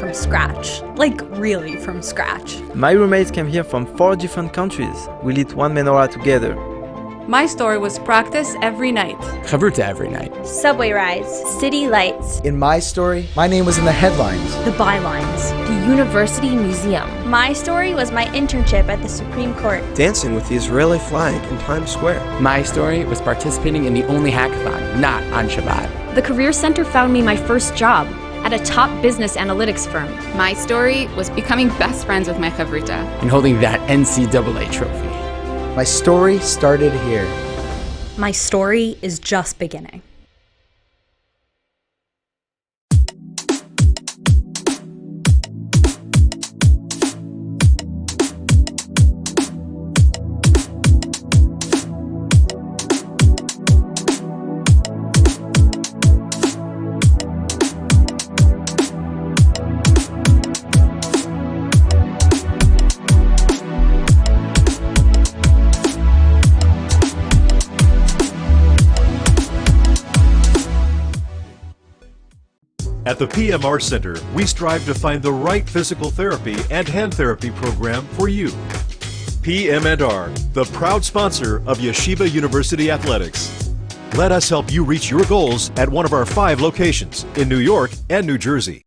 from scratch. Like, really from scratch. My roommates came here from 4 different countries. We lit one menorah together. My story was practice every night. Chavruta every night. Subway rides, city lights. In my story, my name was in the headlines. The bylines. The University Museum. My story was my internship at the Supreme Court. Dancing with the Israeli flag in Times Square. My story was participating in the only hackathon, not on Shabbat. The Career Center found me my first job at a top business analytics firm. My story was becoming best friends with my chavruta. And holding that NCAA trophy. My story started here. My story is just beginning. At the PMR Center, we strive to find the right physical therapy and hand therapy program for you. PM&R, the proud sponsor of Yeshiva University Athletics. Let us help you reach your goals at one of our 5 locations in New York and New Jersey.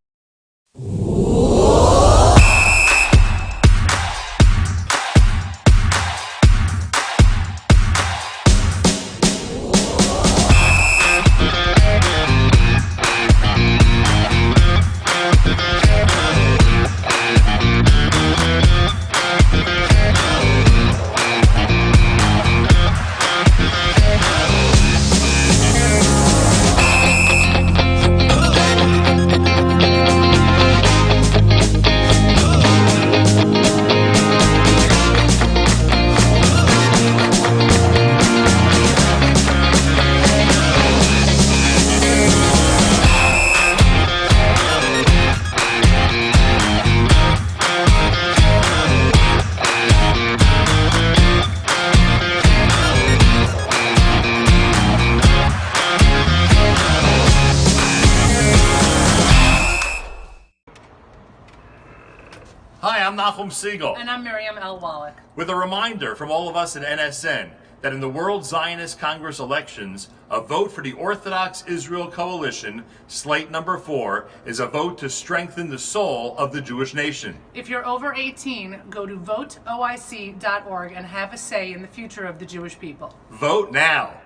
Segal. And I'm Miriam L. Wallach. With a reminder from all of us at NSN that in the World Zionist Congress elections, a vote for the Orthodox Israel Coalition, slate number 4, is a vote to strengthen the soul of the Jewish nation. If you're over 18, go to voteoic.org and have a say in the future of the Jewish people. Vote now.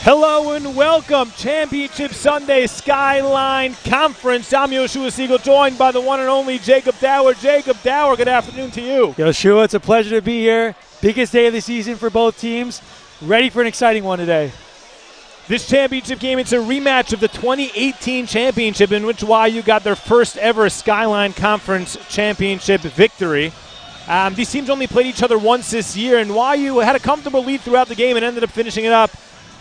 Hello and welcome, Championship Sunday SKYLINE Conference. I'm Yehoshua Segal, joined by the one and only Jacob Dauer. Jacob Dauer, good afternoon to you. Yehoshua, it's a pleasure to be here. Biggest day of the season for both teams. Ready for an exciting one today. This championship game, it's a rematch of the 2018 championship in which YU got their first ever SKYLINE Conference championship victory. These teams only played each other once this year, and YU had a comfortable lead throughout the game and ended up finishing it up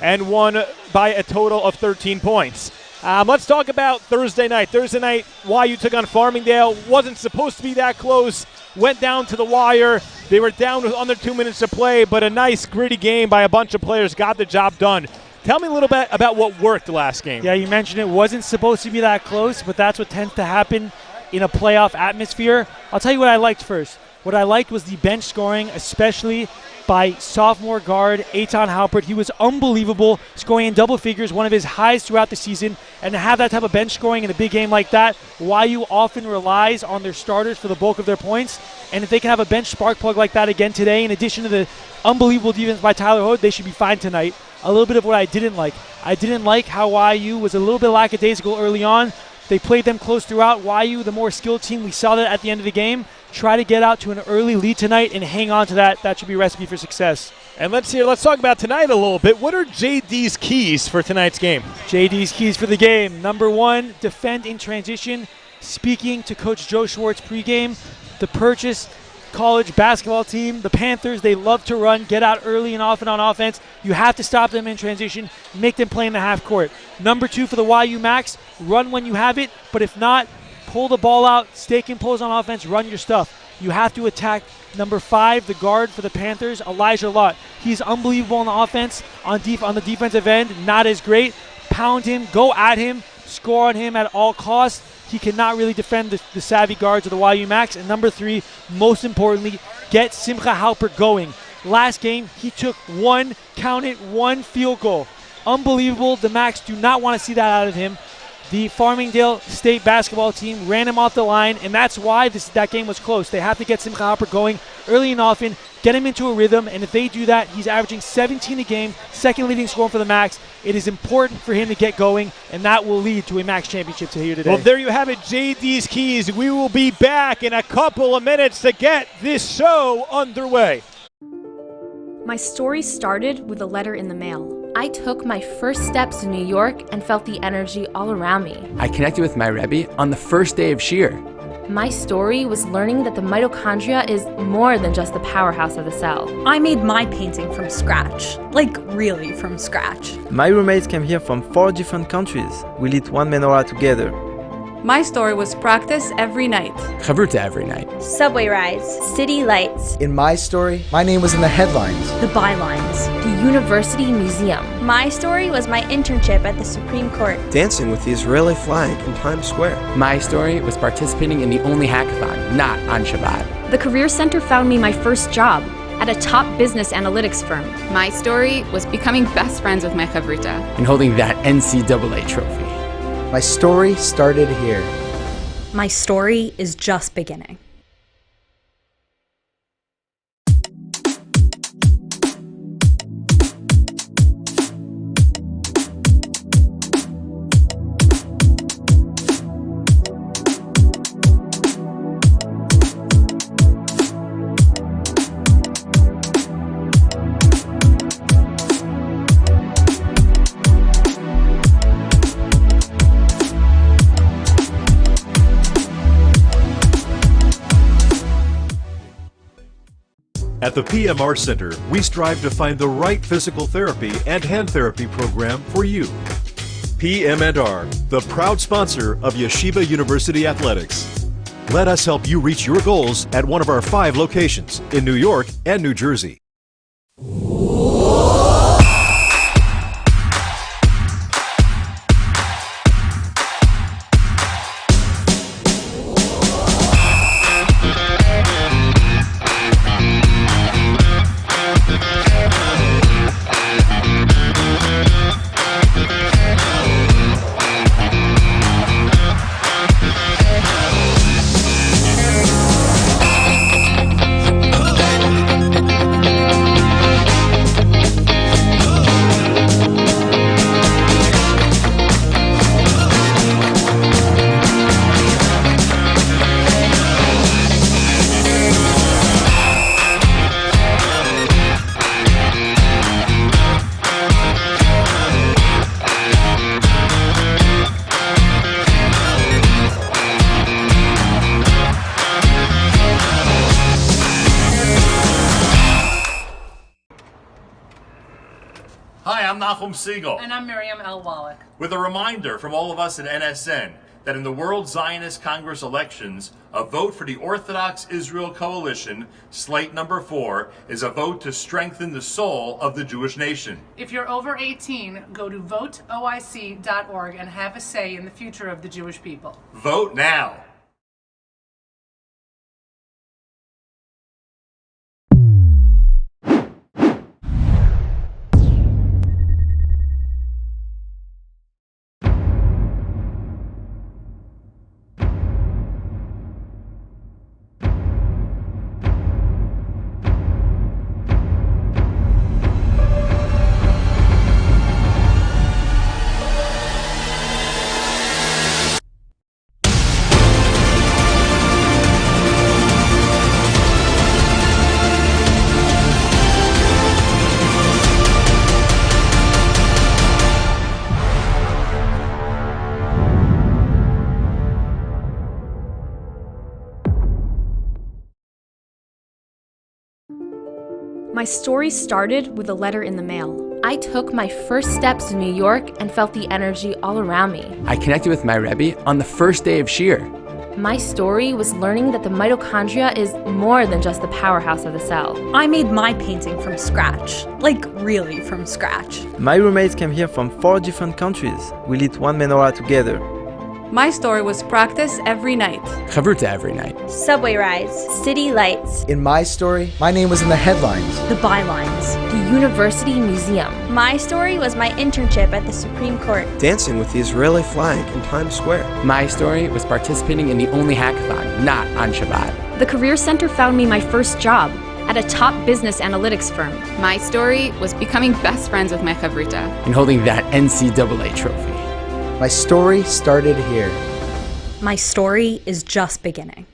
and won by a total of 13 points. Let's talk about Thursday night. Thursday night, YU took on Farmingdale. Wasn't supposed to be that close. Went down to the wire. They were down with under 2 minutes to play, but a nice, gritty game by a bunch of players got the job done. Tell me a little bit about what worked last game. Yeah, you mentioned it wasn't supposed to be that close, but that's what tends to happen in a playoff atmosphere. I'll tell you what I liked first. What I liked was the bench scoring, especially by sophomore guard Eitan Halpert. He was unbelievable, scoring in double figures, one of his highs throughout the season. And to have that type of bench scoring in a big game like that, YU often relies on their starters for the bulk of their points. And if they can have a bench spark plug like that again today, in addition to the unbelievable defense by Tyler Hood, they should be fine tonight. A little bit of what I didn't like. I didn't like how YU was a little bit lackadaisical early on. They played them close throughout. YU, the more skilled team, we saw that at the end of the game. Try to get out to an early lead tonight and hang on to that. That should be a recipe for success. And let's talk about tonight a little bit. What are JD's keys for tonight's game? JD's keys for the game. Number one, defend in transition. Speaking to Coach Joe Schwartz pregame, the Purchase college basketball team, the Panthers, they love to run, get out early and often on offense. You have to stop them in transition, make them play in the half court. Number two for the YU Max, run when you have it, but if not, pull the ball out, stay composed on offense, run your stuff. You have to attack number 5, the guard for the Panthers, Elijah Lott. He's unbelievable on the offense, on the defensive end, not as great. Pound him, go at him, score on him at all costs. He cannot really defend the savvy guards of the YU Max. And number 3, most importantly, get Simcha Halpert going. Last game, he took one field goal. Unbelievable. The Max do not want to see that out of him. The Farmingdale State basketball team ran him off the line, and that's why that game was close. They have to get Simcha Halpert going early and often, get him into a rhythm, and if they do that, he's averaging 17 a game, second leading scorer for the Max. It is important for him to get going, and that will lead to a Max championship here today. Well, there you have it, JD's keys. We will be back in a couple of minutes to get this show underway. My story started with a letter in the mail. I took my first steps in New York and felt the energy all around me. I connected with my Rebbe on the first day of Shir. My story was learning that the mitochondria is more than just the powerhouse of the cell. I made my painting from scratch, like really from scratch. My roommates came here from 4 different countries. We lit one menorah together. My story was practice every night. Chavruta every night. Subway rides, city lights. In my story, my name was in the headlines. The bylines. The University Museum. My story was my internship at the Supreme Court. Dancing with the Israeli flag in Times Square. My story was participating in the only hackathon, not on Shabbat. The Career Center found me my first job at a top business analytics firm. My story was becoming best friends with my chavruta. And holding that NCAA trophy. My story started here. My story is just beginning. At the PMR Center, we strive to find the right physical therapy and hand therapy program for you. PM&R, the proud sponsor of Yeshiva University Athletics. Let us help you reach your goals at one of our 5 locations in New York and New Jersey. Hi, I'm Segal. And I'm Miriam L. Wallach. With a reminder from all of us at NSN that in the World Zionist Congress elections, a vote for the Orthodox Israel Coalition, slate number 4, is a vote to strengthen the soul of the Jewish nation. If you're over 18, go to voteoic.org and have a say in the future of the Jewish people. Vote now. My story started with a letter in the mail. I took my first steps in New York and felt the energy all around me. I connected with my Rebbe on the first day of Shir. My story was learning that the mitochondria is more than just the powerhouse of the cell. I made my painting from scratch. Like, really from scratch. My roommates came here from 4 different countries. We lit one menorah together. My story was practice every night. Chavruta every night. Subway rides, city lights. In my story, my name was in the headlines. The bylines. The University Museum. My story was my internship at the Supreme Court. Dancing with the Israeli flag in Times Square. My story was participating in the only hackathon not on Shabbat. The Career Center found me my first job at a top business analytics firm. My story was becoming best friends with my chavrita. And holding that NCAA trophy. My story started here. My story is just beginning.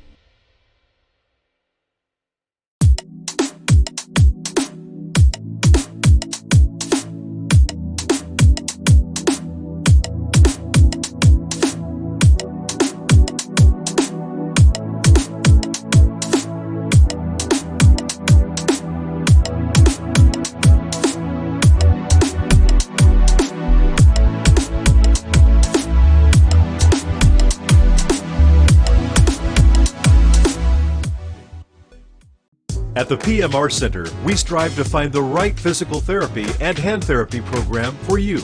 At the PMR Center, we strive to find the right physical therapy and hand therapy program for you.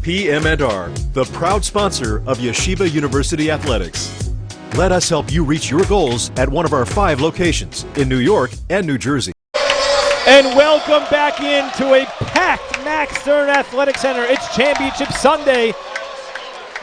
PM&R, the proud sponsor of Yeshiva University Athletics. Let us help you reach your goals at one of our 5 locations in New York and New Jersey. And welcome back into a packed Max Stern Athletic Center. It's Championship Sunday.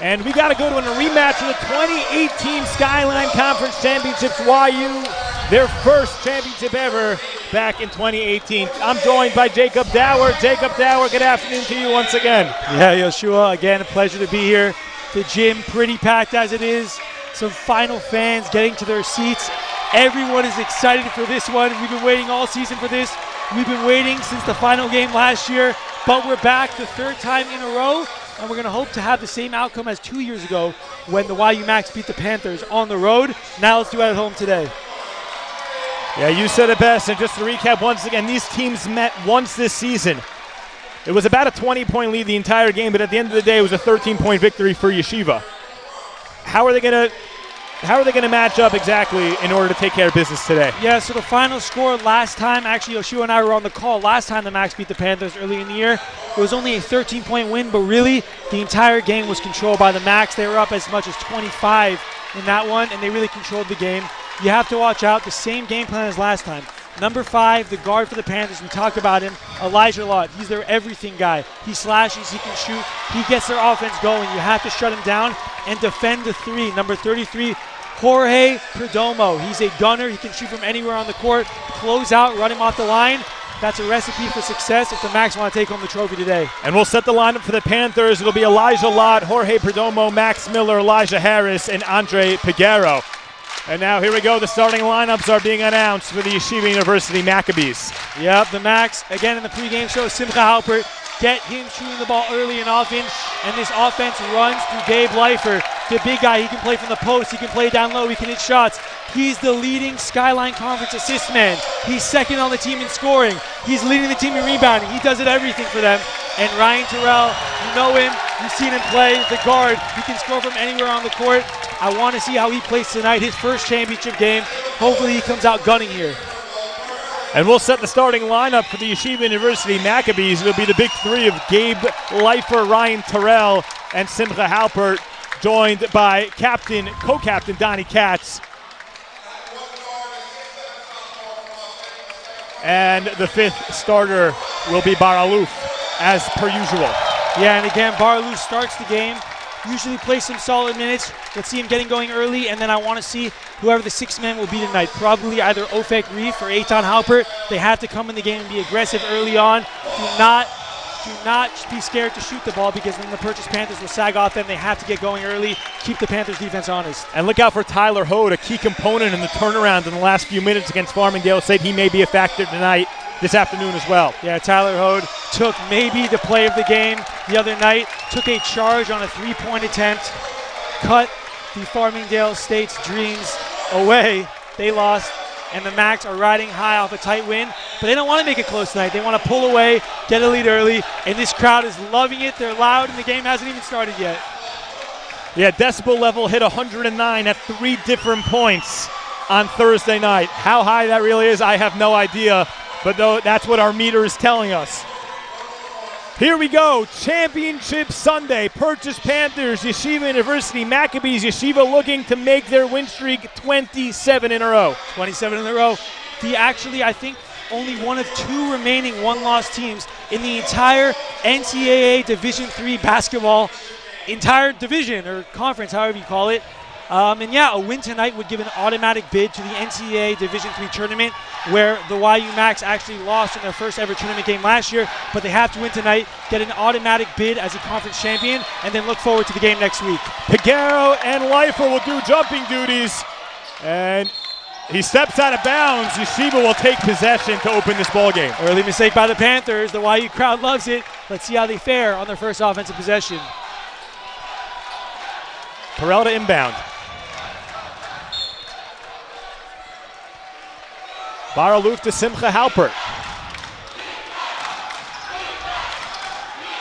And we got to go to a rematch of the 2018 SKYLINE Conference Championships. YU, their first championship ever back in 2018. I'm joined by Jacob Dauer. Jacob Dauer, good afternoon to you once again. Yeah, Yehoshua, again, a pleasure to be here. The gym pretty packed as it is. Some final fans getting to their seats. Everyone is excited for this one. We've been waiting all season for this. We've been waiting since the final game last year, but we're back the 3rd time in a row. And we're going to hope to have the same outcome as 2 years ago when the YU Max beat the Panthers on the road. Now let's do it at home today. Yeah, you said it best. And just to recap once again, these teams met once this season. It was about a 20-point lead the entire game, but at the end of the day, it was a 13-point victory for Yeshiva. How are they going to match up exactly in order to take care of business today? Yeah, so the final score last time, actually Yehoshua and I were on the call last time the Max beat the Panthers early in the year. It was only a 13-point win, but really the entire game was controlled by the Max. They were up as much as 25 in that one, and they really controlled the game. You have to watch out, the same game plan as last time. Number 5, the guard for the Panthers, we talked about him, Elijah Lott. He's their everything guy. He slashes, he can shoot, he gets their offense going. You have to shut him down and defend the 3. Number 33, Jorge Perdomo. He's a gunner. He can shoot from anywhere on the court. Close out, run him off the line. That's a recipe for success if the Max want to take home the trophy today. And we'll set the lineup for the Panthers. It'll be Elijah Lott, Jorge Perdomo, Max Miller, Elijah Harris, and Andre Piguero. And now here we go. The starting lineups are being announced for the Yeshiva University Maccabees. Yep, the Max, again in the pregame show, Simcha Halpert. Get him shooting the ball early and often. And this offense runs through Gabe Leifer, the big guy. He can play from the post. He can play down low. He can hit shots. He's the leading SKYLINE Conference assist man. He's second on the team in scoring. He's leading the team in rebounding. He does it everything for them. And Ryan Terrell, you know him. You've seen him play. The guard. He can score from anywhere on the court. I want to see how he plays tonight, his first championship game. Hopefully he comes out gunning here. And we'll set the starting lineup for the Yeshiva University Maccabees. It'll be the big 3 of Gabe Leifer, Ryan Terrell, and Simcha Halpert, joined by co-captain Donnie Katz. And the 5th starter will be Bar Aluf, as per usual. Yeah, and again, Bar Aluf starts the game. Usually plays some solid minutes. Let's see him getting going early, and then I want to see whoever the 6th man will be tonight. Probably either Ofek Reef or Eitan Halpert. They have to come in the game and be aggressive early on. Do not be scared to shoot the ball, because then the Purchase Panthers will sag off them. They have to get going early, keep the Panthers defense honest. And look out for Tyler Hode, a key component in the turnaround in the last few minutes against Farmingdale State. He may be a factor tonight, this afternoon as well. Yeah, Tyler Hode took maybe the play of the game the other night, took a charge on a 3-point attempt, cut the Farmingdale State's dreams away. They lost, and the Max are riding high off a tight win, but they don't want to make it close tonight. They want to pull away, get a lead early, and this crowd is loving it. They're loud, and the game hasn't even started yet. Yeah, decibel level hit 109 at 3 different points on Thursday night. How high that really is, I have no idea, but though that's what our meter is telling us. Here we go, Championship Sunday. Purchase Panthers, Yeshiva University, Maccabees, Yeshiva looking to make their win streak 27 in a row. 27 in a row. Actually, I think only one of 2 remaining one-loss teams in the entire NCAA Division III basketball, entire division or conference, however you call it. And yeah, a win tonight would give an automatic bid to the NCAA Division III tournament, where the YU Max actually lost in their first ever tournament game last year, but they have to win tonight, get an automatic bid as a conference champion, and then look forward to the game next week. Piguero and Leifer will do jumping duties, and he steps out of bounds. Yeshiva will take possession to open this ball game. Early mistake by the Panthers. The YU crowd loves it. Let's see how they fare on their first offensive possession. Terrell to inbound. Bar Aloof to Simcha Halpert.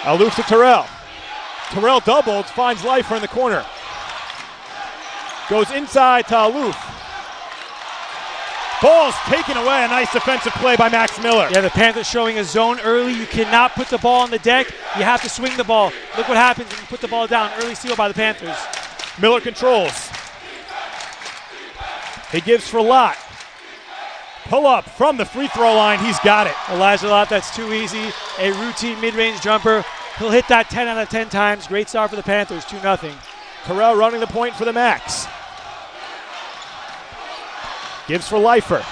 Aloof to Terrell. Terrell doubled, finds Leifer in the corner. Goes inside to Aloof. Ball's taken away. A nice defensive play by Max Miller. Yeah, the Panthers showing a zone early. You cannot put the ball on the deck. You have to swing the ball. Look what happens when you put the ball down. Early steal by the Panthers. Miller controls. He gives for Lott. Pull up from the free throw line. He's got it. Elijah Lott, that's too easy. A routine mid-range jumper. He'll hit that 10 out of 10 times. Great start for the Panthers, 2-0. Terrell running the point for the Max. Gives for Leifer.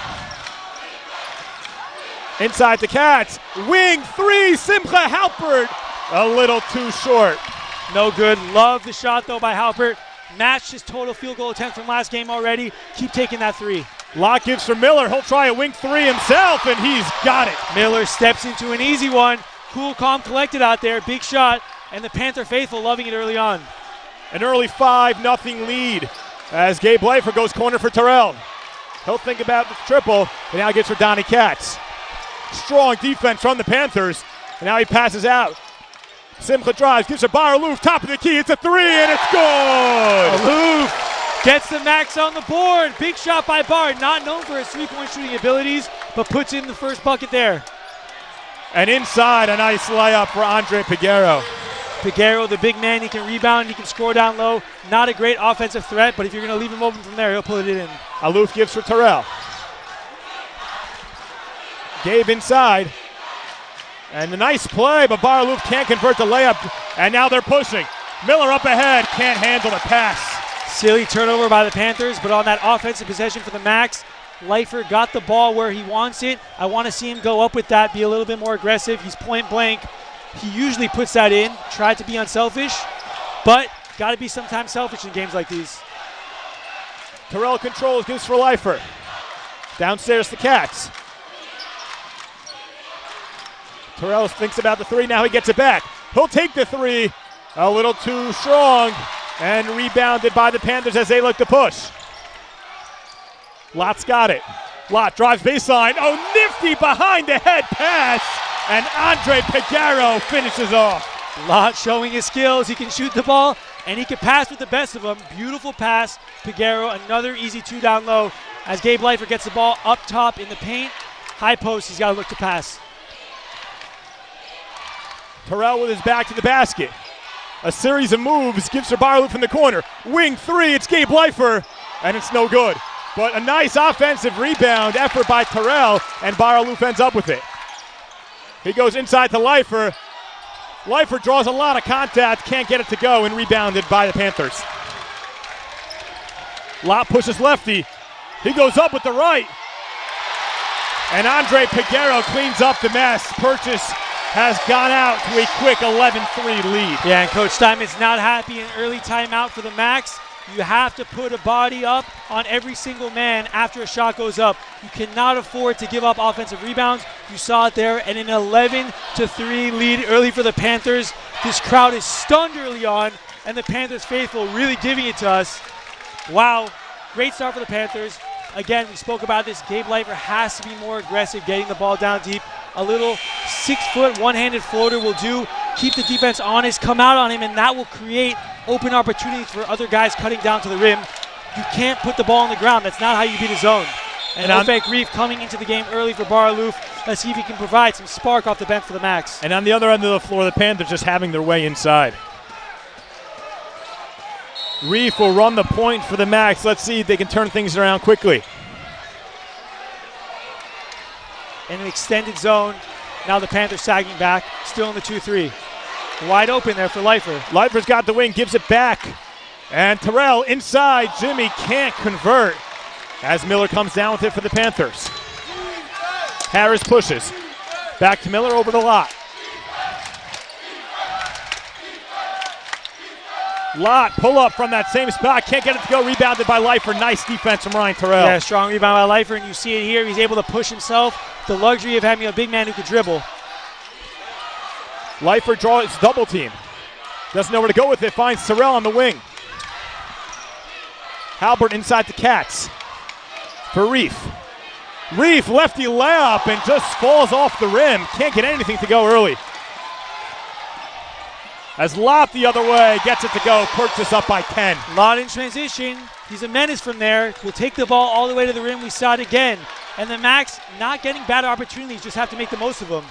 Inside the Cats. Wing 3, Simcha Halpert. A little too short. No good. Love the shot, though, by Halpert. Matched his total field goal attempt from last game already. Keep taking that 3. Lott gives for Miller. He'll try a wing 3 himself, and he's got it. Miller steps into an easy one. Cool, calm, collected out there. Big shot, and the Panther faithful loving it early on. An early 5-0 lead as Gabe Leifer goes corner for Terrell. He'll think about the triple, and now he gets for Donnie Katz. Strong defense from the Panthers, and now he passes out. Simcha drives, gives for Bar Aloof, top of the key. It's a 3, and it's good. Aloof gets the Max on the board. Big shot by Bar, not known for his three-point shooting abilities, but puts in the first bucket there. And inside, a nice layup for Andre Piguero. Piguero, the big man, he can rebound, he can score down low. Not a great offensive threat, but if you're going to leave him open from there, he'll put it in. Aloof gives for Terrell. Gabe inside. And a nice play, but Bar Aloof can't convert the layup. And now they're pushing. Miller up ahead, can't handle the pass. Silly turnover by the Panthers, but on that offensive possession for the Max, Leifer got the ball where he wants it. I want to see him go up with that, be a little bit more aggressive. He's point blank. He usually puts that in, tried to be unselfish, but got to be sometimes selfish in games like these. Terrell controls, gives for Leifer. Downstairs to Katz. Terrell thinks about the 3, now he gets it back. He'll take the 3, a little too strong, and rebounded by the Panthers as they look to push. Lott's got it. Lott drives baseline. Oh, nifty behind the head pass. And Andre Piguero finishes off. Lott showing his skills. He can shoot the ball, and he can pass with the best of them. Beautiful pass. Piguero, another easy 2 down low. As Gabe Leifer gets the ball up top in the paint. High post, he's got to look to pass. Terrell with his back to the basket. A series of moves, gives for Bar Aloof in the corner. Wing 3, it's Gabe Leifer, and it's no good. But a nice offensive rebound effort by Terrell, and Bar Aloof ends up with it. He goes inside to Leifer. Leifer draws a lot of contact, can't get it to go, and rebounded by the Panthers. Lott pushes lefty. He goes up with the right. And Andre Piguero cleans up the mess. Purchase has gone out to a quick 11-3 lead. Yeah, and Coach Steinman's not happy. An early timeout for the Max. You have to put a body up on every single man after a shot goes up. You cannot afford to give up offensive rebounds. You saw it there, and an 11-3 lead early for the Panthers. This crowd is stunned early on, and the Panthers faithful really giving it to us. Wow, great start for the Panthers. Again, we spoke about this. Gabe Leifer has to be more aggressive, getting the ball down deep. A little 6-foot, one-handed floater will do. Keep the defense honest, come out on him, and that will create open opportunities for other guys cutting down to the rim. You can't put the ball on the ground. That's not how you beat a zone. And Ofek Reef coming into the game early for Bar Aloof. Let's see if he can provide some spark off the bench for the Max. And on the other end of the floor, the Panthers just having their way inside. Reef will run the point for the Max. Let's see if they can turn things around quickly. In an extended zone. Now the Panthers sagging back. Still in the 2-3. Wide open there for Leifer. Leifer's got the wing, gives it back. And Terrell inside. Jimmy can't convert as Miller comes down with it for the Panthers. Harris pushes. Back to Miller over the lot. Lot, pull up from that same spot. Can't get it to go. Rebounded by Leifer. Nice defense from Ryan Terrell. Yeah, strong rebound by Leifer, and you see it here. He's able to push himself. The luxury of having a big man who could dribble. Leifer draws double team. Doesn't know where to go with it. Finds Terrell on the wing. Halbert inside the Cats. For Reef. Reef, lefty layup, and just falls off the rim. Can't get anything to go early. As Lop the other way, gets it to go. Purchase up by 10. Lot in transition. He's a menace from there. Will take the ball all the way to the rim. We saw it again. And the Max not getting bad opportunities, just have to make the most of them.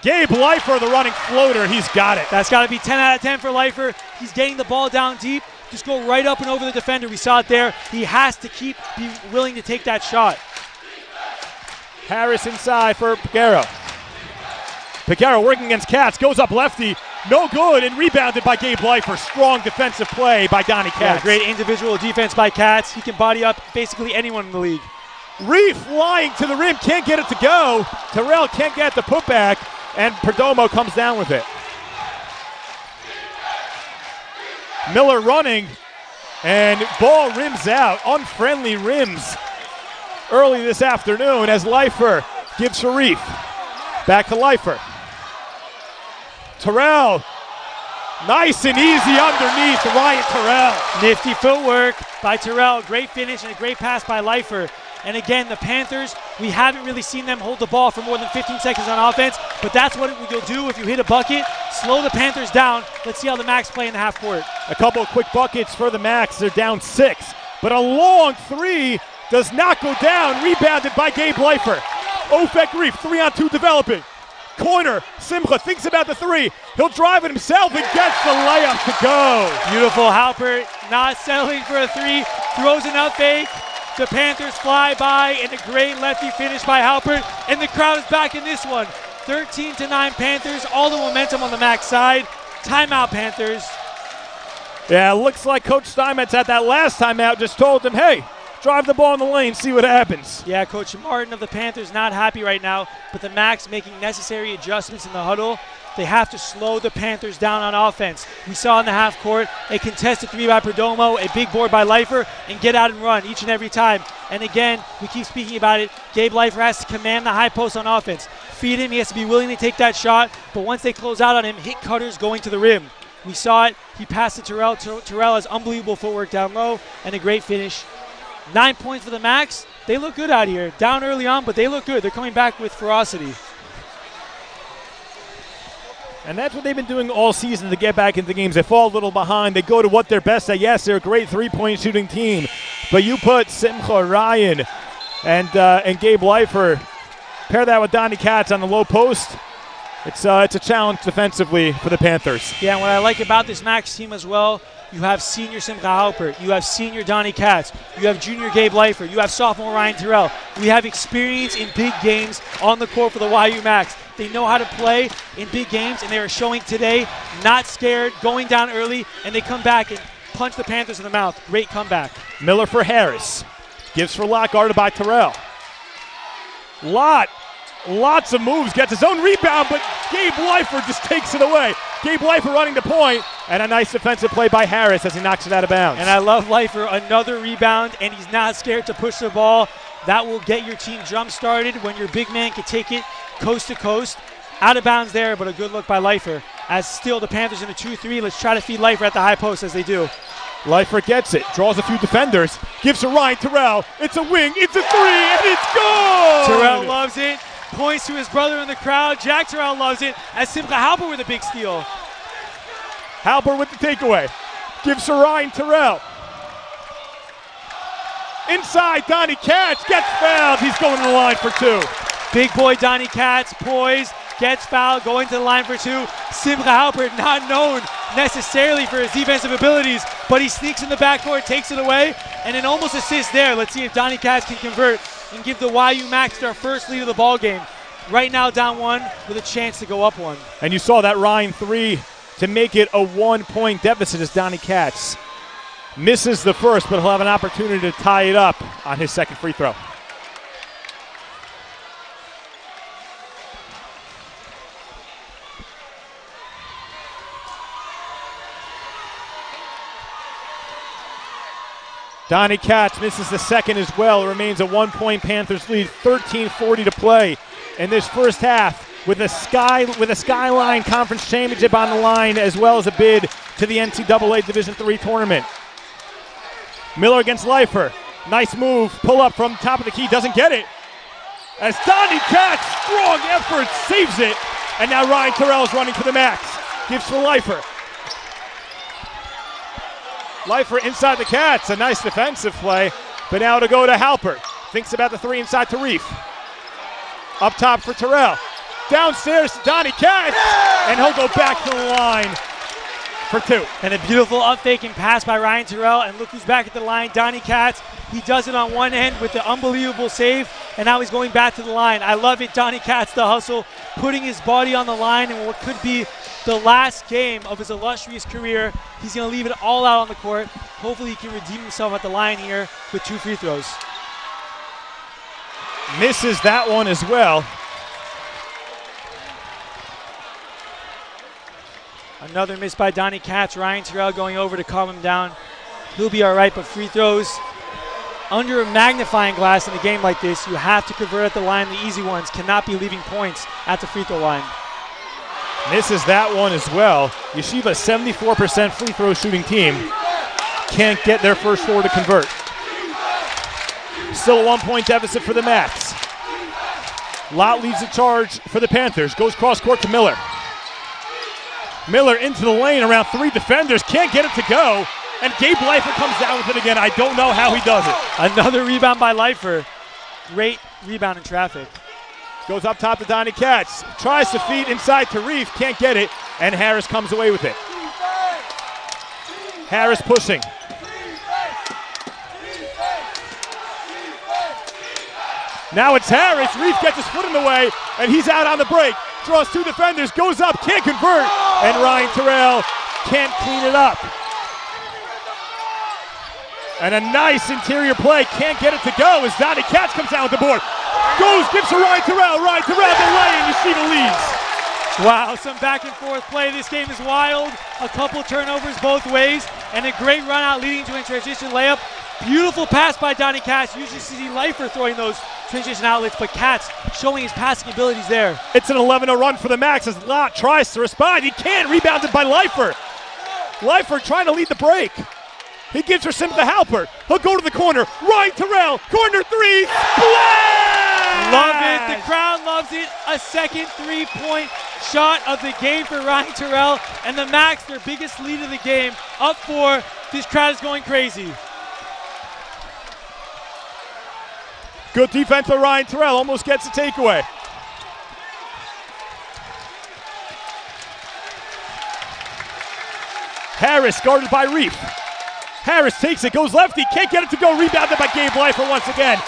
Gabe Leifer, the running floater, he's got it. That's got to be 10 out of 10 for Leifer. He's getting the ball down deep. Just go right up and over the defender. We saw it there. He has to be willing to take that shot. Harris inside for Piguero. Piguero working against Katz, goes up lefty. No good, and rebounded by Gabe Leifer. Strong defensive play by Donnie Katz. Yeah, great individual defense by Katz. He can body up basically anyone in the league. Reef flying to the rim, can't get it to go. Terrell can't get the putback, and Perdomo comes down with it. Miller running, and ball rims out. Unfriendly rims early this afternoon as Leifer gives for Reef. Back to Leifer. Terrell, nice and easy underneath Ryan Terrell. Nifty footwork by Terrell. Great finish and a great pass by Leifer. And again, the Panthers, we haven't really seen them hold the ball for more than 15 seconds on offense, but that's what you'll do if you hit a bucket. Slow the Panthers down. Let's see how the Max play in the half court. A couple of quick buckets for the Max. They're down 6, but a long three does not go down. Rebounded by Gabe Leifer. Ofek Reef, 3-on-2 developing. Corner, Simcha thinks about the three. He'll drive it himself and gets the layup to go. Beautiful. Halpert not settling for a three. Throws an up fake. The Panthers fly by, and a great lefty finish by Halpert. And the crowd is back in this one. 13-9 Panthers. All the momentum on the Max side. Timeout Panthers. Yeah, looks like Coach Steinmetz at that last timeout just told them, hey, drive the ball in the lane, see what happens. Yeah, Coach Martin of the Panthers not happy right now, but the Max making necessary adjustments in the huddle. They have to slow the Panthers down on offense. We saw in the half court a contested three by Perdomo, a big board by Leifer, and get out and run each and every time. And again, we keep speaking about it, Gabe Leifer has to command the high post on offense. Feed him, he has to be willing to take that shot, but once they close out on him, hit cutters going to the rim. We saw it, he passed to Terrell. Terrell has unbelievable footwork down low, and a great finish. 9 points for the Max. They look good out here. Down early on, but they look good. They're coming back with ferocity. And that's what they've been doing all season to get back into games. They fall a little behind. They go to what they're best at. Yes, they're a great three-point shooting team. But you put Simcha, Ryan, and Gabe Leifer, pair that with Donnie Katz on the low post. It's a challenge defensively for the Panthers. Yeah, and what I like about this Max team as well, you have senior Simcha Halpert, you have senior Donnie Katz, you have junior Gabe Leifer, you have sophomore Ryan Terrell. We have experience in big games on the court for the YU Max. They know how to play in big games, and they are showing today, not scared, going down early, and they come back and punch the Panthers in the mouth. Great comeback. Miller for Harris. Gives for Lott, guarded by Terrell. Lott, lots of moves, gets his own rebound, but Gabe Leifer just takes it away. Gabe Leifer running the point, and a nice defensive play by Harris as he knocks it out of bounds. And I love Leifer, another rebound, and he's not scared to push the ball. That will get your team jump-started when your big man can take it coast to coast. Out of bounds there, but a good look by Leifer. As still the Panthers in a 2-3. Let's try to feed Leifer at the high post as they do. Leifer gets it, draws a few defenders, gives to Ryan Terrell. It's a wing, it's a three, and it's goal! Terrell loves it, points to his brother in the crowd. Jack Terrell loves it, as Simcha Halper with a big steal. Halper with the takeaway, gives to Ryan Terrell. Inside, Donnie Katz gets fouled. He's going to the line for two. Big boy Donnie Katz, poised, gets fouled, going to the line for two. Simcha Halper, not known necessarily for his defensive abilities, but he sneaks in the backcourt, takes it away, and an almost assist there. Let's see if Donnie Katz can convert and give the YU Max their first lead of the ball game. Right now down one with a chance to go up one. And you saw that Ryan three to make it a 1 point deficit as Donnie Katz misses the first, but he'll have an opportunity to tie it up on his second free throw. Donnie Katz misses the second as well. It remains a 1 point Panthers lead, 13:40 to play in this first half with a SKYLINE Conference Championship on the line, as well as a bid to the NCAA Division III tournament. Miller against Leifer. Nice move. Pull up from top of the key. Doesn't get it. As Donnie Katz, strong effort, saves it. And now Ryan Terrell is running for the max. Gives for Leifer. Leifer inside the Katz. A nice defensive play. But now to go to Halper. Thinks about the three inside to Reef. Up top for Terrell. Downstairs to Donnie Katz. And he'll go back to the line for two. And a beautiful up-faking pass by Ryan Terrell, and look who's back at the line, Donnie Katz. He does it on one end with the unbelievable save, and now he's going back to the line. I love it, Donnie Katz, the hustle, putting his body on the line in what could be the last game of his illustrious career. He's going to leave it all out on the court. Hopefully he can redeem himself at the line here with 2 free throws. Misses that one as well. Another miss by Donnie Katz. Ryan Terrell going over to calm him down. He'll be all right, but free throws under a magnifying glass in a game like this. You have to convert at the line. The easy ones cannot be leaving points at the free throw line. Misses that one as well. Yeshiva, 74% free throw shooting team. Can't get their first four to convert. Still a 1 point deficit for the Max. Lott leads the charge for the Panthers. Goes cross court to Miller. Miller into the lane around 3 defenders. Can't get it to go. And Gabe Leifer comes down with it again. I don't know how he does it. Another rebound by Leifer. Great rebound in traffic. Goes up top to Donnie Katz. Tries to feed inside to Reef. Can't get it. And Harris comes away with it. Harris pushing. Now it's Harris. Reef gets his foot in the way. And he's out on the break. Draws 2 defenders. Goes up. Can't convert. And Ryan Terrell can't clean it up. And a nice interior play. Can't get it to go as Donnie Katz comes down with the board. Goes, gives to Ryan Terrell. Ryan Terrell the lay, and Yeshiva leads. Wow, some back and forth play. This game is wild. A couple turnovers both ways, and a great run out leading to a transition layup. Beautiful pass by Donnie Katz. Usually see Leifer throwing those transition outlets, but Katz showing his passing abilities there. It's an 11-0 run for the Max as Lott tries to respond. He can't. Rebounded by Leifer. Leifer trying to lead the break. He gives her Simcha Halper. He'll go to the corner. Ryan Terrell, corner 3. Splash! Love it. The crowd loves it. A second 3-point shot of the game for Ryan Terrell. And the Max, their biggest lead of the game, up 4. This crowd is going crazy. Good defense by Ryan Terrell. Almost gets a takeaway. Harris guarded by Reef. Harris takes it, goes lefty, can't get it to go. Rebounded by Gabe Leifer once again.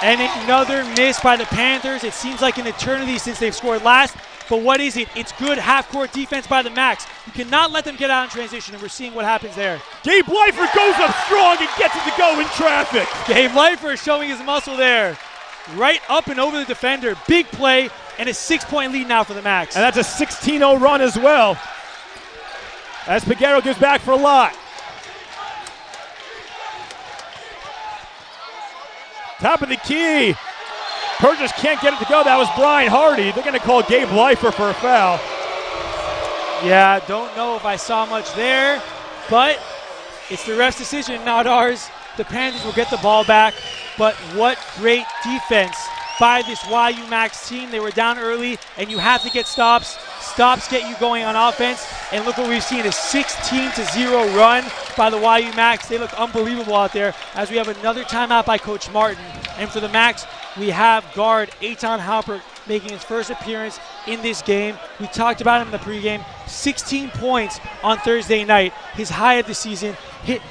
And another miss by the Panthers. It seems like an eternity since they've scored last. But what is it? It's good half-court defense by the Max. You cannot let them get out in transition, and we're seeing what happens there. Gabe Leifer goes up strong and gets it to go in traffic. Gabe Leifer showing his muscle there. Right up and over the defender. Big play, and a 6-point lead now for the Max. And that's a 16-0 run as well. As Piguero gives back for Lott. Top of the key. Purchase can't get it to go. That was Brian Hardy. They're going to call Gabe Leifer for a foul. Yeah, don't know if I saw much there, but It's the ref's decision, not ours. The Panthers will get the ball back, but what great defense by this YU Max team. They were down early, and you have to get stops. Stops get you going on offense, and look what we've seen, a 16-0 run by the YU Max. They look unbelievable out there as we have another timeout by Coach Martin. And for the Max, we have guard Eitan Halpert making his first appearance in this game. We talked about him in the pregame. 16 points on Thursday night, his high of the season. Hit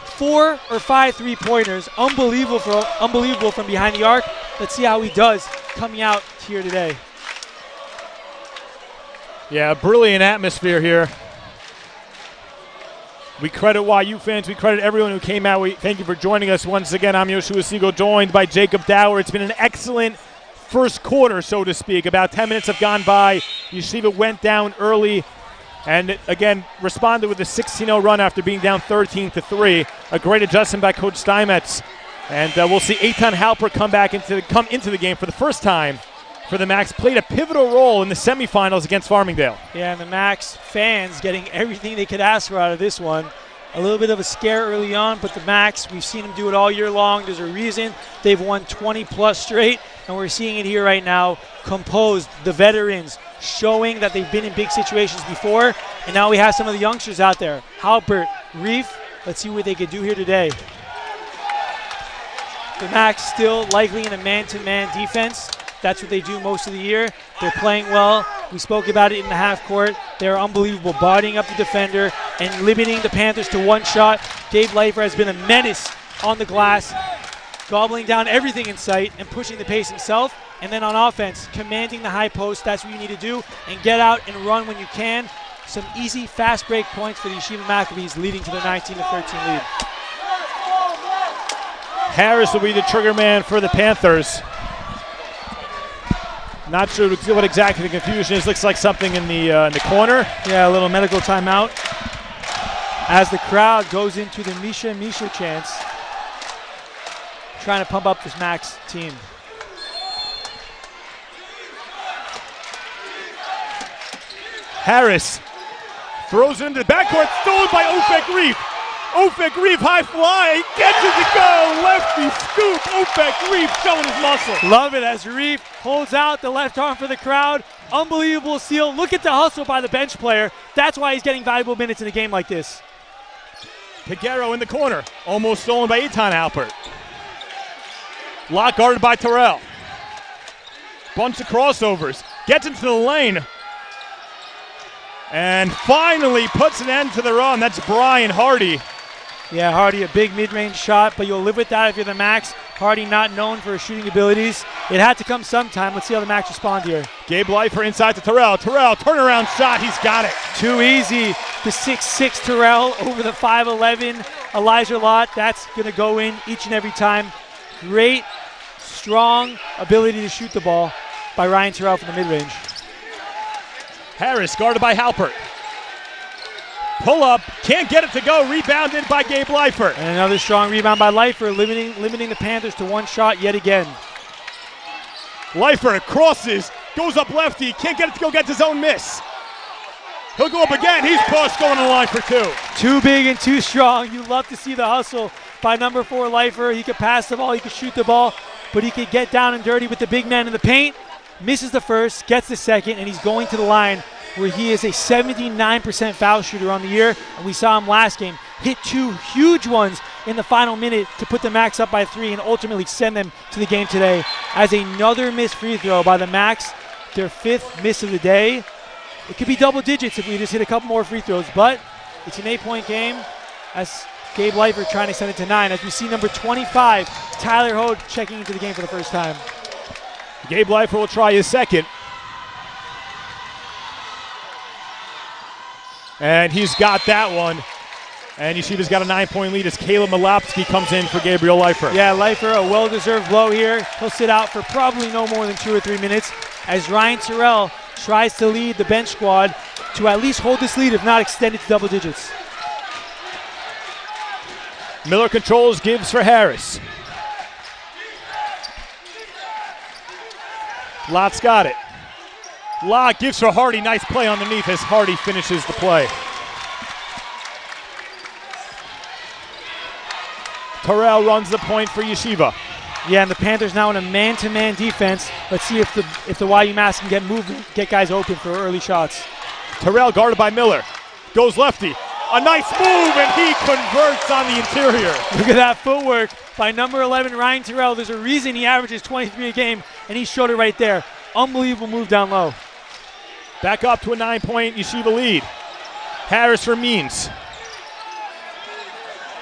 4 or 5 3-pointers. Unbelievable from behind the arc. Let's see how he does coming out here today. Yeah, brilliant atmosphere here. We credit YU fans. We credit everyone who came out. Thank you for joining us once again. I'm Yehoshua Segal, joined by Jacob Dauer. It's been an excellent first quarter, so to speak. About 10 minutes have gone by. Yeshiva went down early and, again, responded with a 16-0 run after being down 13-3. A great adjustment by Coach Steinmetz. And we'll see Eitan Halpert come into the game for the first time for the Max. Played a pivotal role in the semifinals against Farmingdale. Yeah, and the Max fans getting everything they could ask for out of this one. A little bit of a scare early on, but the Max, we've seen them do it all year long. There's a reason they've won 20-plus straight, and we're seeing it here right now. Composed, the veterans, showing that they've been in big situations before, and now we have some of the youngsters out there. Halpert, Reef, let's see what they could do here today. The Max still likely in a man-to-man defense. That's what they do most of the year. They're playing well. We spoke about it in the half court. They're unbelievable, bodying up the defender and limiting the Panthers to one shot. Gabe Leifer has been a menace on the glass, gobbling down everything in sight and pushing the pace himself. And then on offense, commanding the high post. That's what you need to do. And get out and run when you can. Some easy, fast break points for the Yeshiva Maccabees, leading to the 19-13 lead. Harris will be the trigger man for the Panthers. Not sure what exactly the confusion is. Looks like something in the corner. Yeah, a little medical timeout as the crowd goes into the Misha chants, trying to pump up this Max team. Harris throws it into the backcourt, stolen by Ofek Reef. Ofek Reef, high fly, gets it to go, lefty scoop. Ofek Reef showing his muscle. Love it as Reef holds out the left arm for the crowd. Unbelievable steal. Look at the hustle by the bench player. That's why he's getting valuable minutes in a game like this. Piguero in the corner, almost stolen by Eitan Halpert. Lock guarded by Terrell. Bunch of crossovers, gets into the lane. And finally puts an end to the run. That's Brian Hardy. Yeah, Hardy, a big mid-range shot, but you'll live with that if you're the Max. Hardy not known for his shooting abilities. It had to come sometime. Let's see how the Max respond here. Gabe Leifer inside to Terrell. Terrell, turnaround shot. He's got it. Too easy. The 6'6" Terrell over the 5'11" Elijah Lott. That's going to go in each and every time. Great, strong ability to shoot the ball by Ryan Terrell from the mid-range. Harris guarded by Halpert. Pull up, can't get it to go, rebounded by Gabe Leifer. And another strong rebound by Leifer, limiting the Panthers to one shot yet again. Leifer crosses, goes up lefty, can't get it to go, gets his own miss. He'll go up again, he's pushed, going to the line for two. Too big and too strong. You love to see the hustle by number 4 Leifer. He could pass the ball, he could shoot the ball, but he could get down and dirty with the big man in the paint. Misses the first, gets the second, and he's going to the line where he is a 79% foul shooter on the year. And we saw him last game hit 2 huge ones in the final minute to put the Max up by 3 and ultimately send them to the game today. As another missed free throw by the Max, their 5th miss of the day. It could be double digits if we just hit a couple more free throws, but it's an 8-point game as Gabe Leifer trying to send it to 9. As we see number 25, Tyler Hode, checking into the game for the first time. Gabe Leifer will try his second. And he's got that one. And Yeshiva's got a 9-point lead as Caleb Malopsky comes in for Gabriel Leifer. Yeah, Leifer, a well-deserved blow here. He'll sit out for probably no more than 2 or 3 minutes as Ryan Terrell tries to lead the bench squad to at least hold this lead, if not extend it to double digits. Miller controls, gives for Harris. Lott's got it. Lott gives for Hardy. Nice play underneath as Hardy finishes the play. Terrell runs the point for Yeshiva. Yeah, and the Panthers now in a man-to-man defense. Let's see if the YU Mass can get movement, get guys open for early shots. Terrell guarded by Miller. Goes lefty. A nice move, and he converts on the interior. Look at that footwork by number 11, Ryan Terrell. There's a reason he averages 23 a game, and he showed it right there. Unbelievable move down low. Back up to a 9-point Yeshiva lead. Harris for Means.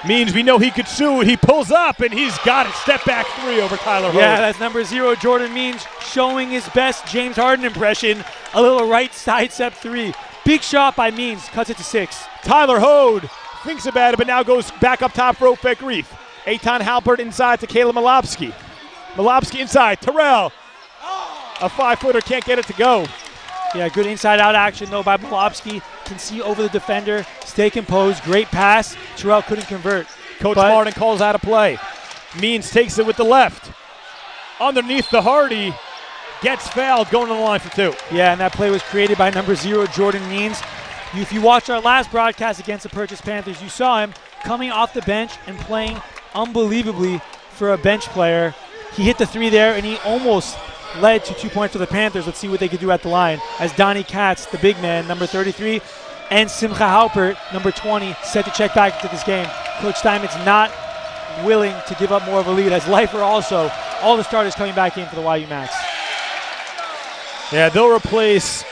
Means, we know he could shoot. He pulls up, and he's got it. Step back three over Tyler Hogue. Yeah, that's number 0, Jordan Means, showing his best James Harden impression. A little right side step three. Big shot by Means, cuts it to 6. Tyler Hogue thinks about it, but now goes back up top for Ofek Reef. Eitan Halpert inside to Caleb Malopsky. Malopsky inside, Terrell. A 5-footer, can't get it to go. Yeah, good inside-out action, though, by Malopsky. Can see over the defender, stay composed, great pass. Terrell couldn't convert. Coach Martin calls out a play. Means takes it with the left. Underneath the Hardy, gets fouled, going to the line for 2. Yeah, and that play was created by number 0, Jordan Means. If you watched our last broadcast against the Purchase Panthers, you saw him coming off the bench and playing unbelievably for a bench player. He hit the 3 there, and he almost led to 2 points for the Panthers. Let's see what they could do at the line. As Donnie Katz, the big man, number 33, and Simcha Halpert, number 20, set to check back into this game. Coach Steinmetz not willing to give up more of a lead, as Leifer also, all the starters coming back in for the YU Max. Yeah, they'll replace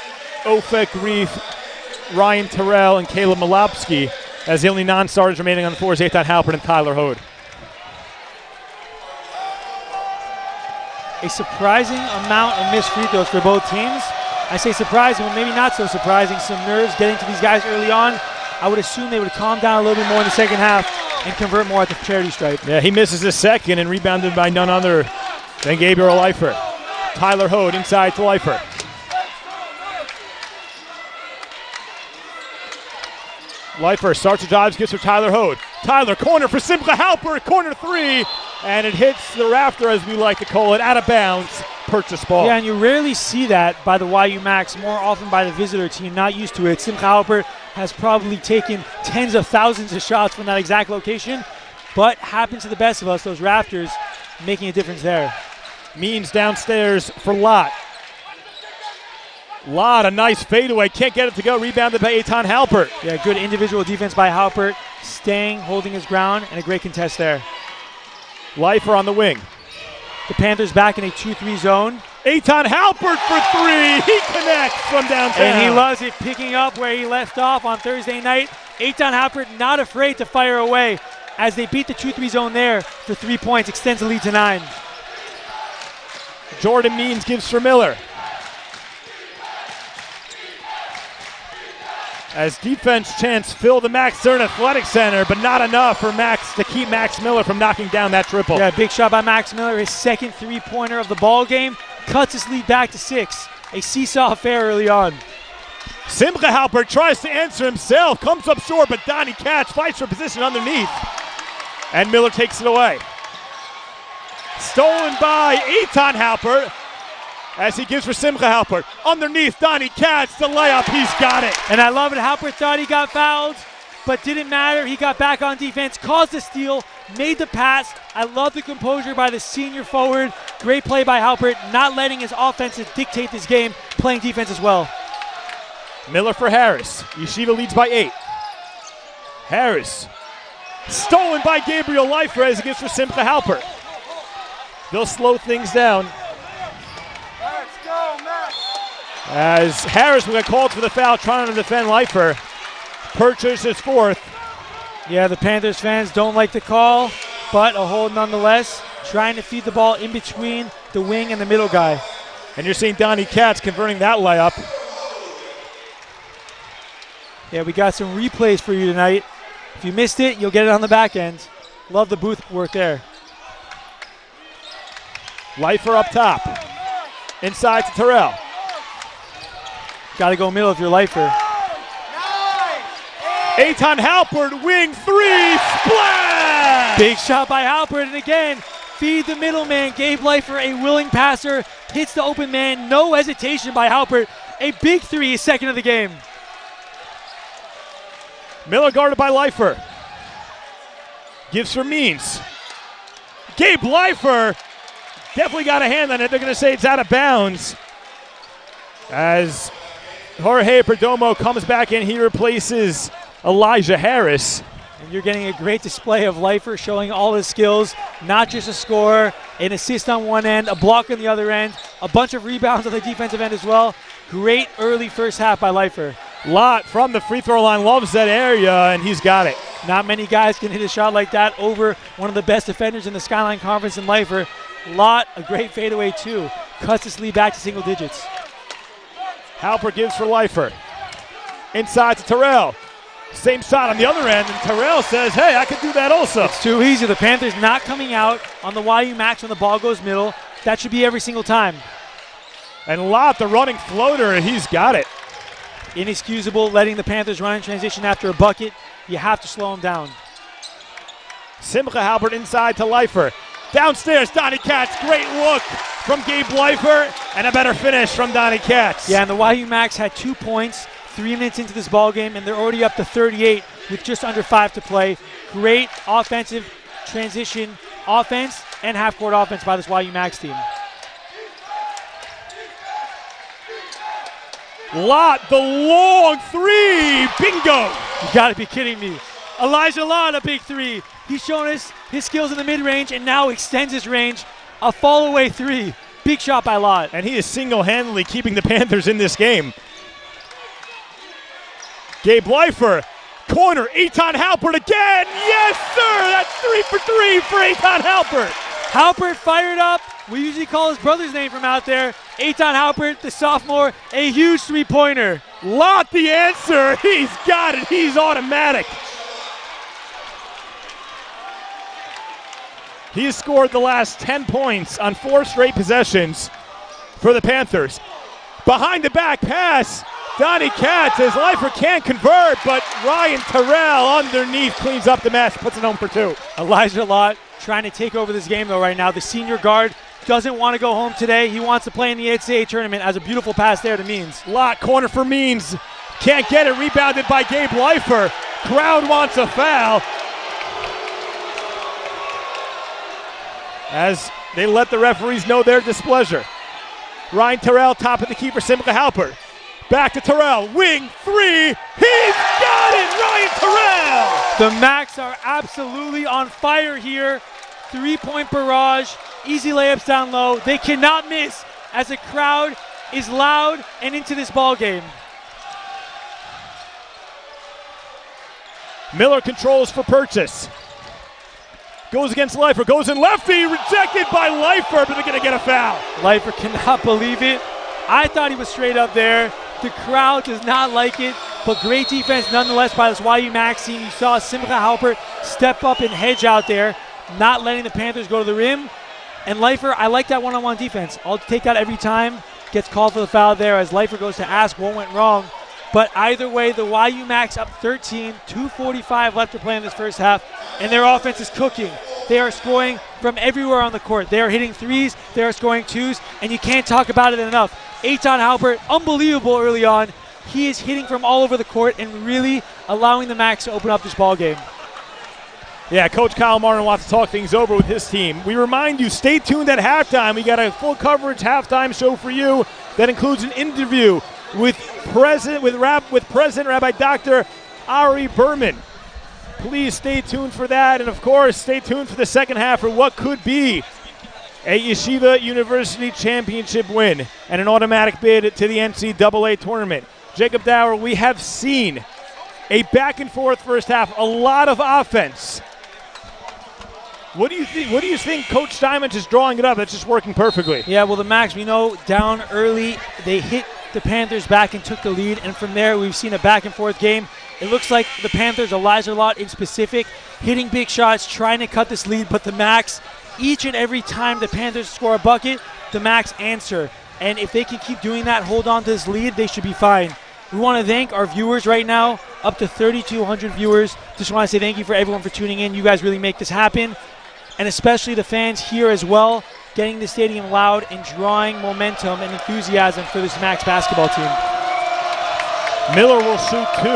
Ofek Reef, Ryan Terrell, and Caleb Malopsky as the only non-starters remaining on the floor is Eitan Halpert and Tyler Hogue. A surprising amount of missed free throws for both teams. I say surprising, but maybe not so surprising. Some nerves getting to these guys early on. I would assume they would calm down a little bit more in the second half and convert more at the charity stripe. Yeah, he misses his second and rebounded by none other than Gabriel Leifer. Tyler Hogue inside to Leifer. Leifer starts the drives, gets for Tyler Hogue. Tyler, corner for Simcha Halpert, corner 3, and it hits the rafter, as we like to call it, out of bounds. Purchase ball. Yeah, and you rarely see that by the YU Max, more often by the visitor team, not used to it. Simcha Halpert has probably taken tens of thousands of shots from that exact location, but happens to the best of us, those rafters making a difference there. Means downstairs for Lott. Lott, a nice fadeaway, can't get it to go, rebounded by Eitan Halpert. Yeah, good individual defense by Halpert, staying, holding his ground, and a great contest there. Leifer on the wing. The Panthers back in a 2-3 zone. Eitan Halpert for 3, he connects from downtown. And he loves it, picking up where he left off on Thursday night. Eitan Halpert not afraid to fire away as they beat the 2-3 zone there for 3 points, extends the lead to 9. Jordan Means gives for Miller. As defense chants fill the Max Stern Athletic Center, but not enough for Max to keep Max Miller from knocking down that triple. Yeah, big shot by Max Miller, his second 3-pointer of the ball game, cuts his lead back to 6. A seesaw affair early on. Simcha Halpert tries to answer himself, comes up short, but Donnie Katz fights for position underneath. And Miller takes it away. Stolen by Eitan Halpert as he gives for Simcha Halpert. Underneath Donnie Katz, the layup, he's got it. And I love it, Halpert thought he got fouled, but didn't matter. He got back on defense, caused the steal, made the pass. I love the composure by the senior forward. Great play by Halpert, not letting his offense dictate this game, playing defense as well. Miller for Harris. Yeshiva leads by 8. Harris. Stolen by Gabriel Leifer as he gives for Simcha Halpert. They'll slow things down. As Harris will get called for the foul, trying to defend Leifer. Purchase his 4th. Yeah, the Panthers fans don't like the call, but a hold nonetheless. Trying to feed the ball in between the wing and the middle guy. And you're seeing Donnie Katz converting that layup. Yeah, we got some replays for you tonight. If you missed it, you'll get it on the back end. Love the booth work there. Leifer up top. Inside to Terrell. Got to go middle if you're Leifer. Eitan Halpert, wing 3, splash! Big shot by Halpert, and again, feed the middleman. Gabe Leifer, a willing passer, hits the open man. No hesitation by Halpert. A big 3, his second of the game. Miller guarded by Leifer. Gives for Means. Gabe Leifer definitely got a hand on it. They're going to say it's out of bounds. As Jorge Perdomo comes back in, he replaces Elijah Harris. And you're getting a great display of Leifer showing all his skills, not just a score, an assist on one end, a block on the other end, a bunch of rebounds on the defensive end as well. Great early first half by Leifer. Lott from the free throw line loves that area, and he's got it. Not many guys can hit a shot like that over one of the best defenders in the SKYLINE Conference in Leifer. Lott, a great fadeaway too. Cuts his lead back to single digits. Halper gives for Leifer. Inside to Terrell. Same shot on the other end, and Terrell says, hey, I could do that also. It's too easy. The Panthers not coming out on the YU Max when the ball goes middle. That should be every single time. And Lott, the running floater, and he's got it. Inexcusable letting the Panthers run in transition after a bucket. You have to slow them down. Simcha Halpert inside to Leifer. Downstairs, Donnie Katz, great look from Gabe Leifer, and a better finish from Donnie Katz. Yeah, and the YU Max had 2 points 3 minutes into this ball game, and they're already up to 38 with just under 5 to play. Great offensive transition offense and half-court offense by this YU Max team. Lott, the long three, bingo! You gotta be kidding me. Elijah Lott, a big three. He's shown us his skills in the mid-range and now extends his range. A fall-away three. Big shot by Lott. And he is single-handedly keeping the Panthers in this game. Gabe Leifer, corner, Eitan Halpert again. Yes, sir! That's 3 for 3 for Eitan Halpert. Halpert fired up. We usually call his brother's name from out there. Eitan Halpert, the sophomore, a huge three-pointer. Lott the answer. He's got it. He's automatic. He has scored the last 10 points on 4 straight possessions for the Panthers. Behind the back pass, Donnie Katz, as Leifer can't convert, but Ryan Terrell underneath cleans up the mess, puts it home for 2. Elijah Lott trying to take over this game though right now. The senior guard doesn't want to go home today. He wants to play in the NCAA tournament. As a beautiful pass there to Means. Lott, corner for Means. Can't get it, rebounded by Gabe Leifer. Crowd wants a foul. As they let the referees know their displeasure. Ryan Terrell, top of the key for Simcha Halpert. Back to Terrell, wing three, he's got it, Ryan Terrell! The Max are absolutely on fire here. 3-point barrage, easy layups down low. They cannot miss as the crowd is loud and into this ball game. Miller controls for Purchase. Goes against Leifer, goes in lefty, rejected by Leifer, but they're gonna get a foul. Leifer cannot believe it. I thought he was straight up there. The crowd does not like it, but great defense nonetheless by this YU Max team. You saw Simcha Halpert step up and hedge out there, not letting the Panthers go to the rim. And Leifer, I like that one-on-one defense. I'll take that every time. Gets called for the foul there as Leifer goes to ask what went wrong. But either way, the YU Max up 13, 2:45 left to play in this first half, and their offense is cooking. They are scoring from everywhere on the court. They are hitting threes, they are scoring twos, and you can't talk about it enough. Eitan Halpert, unbelievable early on. He is hitting from all over the court and really allowing the Max to open up this ball game. Yeah, Coach Kyle Martin wants to talk things over with his team. We remind you, stay tuned at halftime. We got a full coverage halftime show for you that includes an interview with President Rabbi Dr. Ari Berman. Please stay tuned for that, and of course, stay tuned for the second half for what could be a Yeshiva University championship win and an automatic bid to the NCAA tournament. Jacob Dauer, we have seen a back-and-forth first half, a lot of offense. What do you think? What do you think Coach Steinmetz is drawing it up? It's just working perfectly. Yeah, well, the Max, we know, down early, they hit the Panthers back and took the lead, and from there we've seen a back-and-forth game. It looks like the Panthers, Elijah Lott in specific, hitting big shots, trying to cut this lead, but the Max, each and every time the Panthers score a bucket, the Max answer. And if they can keep doing that, hold on to this lead, they should be fine. We want to thank our viewers right now, up to 3,200 viewers. Just want to say thank you for everyone for tuning in. You guys really make this happen. And especially the fans here as well, getting the stadium loud and drawing momentum and enthusiasm for this Max basketball team. Miller will shoot 2.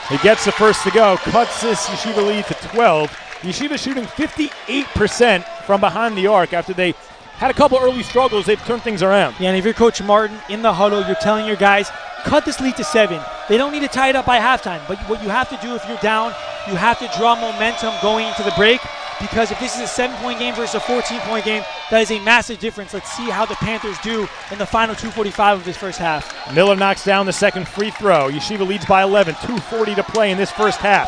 He gets the first to go, cuts this Yeshiva lead to 12. Yeshiva shooting 58% from behind the arc after they had a couple early struggles. They've turned things around. Yeah, and if you're Coach Martin in the huddle, you're telling your guys, cut this lead to 7. They don't need to tie it up by halftime, but what you have to do if you're down, you have to draw momentum going into the break, because if this is a 7-point game versus a 14-point game, that is a massive difference. Let's see how the Panthers do in the final 2:45 of this first half. Miller knocks down the second free throw. Yeshiva leads by 11, 2:40 to play in this first half.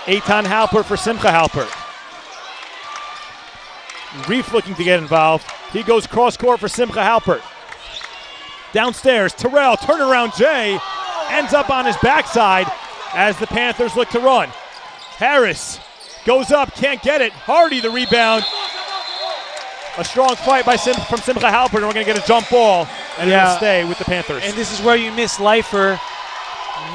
Eitan Halpert for Simcha Halpert. Reef looking to get involved. He goes cross court for Simcha Halpert. Downstairs, Terrell, turnaround Jay, ends up on his backside as the Panthers look to run. Harris goes up, can't get it. Hardy the rebound. A strong fight by from Simcha Halpert, and we're going to get a jump ball, and it'll stay with the Panthers. And this is where you miss Leifer.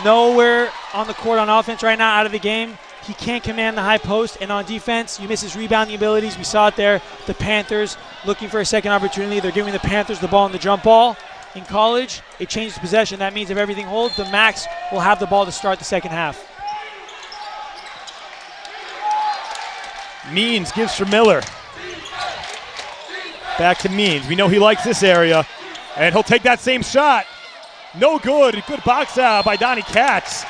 Nowhere on the court on offense right now, out of the game. He can't command the high post, and on defense, you miss his rebounding abilities. We saw it there. The Panthers looking for a second opportunity. They're giving the Panthers the ball in the jump ball. In college, it changes possession. That means if everything holds, the Max will have the ball to start the second half. Means gives for Miller. Back to Means. We know he likes this area, and he'll take that same shot. No good. Good box out by Donnie Katz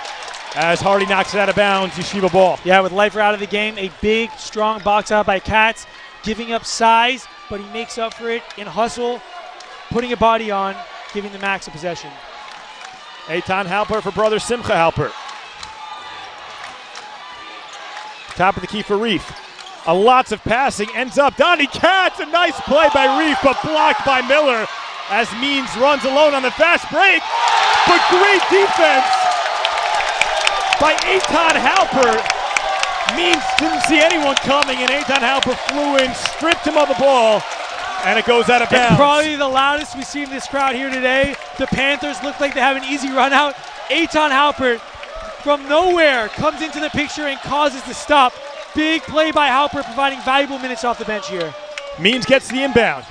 as Hardy knocks it out of bounds. Yeshiva ball. Yeah, with Leifer out of the game, a big, strong box out by Katz, giving up size, but he makes up for it in hustle, putting a body on, giving the Max a possession. Eitan Halpert for brother Simcha Halpert. Top of the key for Reef. Lots of passing, ends up Donnie Katz, a nice play by Reef, but blocked by Miller as Means runs alone on the fast break. But great defense by Eitan Halpert. Means didn't see anyone coming, and Eitan Halpert flew in, stripped him of the ball, and it goes out of bounds. It's probably the loudest we've seen this crowd here today. The Panthers look like they have an easy run out. Eitan Halpert from nowhere comes into the picture and causes the stop. Big play by Halpert, providing valuable minutes off the bench here. Means gets the inbound.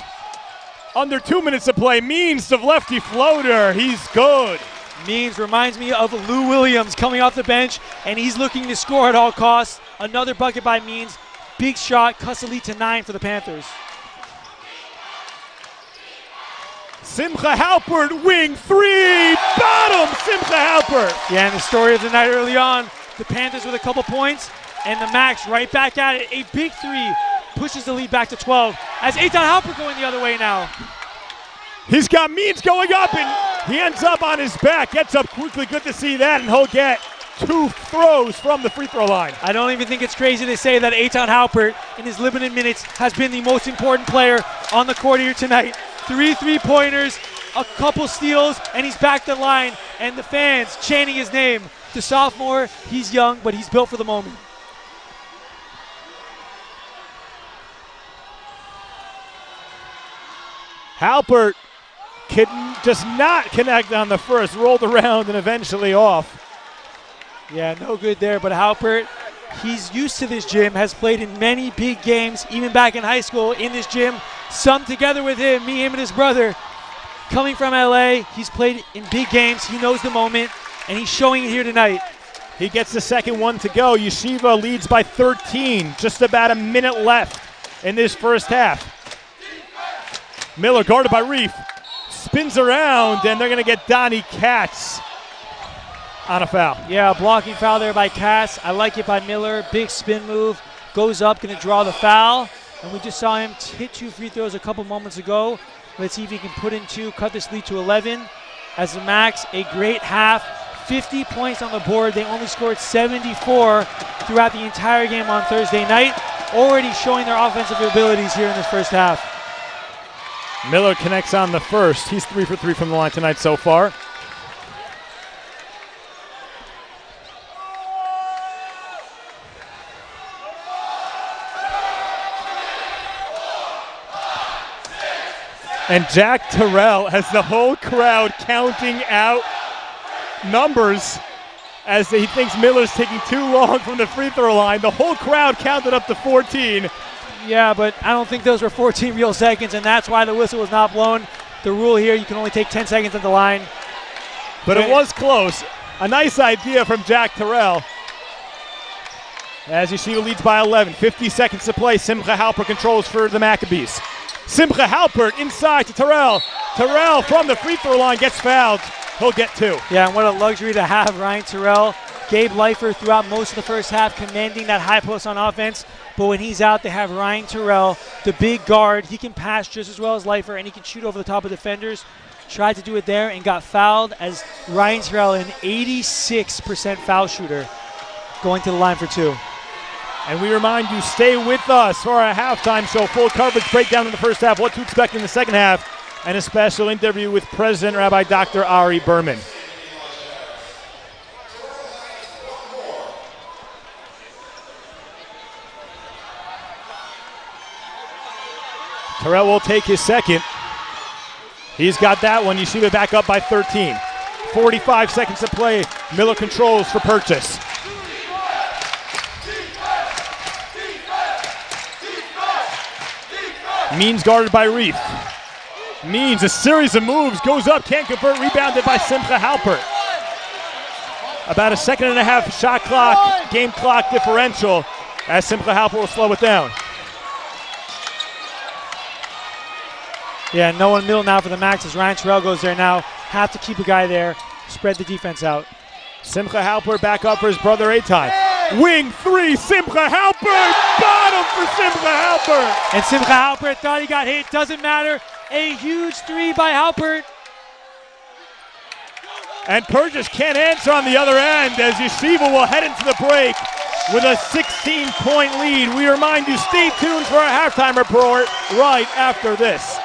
Under 2 minutes to play. Means to lefty floater. He's good. Means reminds me of Lou Williams coming off the bench, and he's looking to score at all costs. Another bucket by Means. Big shot, cuts the lead to 9 for the Panthers. Simcha Halpert, wing three, bottom, Simcha Halpert. Yeah, and the story of the night early on, the Panthers with a couple points, and the Max right back at it. A big three pushes the lead back to 12 as Eitan Halpert going the other way now. He's got Means going up, and he ends up on his back. Gets up quickly, good to see that, and he'll get 2 throws from the free throw line. I don't even think it's crazy to say that Eitan Halpert, in his limited minutes, has been the most important player on the court here tonight. 3 3-pointers, a couple steals, and he's back to the line, and the fans chanting his name. The sophomore, he's young, but he's built for the moment. Halpert could just not connect on the first, rolled around and eventually off. Yeah, no good there, but Halpert, he's used to this gym, has played in many big games, even back in high school in this gym. Some together with him, him and his brother. Coming from LA, he's played in big games, he knows the moment, and he's showing it here tonight. He gets the second one to go. Yeshiva leads by 13, just about a minute left in this first half. Miller guarded by Reef, spins around, and they're going to get Donnie Katz on a foul. Yeah, a blocking foul there by Katz. I like it by Miller. Big spin move, goes up, going to draw the foul. And we just saw him hit 2 free throws a couple moments ago. Let's see if he can put in 2, cut this lead to 11. As the Max, a great half. 50 points on the board. They only scored 74 throughout the entire game on Thursday night. Already showing their offensive abilities here in this first half. Miller connects on the first. He's 3 for 3 from the line tonight so far. And Jack Terrell has the whole crowd counting out numbers as he thinks Miller's taking too long from the free throw line. The whole crowd counted up to 14. Yeah, but I don't think those were 14 real seconds, and that's why the whistle was not blown. The rule here, you can only take 10 seconds at the line. But it was close. A nice idea from Jack Terrell. As Yeshiva leads by 11, 50 seconds to play. Simcha Halpert controls for the Maccabees. Simcha Halpert inside to Terrell. Terrell from the free throw line gets fouled. He'll get 2. Yeah, and what a luxury to have Ryan Terrell. Gabe Leifer throughout most of the first half commanding that high post on offense. But when he's out, they have Ryan Terrell, the big guard. He can pass just as well as Leifer, and he can shoot over the top of defenders. Tried to do it there and got fouled as Ryan Terrell, an 86% foul shooter, going to the line for 2. And we remind you, stay with us for our halftime show. Full coverage breakdown in the first half, what to expect in the second half, and a special interview with President Rabbi Dr. Ari Berman. Terrell will take his second. He's got that one. Yeshiva back up by 13. 45 seconds to play. Miller controls for Purchase. Means guarded by Reef. Means a series of moves, goes up, can't convert, rebounded by Simcha Halpert. About a second and a half shot clock, game clock differential as Simcha Halpert will slow it down. Yeah, no one middle now for the Max as Ryan Terrell goes there now. Have to keep a guy there, spread the defense out. Simcha Halpert back up for his brother Eitan. Wing 3, Simcha Halpert! Bottom for Simcha Halpert! And Simcha Halpert thought he got hit, doesn't matter. A huge 3 by Halpert. And Purchase can't answer on the other end as Yeshiva will head into the break with a 16-point lead. We remind you, stay tuned for our halftime report right after this.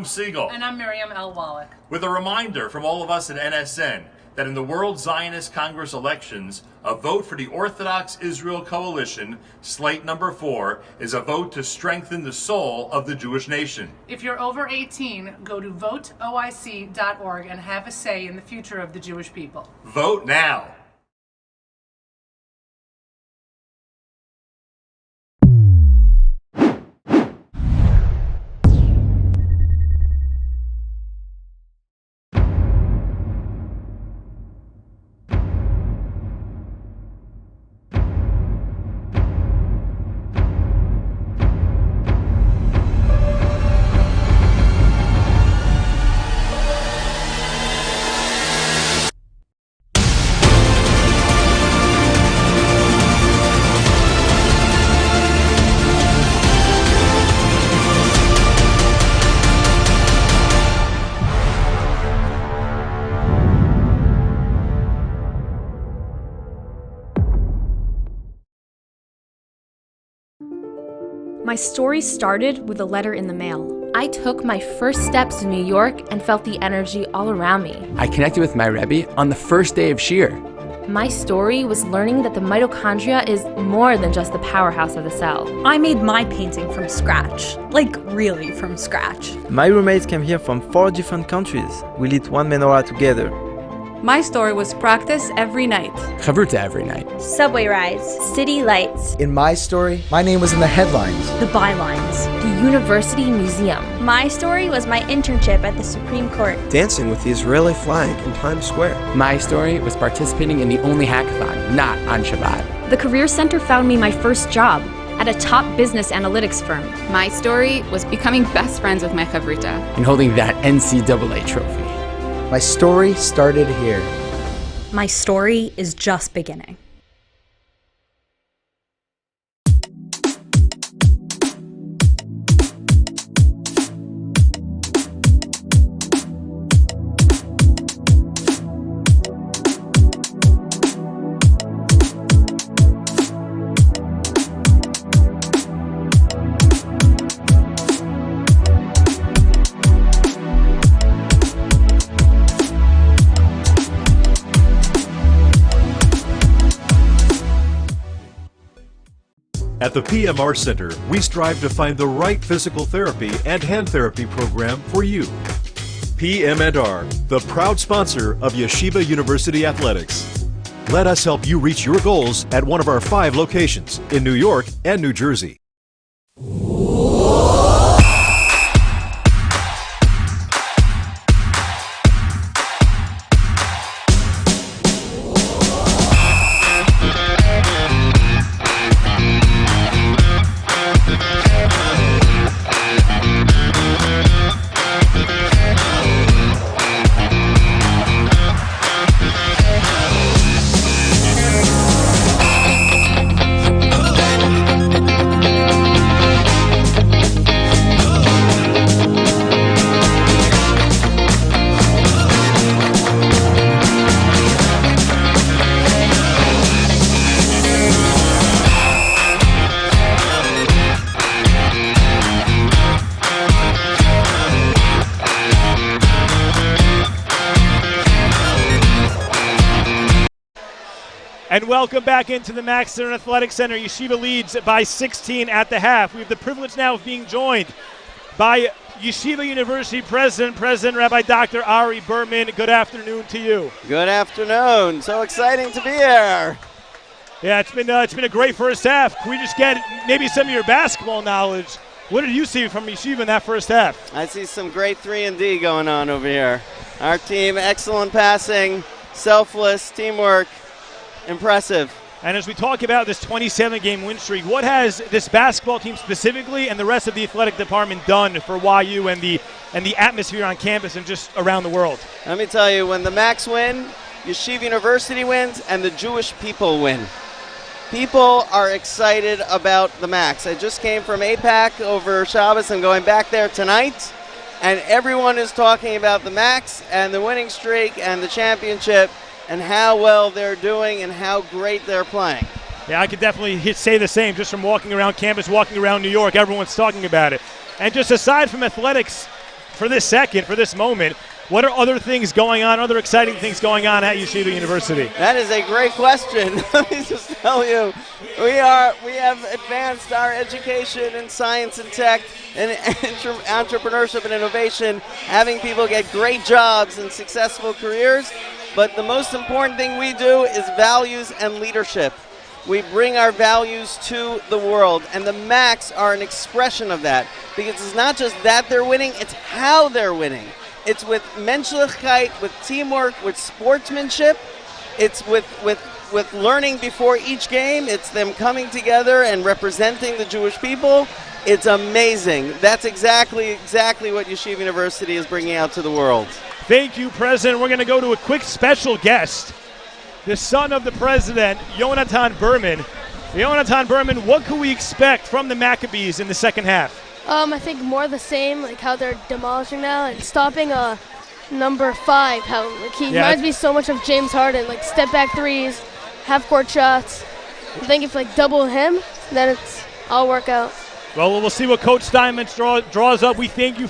Segal. And I'm Miriam L. Wallach. With a reminder from all of us at NSN that in the World Zionist Congress elections, a vote for the Orthodox Israel Coalition, slate number 4, is a vote to strengthen the soul of the Jewish nation. If you're over 18, go to voteoic.org and have a say in the future of the Jewish people. Vote now. My story started with a letter in the mail. I took my first steps in New York and felt the energy all around me. I connected with my Rebbe on the first day of Shir. My story was learning that the mitochondria is more than just the powerhouse of the cell. I made my painting from scratch, like really from scratch. My roommates came here from 4 different countries. We lit one menorah together. My story was practice every night. Chavruta every night. Subway rides, city lights. In my story, my name was in the headlines. The bylines. The University Museum. My story was my internship at the Supreme Court. Dancing with the Israeli flag in Times Square. My story was participating in the only hackathon, not on Shabbat. The Career Center found me my first job at a top business analytics firm. My story was becoming best friends with my chavrita. And holding that NCAA trophy. My story started here. My story is just beginning. At the PMR Center, we strive to find the right physical therapy and hand therapy program for you. PM&R, the proud sponsor of Yeshiva University Athletics. Let us help you reach your goals at one of our 5 locations in New York and New Jersey. And welcome back into the Max Center Athletic Center. Yeshiva leads by 16 at the half. We have the privilege now of being joined by Yeshiva University President Rabbi Dr. Ari Berman. Good afternoon to you. Good afternoon. So exciting to be here. Yeah, it's been a great first half. Can we just get maybe some of your basketball knowledge? What did you see from Yeshiva in that first half? I see some great 3-and-D going on over here. Our team, excellent passing, selfless, teamwork. Impressive. And as we talk about this 27-game win streak, what has this basketball team specifically and the rest of the athletic department done for YU and the atmosphere on campus and just around the world? Let me tell you, when the Macs win, Yeshiva University wins, and the Jewish people win. People are excited about the Macs. I just came from APAC over Shabbos. I'm going back there tonight, and everyone is talking about the Macs and the winning streak and the championship and how well they're doing and how great they're playing. Yeah, I could definitely say the same. Just from walking around campus, walking around New York, everyone's talking about it. And just aside from athletics for this moment, what are other things going on, other exciting things going on at Yeshiva University? That is a great question. Let me just tell you, we have advanced our education in science and tech and entrepreneurship and innovation, having people get great jobs and successful careers. But the most important thing we do is values and leadership. We bring our values to the world, and the Macs are an expression of that, because it's not just that they're winning, it's how they're winning. It's with menschlichkeit, with teamwork, with sportsmanship. It's with learning before each game. It's them coming together and representing the Jewish people. It's amazing. That's exactly what Yeshiva University is bringing out to the world. Thank you, President. We're going to go to a quick special guest, the son of the president, Yonatan Berman. Yonatan Berman, what can we expect from the Maccabees in the second half? I think more of the same, like how they're demolishing now and stopping number 5. How he reminds me so much of James Harden, like step back threes, half court shots. I think if double him, then it's all work out. Well, we'll see what Coach Steinmetz draws up. We thank you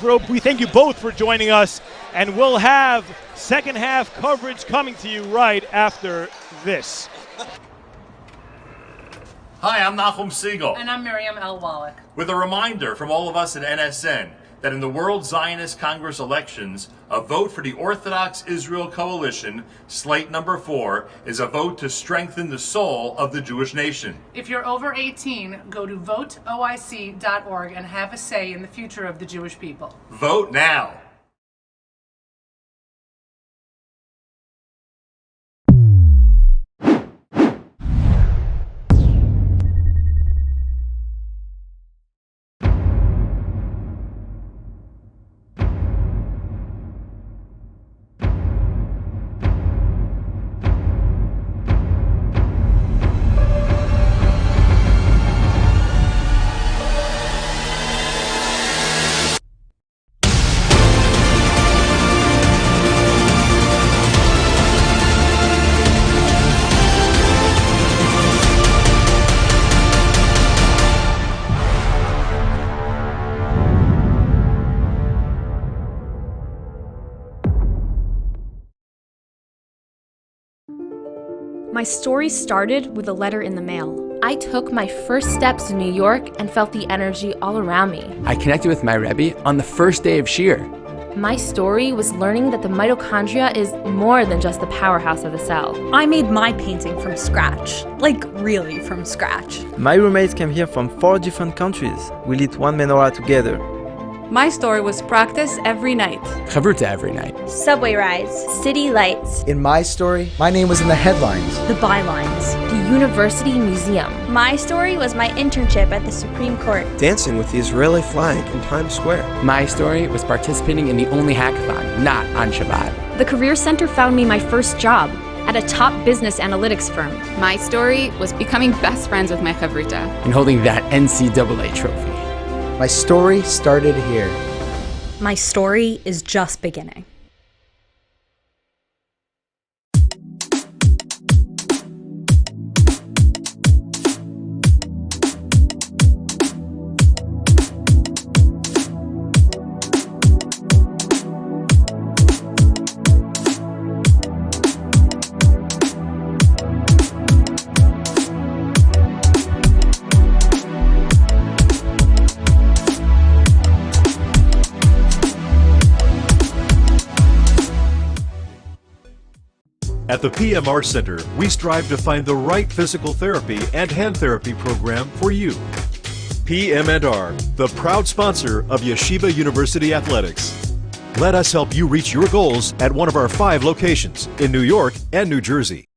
both for joining us, and we'll have second half coverage coming to you right after this. Hi, I'm Nachum Segal. And I'm Miriam L. Wallach. With a reminder from all of us at NSN that in the World Zionist Congress elections, a vote for the Orthodox Israel Coalition, slate number 4, is a vote to strengthen the soul of the Jewish nation. If you're over 18, go to voteoic.org and have a say in the future of the Jewish people. Vote now. My story started with a letter in the mail. I took my first steps in New York and felt the energy all around me. I connected with my Rebbe on the first day of Shir. My story was learning that the mitochondria is more than just the powerhouse of the cell. I made my painting from scratch, like really from scratch. My roommates came here from 4 different countries. We lit one menorah together. My story was practice every night. Chavruta every night. Subway rides, city lights. In my story, my name was in the headlines. The bylines. The University Museum. My story was my internship at the Supreme Court. Dancing with the Israeli flag in Times Square. My story was participating in the only hackathon not on Shabbat. The Career Center found me my first job at a top business analytics firm. My story was becoming best friends with my chavruta. And holding that NCAA trophy. My story started here. My story is just beginning. At the PMR Center, we strive to find the right physical therapy and hand therapy program for you. PM&R, the proud sponsor of Yeshiva University Athletics. Let us help you reach your goals at one of our 5 locations in New York and New Jersey.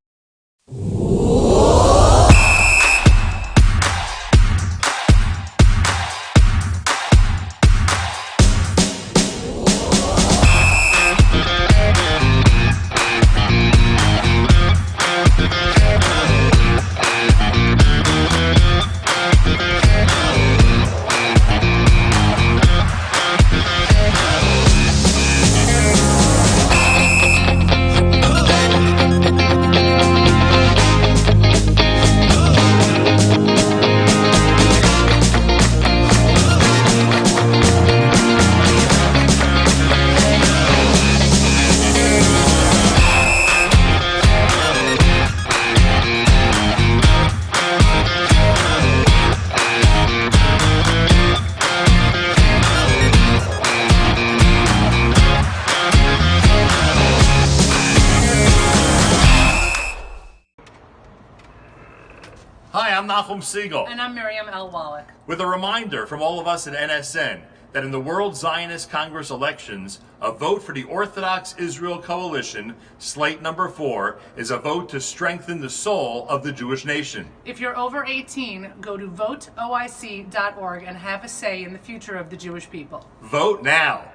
Segal. And I'm Miriam L. Wallach. With a reminder from all of us at NSN that in the World Zionist Congress elections, a vote for the Orthodox Israel Coalition, slate number 4, is a vote to strengthen the soul of the Jewish nation. If you're over 18, go to voteoic.org and have a say in the future of the Jewish people. Vote now.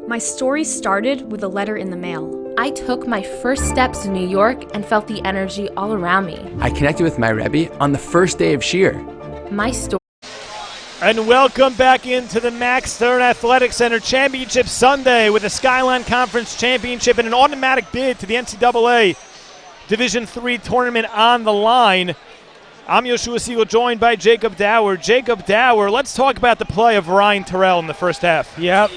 My story started with a letter in the mail. I took my first steps in New York and felt the energy all around me. I connected with my Rebbe on the first day of Shir. My story. And welcome back into the Max Stern Athletic Center Championship Sunday with the SKYLINE Conference Championship and an automatic bid to the NCAA Division III tournament on the line. I'm Yehoshua Segal, joined by Jacob Dauer. Jacob Dauer, let's talk about the play of Ryan Terrell in the first half. Yep,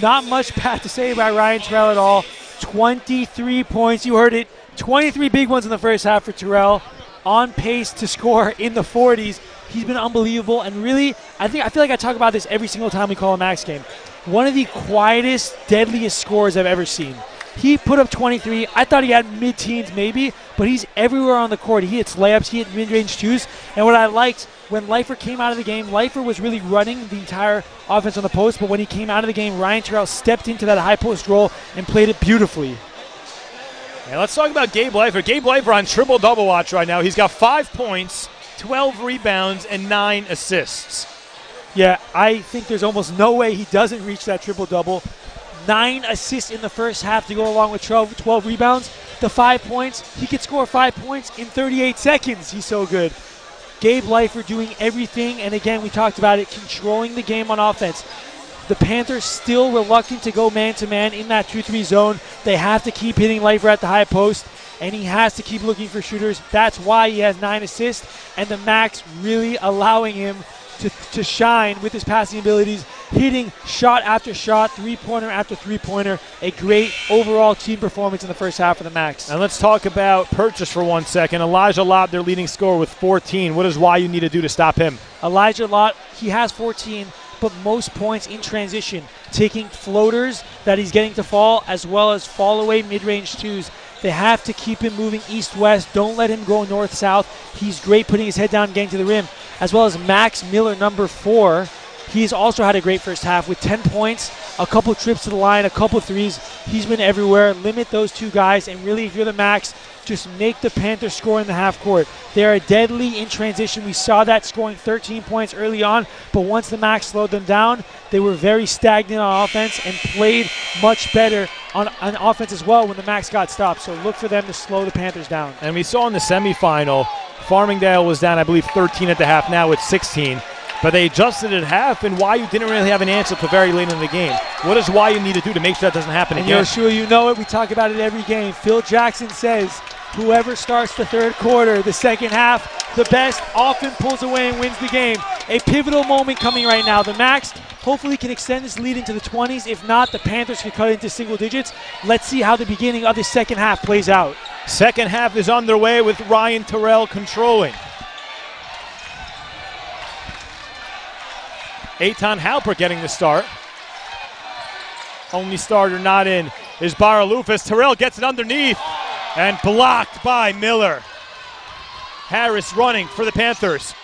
not much bad to say about Ryan Terrell at all. 23 points, you heard it. 23 big ones in the first half for Terrell. On pace to score in the 40s. He's been unbelievable, and really, I feel like I talk about this every single time we call a Max game. One of the quietest, deadliest scorers I've ever seen. He put up 23. I thought he had mid-teens maybe, but he's everywhere on the court. He hits layups, he hit mid-range twos, and what I liked when Leifer came out of the game, Leifer was really running the entire offense on the post, but when he came out of the game, Ryan Terrell stepped into that high post role and played it beautifully. Yeah, let's talk about Gabe Leifer. Gabe Leifer on triple-double watch right now. He's got 5 points, 12 rebounds, and 9 assists. Yeah, I think there's almost no way he doesn't reach that triple-double. 9 assists in the first half to go along with 12 rebounds. The 5 points, he could score 5 points in 38 seconds. He's so good. Gabe Leifer doing everything, and again, we talked about it, controlling the game on offense. The Panthers still reluctant to go man-to-man in that 2-3 zone. They have to keep hitting Leifer at the high post, and he has to keep looking for shooters. That's why he has 9 assists, and the Max really allowing him to shine with his passing abilities, hitting shot after shot, three-pointer after three-pointer. A great overall team performance in the first half of the Max. And let's talk about Purchase for 1 second. Elijah Lott, their leading scorer, with 14. What does YU need to do to stop him? Elijah Lott, he has 14, but most points in transition, taking floaters that he's getting to fall, as well as fall-away mid-range twos. They have to keep him moving east-west. Don't let him go north-south. He's great putting his head down and getting to the rim. As well as Max Miller, number 4. He's also had a great first half with 10 points, a couple trips to the line, a couple threes. He's been everywhere. Limit those 2 guys, and really, if you're the Max, just make the Panthers score in the half court. They are deadly in transition. We saw that scoring 13 points early on, but once the Max slowed them down, they were very stagnant on offense and played much better on offense as well when the Max got stopped. So look for them to slow the Panthers down. And we saw in the semifinal, Farmingdale was down, I believe, 13 at the half. Now it's 16. But they adjusted at half, and YU didn't really have an answer till very late in the game. What does YU need to do to make sure that doesn't happen again? Yehoshua, you know it. We talk about it every game. Phil Jackson says, whoever starts the third quarter, the second half, the best often pulls away and wins the game. A pivotal moment coming right now. The Max hopefully can extend this lead into the 20s. If not, the Panthers can cut it into single digits. Let's see how the beginning of the second half plays out. Second half is underway with Ryan Terrell controlling. Eitan Halper getting the start. Only starter not in is Baralufas. Terrell gets it underneath and blocked by Miller. Harris running for the Panthers.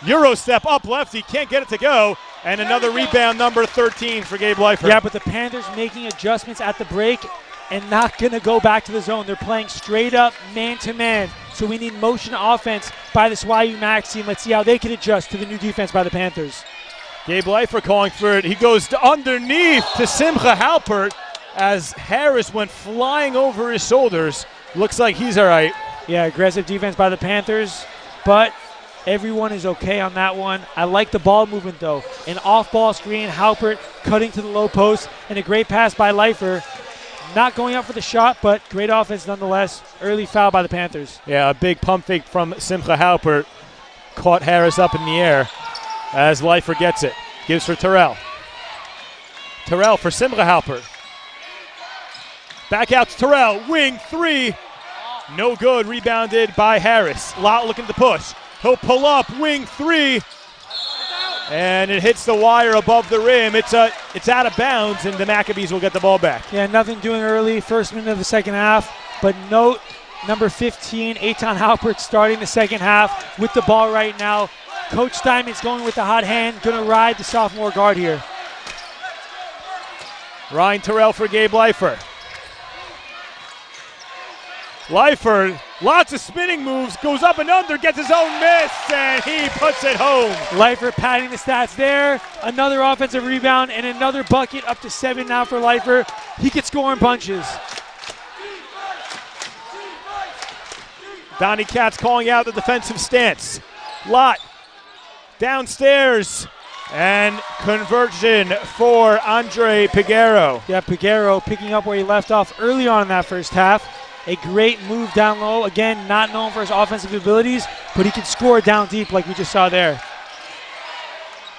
Euro step up lefty, can't get it to go. And another rebound, number 13 for Gabe Leifer. Yeah, but the Panthers making adjustments at the break and not going to go back to the zone. They're playing straight up man-to-man. So we need motion offense by this YU Max team. Let's see how they can adjust to the new defense by the Panthers. Gabe Leifer calling for it. He goes underneath to Simcha Halpert as Harris went flying over his shoulders. Looks like he's all right. Yeah, aggressive defense by the Panthers, but everyone is okay on that one. I like the ball movement, though. An off-ball screen, Halpert cutting to the low post, and a great pass by Leifer. Not going up for the shot, but great offense nonetheless. Early foul by the Panthers. Yeah, a big pump fake from Simcha Halpert. Caught Harris up in the air as Leifer gets it. Gives for Terrell. Terrell for Simcha Halpert. Back out to Terrell. Wing 3. No good. Rebounded by Harris. Lott looking to push. He'll pull up. Wing 3. And it hits the wire above the rim. It's out of bounds, and the Maccabees will get the ball back. Yeah, nothing doing early. First minute of the second half. But note, number 15, Eitan Halpert starting the second half with the ball right now. Coach Steinman's going with the hot hand. Going to ride the sophomore guard here. Ryan Terrell for Gabe Leifer. Leifer, lots of spinning moves, goes up and under, gets his own miss, and he puts it home. Leifer padding the stats there. Another offensive rebound and another bucket, up to 7 now for Leifer. He could score in bunches. Donnie Katz calling out the defensive stance. Lott downstairs, and conversion for Andre Piguero. Yeah, Piguero picking up where he left off early on in that first half. A great move down low. Again, not known for his offensive abilities, but he can score down deep like we just saw there.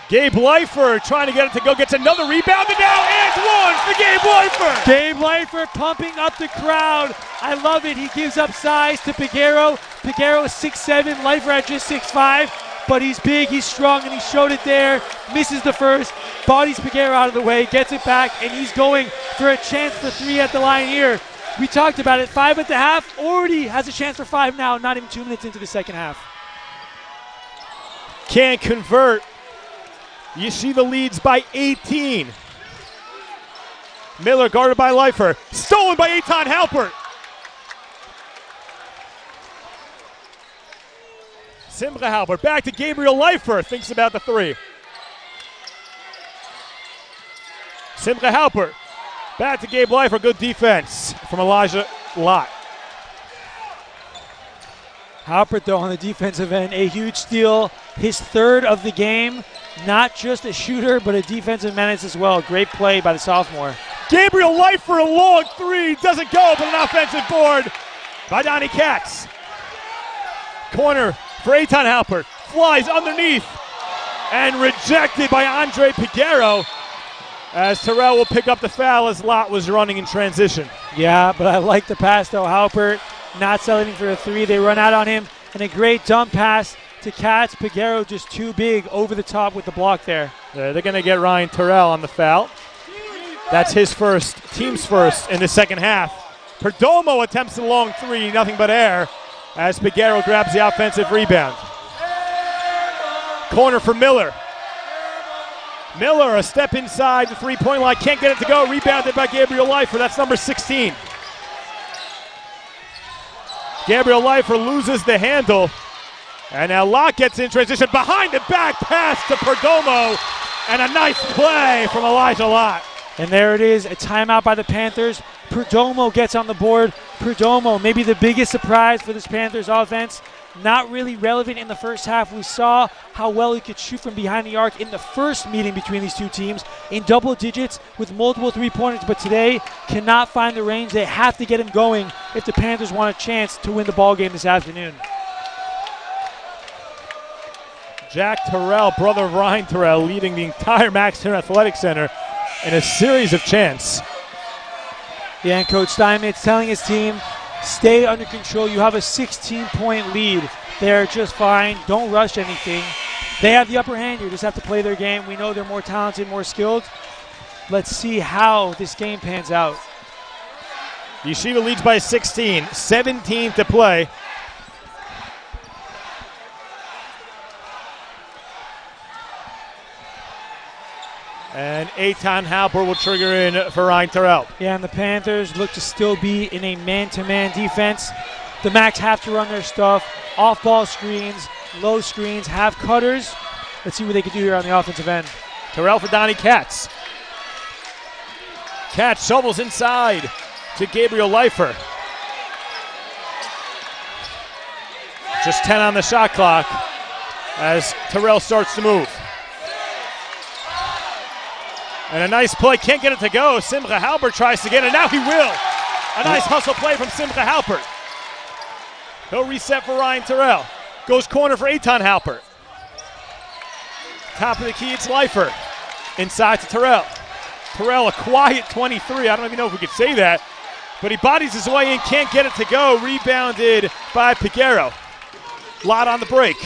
Gabe Leifer trying to get it to go. Gets another rebound, and now and one for Gabe Leifer. Gabe Leifer pumping up the crowd. I love it. He gives up size to Piguero. Piguero is 6'7", Leifer at just 6'5", but he's big, he's strong, and he showed it there. Misses the first, bodies Piguero out of the way, gets it back, and he's going for a chance for 3 at the line here. We talked about it, 5 at the half, already has a chance for 5 now, not even 2 minutes into the second half. can't convert. Yeshiva leads by 18. Miller guarded by Leifer. Stolen by Eitan Halpert. Simcha Halpert back to Gabriel Leifer. Thinks about the three. Simcha Halpert back to Gabe Leifer. Good defense from Elijah Lott. Halpert, though, on the defensive end, a huge steal. His third of the game. Not just a shooter, but a defensive menace as well. Great play by the sophomore. Gabriel Leifer, a long three. Doesn't go, but an offensive board by Donnie Katz. Corner for Eitan Halpert. Flies underneath and rejected by Andre Piguero as Terrell will pick up the foul as Lott was running in transition. Yeah, but I like the pass, though. Halpert not settling for a three. They run out on him, and a great dump pass to Katz. Piguero just too big over the top with the block there. They're going to get Ryan Terrell on the foul. That's his first, team's first in the second half. Perdomo attempts a long three, nothing but air, as Piguero grabs the offensive rebound. Corner for Miller. Miller, a step inside the three-point line, can't get it to go. Rebounded by Gabriel Leifer. That's number 16. Gabriel Leifer loses the handle. And now Lott gets in transition. Behind the back pass to Perdomo. And a nice play from Elijah Lott. And there it is, a timeout by the Panthers. Perdomo gets on the board. Perdomo, maybe the biggest surprise for this Panthers offense. Not really relevant in the first half. We saw how well he could shoot from behind the arc in the first meeting between these two teams in double digits with multiple three-pointers, but today cannot find the range. They have to get him going if the Panthers want a chance to win the ball game this afternoon. Jack Terrell, brother of Ryan Terrell, leading the entire Max Turner Athletic Center in a series of chants. Yeah, and Coach Steinmetz telling his team, stay under control. You have a 16-point lead. They're just fine. Don't rush anything. They have the upper hand. You just have to play their game. We know they're more talented, more skilled. Let's see how this game pans out. Yeshiva leads by 16, 17 to play. And Eitan Halpert will trigger in for Ryan Terrell. Yeah, and the Panthers look to still be in a man-to-man defense. The Macs have to run their stuff. Off-ball screens, low screens, half cutters. Let's see what they can do here on the offensive end. Terrell for Donnie Katz. Katz shovels inside to Gabriel Leifer. Just 10 on the shot clock as Terrell starts to move. And a nice play, can't get it to go. Simcha Halpert tries to get it, now he will. A nice hustle play from Simcha Halpert. He'll reset for Ryan Terrell. Goes corner for Eitan Halpert. Top of the key, it's Leifer. Inside to Terrell. Terrell, a quiet 23. I don't even know if we could say that. But he bodies his way in, can't get it to go. Rebounded by Piguero. Lott on the break.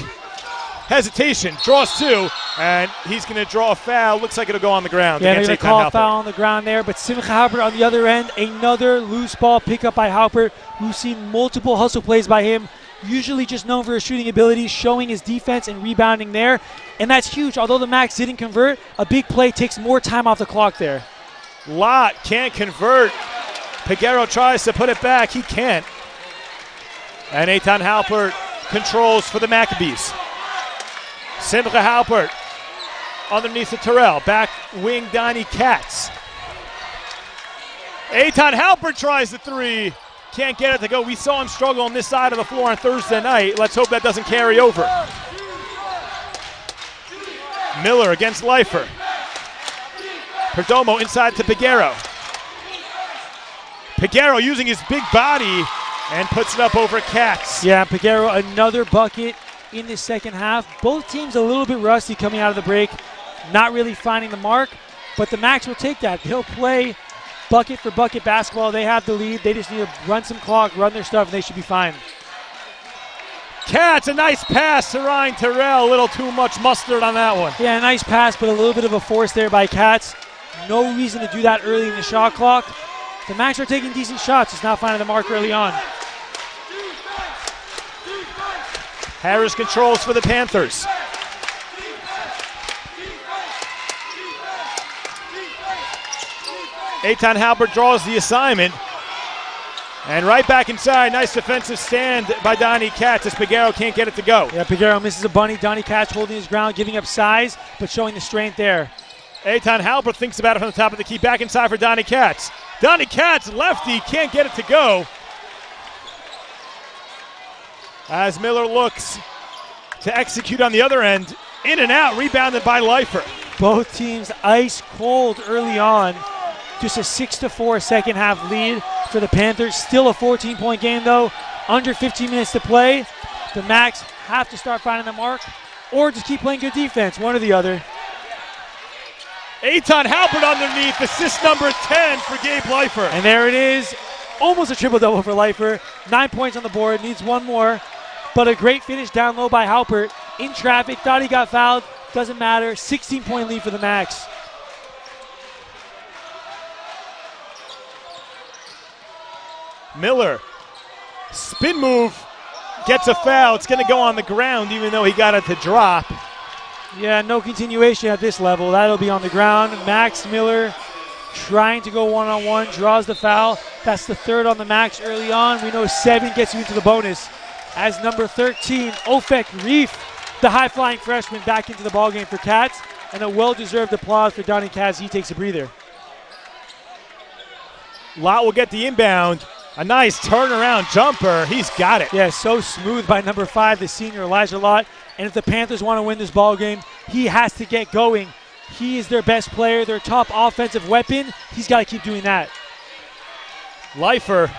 Hesitation, draws two, and he's going to draw a foul. Looks like it'll go on the ground. Yeah, they're going to call a foul on the ground there, but Simcha Halpert on the other end, another loose ball pickup by Halpert. We've seen multiple hustle plays by him, usually just known for his shooting abilities, showing his defense and rebounding there, and that's huge. Although the Macs didn't convert, a big play takes more time off the clock there. Lott can't convert. Piguero tries to put it back. He can't. And Eitan Halpert controls for the Maccabees. Simcha Halpert underneath the Terrell. Back wing Donnie Katz. Eitan Halpert tries the three. Can't get it to go. We saw him struggle on this side of the floor on Thursday night. Let's hope that doesn't carry over. Miller against Leifer. Perdomo inside to Piguero. Piguero using his big body and puts it up over Katz. Yeah, Piguero, another bucket in the second half. Both teams a little bit rusty coming out of the break, not really finding the mark, but the Macs will take that. They'll play bucket for bucket basketball. They have the lead. They just need to run some clock, run their stuff, and they should be fine. Katz, a nice pass to Ryan Terrell. A little too much mustard on that one. Yeah, a nice pass, but a little bit of a force there by Katz. No reason to do that early in the shot clock. The Macs are taking decent shots, just not finding the mark early on. Harris controls for the Panthers. Eitan Halpert draws the assignment. And right back inside, nice defensive stand by Donnie Katz as Piguero can't get it to go. Yeah, Piguero misses a bunny. Donnie Katz holding his ground, giving up size, but showing the strength there. Eitan Halpert thinks about it from the top of the key. Back inside for Donnie Katz. Donnie Katz, lefty, can't get it to go. As Miller looks to execute on the other end. In and out, rebounded by Leifer. Both teams ice cold early on. Just a 6-4 second half lead for the Panthers. Still a 14-point game though. Under 15 minutes to play. The Macs have to start finding the mark or just keep playing good defense, one or the other. Eitan Halpert underneath, assist number 10 for Gabe Leifer. And there it is, almost a triple-double for Leifer. 9 points on the board, needs one more. But a great finish down low by Halpert. In traffic, thought he got fouled, doesn't matter. 16-point lead for the Macs. Miller, spin move, gets a foul. It's going to go on the ground even though he got it to drop. Yeah, no continuation at this level. That'll be on the ground. Max Miller trying to go one-on-one, draws the foul. That's the third on the Max early on. We know 7 gets you into the bonus. As number 13, Ofek Reef, the high-flying freshman, back into the ballgame for Katz. And a well-deserved applause for Donnie Katz. He takes a breather. Lott will get the inbound. A nice turnaround jumper. He's got it. Yeah, so smooth by number 5, the senior Elijah Lott. And if the Panthers want to win this ball game, he has to get going. He is their best player, their top offensive weapon. He's got to keep doing that. Leifer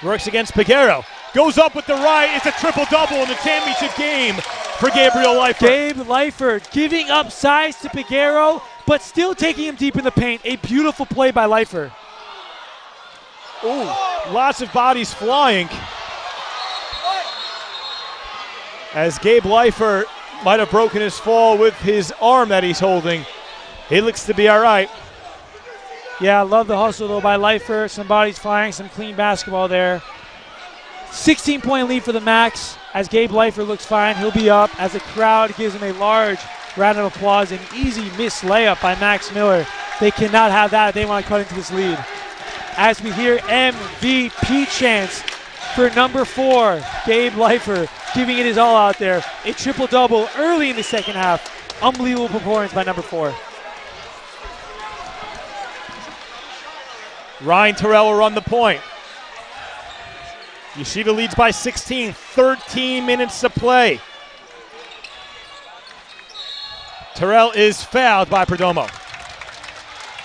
works against Piguero. Goes up with the right. It's a triple-double in the championship game for Gabriel Leifer. Gabe Leifer giving up size to Piguero, but still taking him deep in the paint. A beautiful play by Leifer. Ooh, lots of bodies flying. As Gabe Leifer might have broken his fall with his arm that he's holding. He looks to be all right. Yeah, I love the hustle though by Leifer. Some bodies flying, some clean basketball there. 16-point lead for the Macs. As Gabe Leifer looks fine, he'll be up. As the crowd gives him a large round of applause. An easy missed layup by Max Miller. They cannot have that if they want to cut into this lead. As we hear MVP chants for number 4, Gabe Leifer, giving it his all out there. A triple-double early in the second half. Unbelievable performance by number 4. Ryan Terrell will run the point. Yeshiva leads by 16, 13 minutes to play. Terrell is fouled by Perdomo.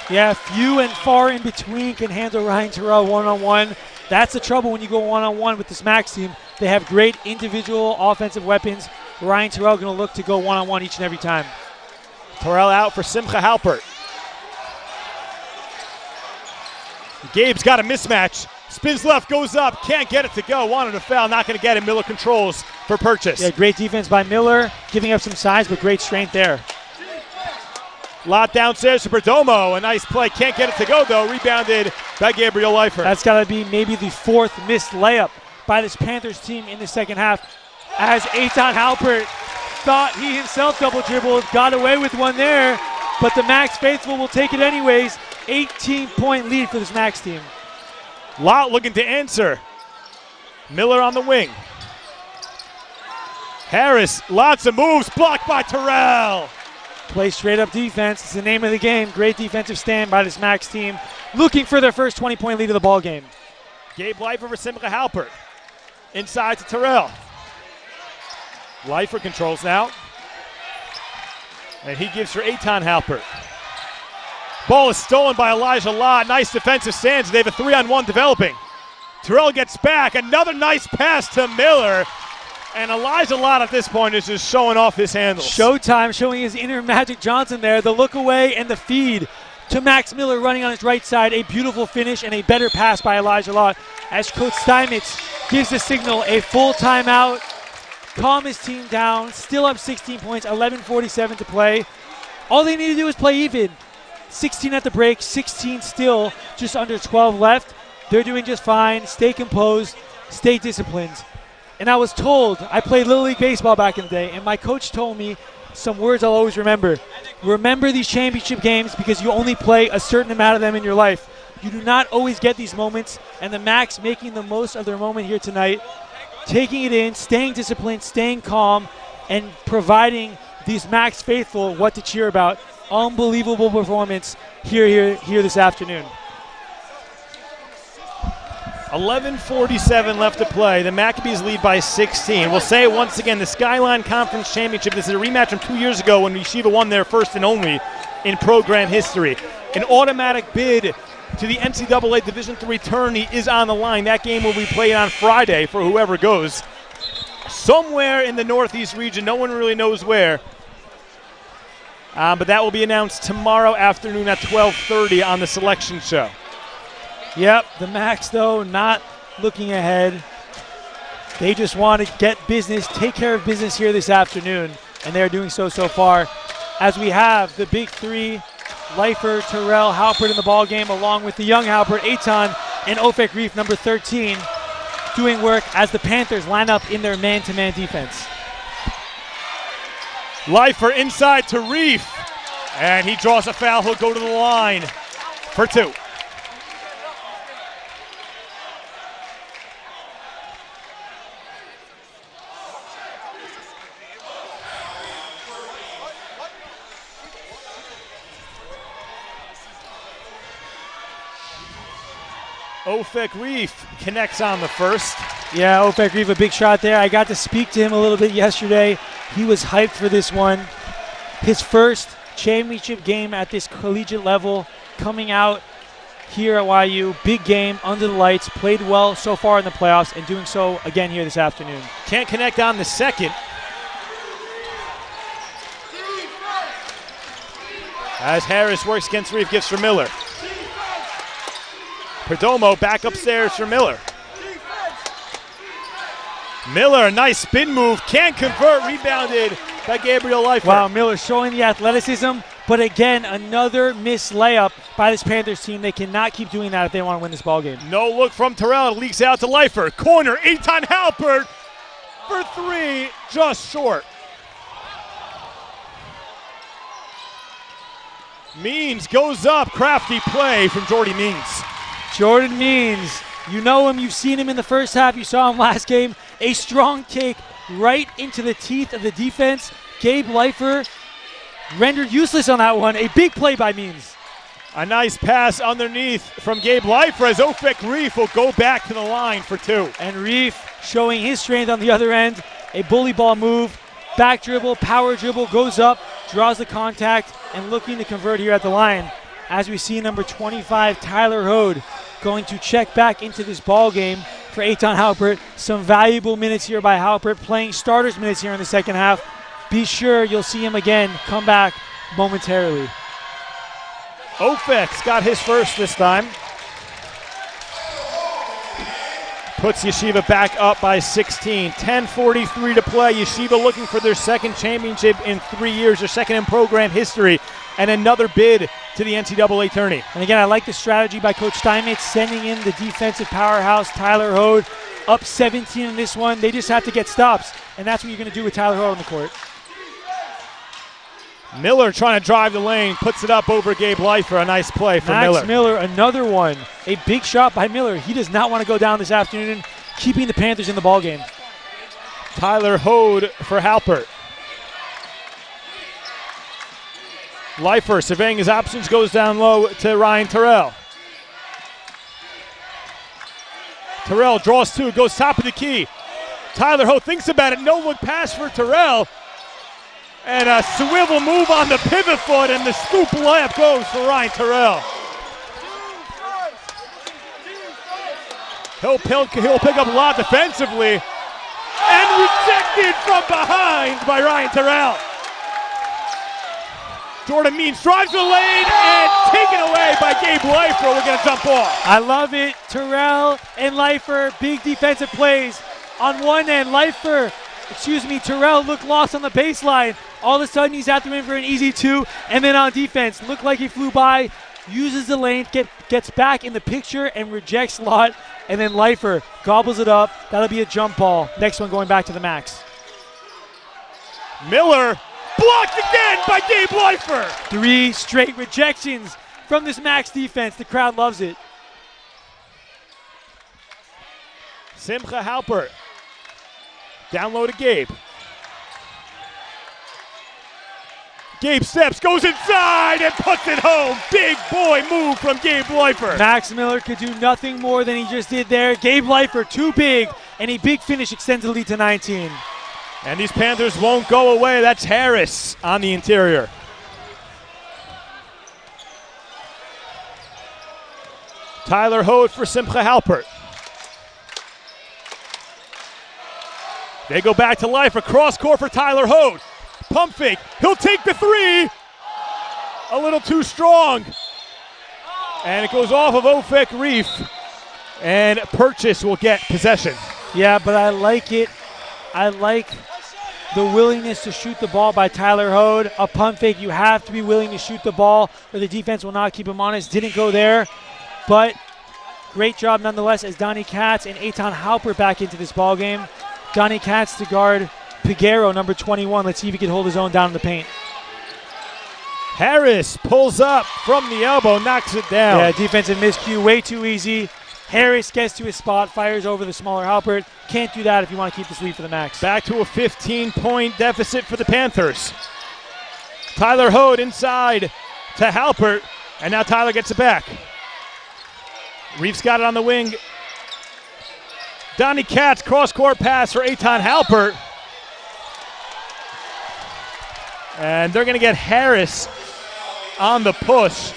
Yeah, few and far in between can handle Ryan Terrell one-on-one. That's the trouble when you go one-on-one with this Max team. They have great individual offensive weapons. Ryan Terrell going to look to go one-on-one each and every time. Terrell out for Simcha Halpert. Gabe's got a mismatch. Spins left, goes up, can't get it to go. Wanted a foul, not going to get it. Miller controls for Purchase. Yeah, great defense by Miller, giving up some size, but great strength there. Lot downstairs to Perdomo. A nice play. Can't get it to go, though. Rebounded by Gabriel Leifer. That's got to be maybe the 4th missed layup by this Panthers team in the second half. As Eitan Halpert thought he himself double dribbled, got away with one there, but the Max faithful will take it anyways. 18-point lead for this Max team. Lott looking to answer. Miller on the wing. Harris, lots of moves, blocked by Terrell. Play straight up defense. It's the name of the game. Great defensive stand by this Max team. Looking for their first 20-point lead of the ball game. Gabe Leifer for Simcha Halpert. Inside to Terrell. Leifer controls now. And he gives for Eitan Halpert. Ball is stolen by Elijah Lott. Nice defensive stance. They have a 3-on-1 developing. Terrell gets back. Another nice pass to Miller. And Elijah Lott at this point is just showing off his handles. Showtime, showing his inner Magic Johnson there. The look away and the feed to Max Miller running on his right side. A beautiful finish and a better pass by Elijah Lott as Coach Steinmetz gives the signal a full timeout. Calm his team down. Still up 16 points, 11:47 to play. All they need to do is play even. 16 at the break, 16 still, just under 12 left. They're doing just fine. Stay composed, stay disciplined. And I was told, I played Little League Baseball back in the day, and my coach told me some words I'll always remember. Remember these championship games because you only play a certain amount of them in your life. You do not always get these moments, and the Max making the most of their moment here tonight, taking it in, staying disciplined, staying calm, and providing these Max faithful what to cheer about. Unbelievable performance here this afternoon. 11:47 left to play. The Maccabees lead by 16. We'll say it once again, the SKYLINE Conference Championship. This is a rematch from 2 years ago when Yeshiva won their first and only in program history. An automatic bid to the NCAA Division III tourney is on the line. That game will be played on Friday for whoever goes. Somewhere in the Northeast region, no one really knows where. But that will be announced tomorrow afternoon at 12:30 on the selection show. Yep, the Max, though, not looking ahead. They just want to get business, take care of business here this afternoon, and they're doing so far. As we have the big three, Leifer, Terrell, Halpert in the ball game, along with the young Halpert, Eitan, and Ofek Reef, number 13, doing work as the Panthers line up in their man-to-man defense. Leifer inside to Reef, and he draws a foul. He'll go to the line for two. Ofek Reef connects on the first. Yeah, Ofek Reef, a big shot there. I got to speak to him a little bit yesterday. He was hyped for this one. His first championship game at this collegiate level, coming out here at YU. Big game, under the lights, played well so far in the playoffs, and doing so again here this afternoon. Can't connect on the second. As Harris works against Reef, gives for Miller. Perdomo back upstairs for Miller. Miller, a nice spin move, can't convert, rebounded by Gabriel Leifer. Wow, Miller showing the athleticism, but again, another missed layup by this Panthers team. They cannot keep doing that if they want to win this ball game. No look from Terrell, it leaks out to Leifer. Corner, Eitan Halpert for three, just short. Means goes up, crafty play from Jordy Means. Jordan Means, you know him, you've seen him in the first half, you saw him last game. A strong take right into the teeth of the defense. Gabe Leifer rendered useless on that one. A big play by Means. A nice pass underneath from Gabe Leifer as Ofek Reef will go back to the line for two. And Reef showing his strength on the other end. A bully ball move, back dribble, power dribble, goes up, draws the contact, and looking to convert here at the line. As we see number 25, Tyler Hode, going to check back into this ball game for Eitan Halpert. Some valuable minutes here by Halpert, playing starters minutes here in the second half. Be sure you'll see him again come back momentarily. Ofek's got his first this time. Puts Yeshiva back up by 16. 10:43 to play. Yeshiva looking for their second championship in 3 years, their second in program history, and another bid to the NCAA tourney. And again, I like the strategy by Coach Steinmetz, sending in the defensive powerhouse, Tyler Hode, up 17 in this one. They just have to get stops, and that's what you're going to do with Tyler Hode on the court. Miller trying to drive the lane, puts it up over Gabe Leifer. A nice play for Miller. Max Miller, another one. A big shot by Miller. He does not want to go down this afternoon, keeping the Panthers in the ball game. Tyler Hode for Halpert. Leifer surveying his options, goes down low to Ryan Terrell. Terrell draws two, goes top of the key. Tyler Hode thinks about it, no look pass for Terrell. And a swivel move on the pivot foot, and the scoop layup goes for Ryan Terrell. He'll pick up a lot defensively, and rejected from behind by Ryan Terrell. Jordan Means drives the lane and taken away by Gabe Leifer. We're going to jump off. I love it. Terrell and Leifer, big defensive plays. On one end, Terrell looked lost on the baseline. All of a sudden, he's after him for an easy two. And then on defense, looked like he flew by, uses the lane, gets back in the picture and rejects Lott. And then Leifer gobbles it up. That'll be a jump ball. Next one going back to the Max. Miller blocked again by Gabe Leifer. 3 straight rejections from this Max defense. The crowd loves it. Simcha Halpert. Down low to Gabe. Gabe steps, goes inside, and puts it home. Big boy move from Gabe Leifer. Max Miller could do nothing more than he just did there. Gabe Leifer, too big, and a big finish extends the lead to 19. And these Panthers won't go away. That's Harris on the interior. Tyler Hode for Simcha Halpert. They go back to life. Across court for Tyler Hode. Pump fake. He'll take the three. A little too strong. And it goes off of Ofek Reef. And Purchase will get possession. Yeah, but I like it. I like the willingness to shoot the ball by Tyler Hode. A pump fake, you have to be willing to shoot the ball or the defense will not keep him honest. Didn't go there. But great job nonetheless as Donnie Katz and Eitan Halpert back into this ball game. Donnie Katz to guard Piguero, number 21. Let's see if he can hold his own down in the paint. Harris pulls up from the elbow, knocks it down. Yeah, defensive miscue, way too easy. Harris gets to his spot, fires over the smaller Halpert. Can't do that if you want to keep this lead for the Max. Back to a 15-point deficit for the Panthers. Tyler Hode inside to Halpert, and now Tyler gets it back. Reef's got it on the wing. Donnie Katz, cross-court pass for Eitan Halpert. And they're going to get Harris on the push.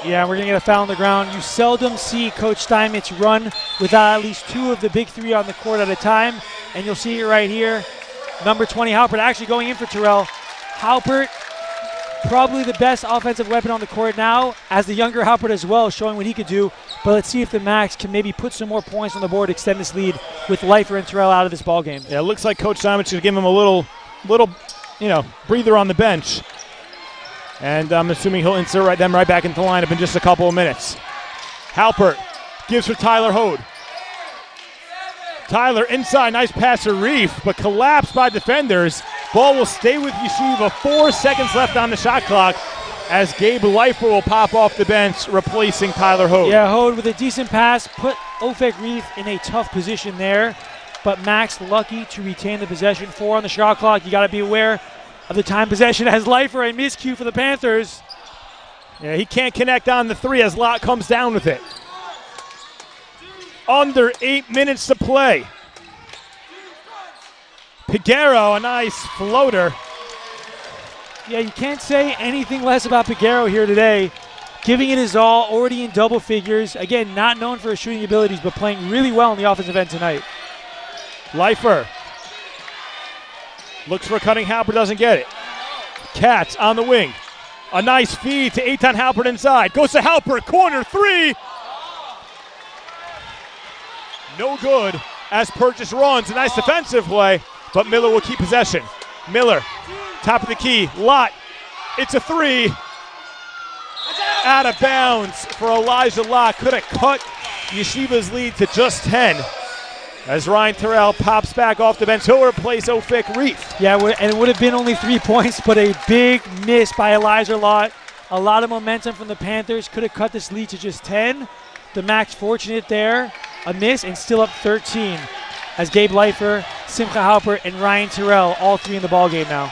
Yeah, we're going to get a foul on the ground. You seldom see Coach Steinmetz run without at least two of the big three on the court at a time. And you'll see it right here. Number 20, Halpert, actually going in for Terrell. Halpert, probably the best offensive weapon on the court now, as the younger Halpert as well, showing what he could do. But let's see if the Max can maybe put some more points on the board, extend this lead with Leifer and Terrell out of this ball game. Yeah, it looks like Coach Steinmetz should give him a little breather on the bench. And I'm assuming he'll insert them right back into the lineup in just a couple of minutes. Halpert gives for Tyler Hode. Tyler inside, nice pass to Reef, but collapsed by defenders. Ball will stay with Yeshiva. 4 seconds left on the shot clock as Gabe Leifer will pop off the bench, replacing Tyler Hode. Yeah, Hode with a decent pass, put Ofek Reef in a tough position there. But Max lucky to retain the possession. 4 on the shot clock. You got to be aware of the time possession as Leifer, a miscue for the Panthers. Yeah, he can't connect on the three as Lott comes down with it. Under 8 minutes to play. Piguero, a nice floater. Yeah, you can't say anything less about Piguero here today. Giving it his all, already in double figures. Again, not known for his shooting abilities, but playing really well in the offensive end tonight. Leifer looks for a cutting Halpert, doesn't get it. Katz on the wing. A nice feed to Eitan Halpert inside. Goes to Halpert, corner three. No good as Purchase runs. A nice defensive play, but Miller will keep possession. Miller, top of the key. Lott, it's a three. Out of bounds for Elijah Lott. Could have cut Yeshiva's lead to just 10. As Ryan Terrell pops back off the bench, he'll replace Ofek Reef. Yeah, and it would have been only 3 points, but a big miss by Elijah Lott. A lot of momentum from the Panthers. Could have cut this lead to just 10. The Max fortunate there. A miss and still up 13. As Gabe Leifer, Simcha Halpert, and Ryan Terrell, all three in the ball game now.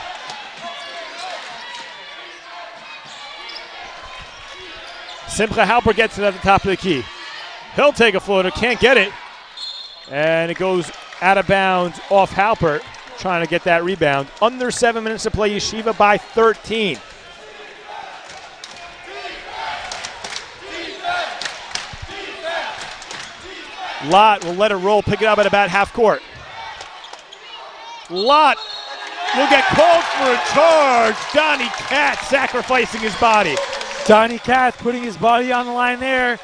Simcha Halpert gets it at the top of the key. He'll take a floater, can't get it. And it goes out of bounds off Halpert, trying to get that rebound. Under 7 minutes to play, Yeshiva by 13. Lott will let it roll, pick it up at about half court. Lott will get called for a charge. Donnie Katz sacrificing his body. Donnie Katz putting his body on the line there.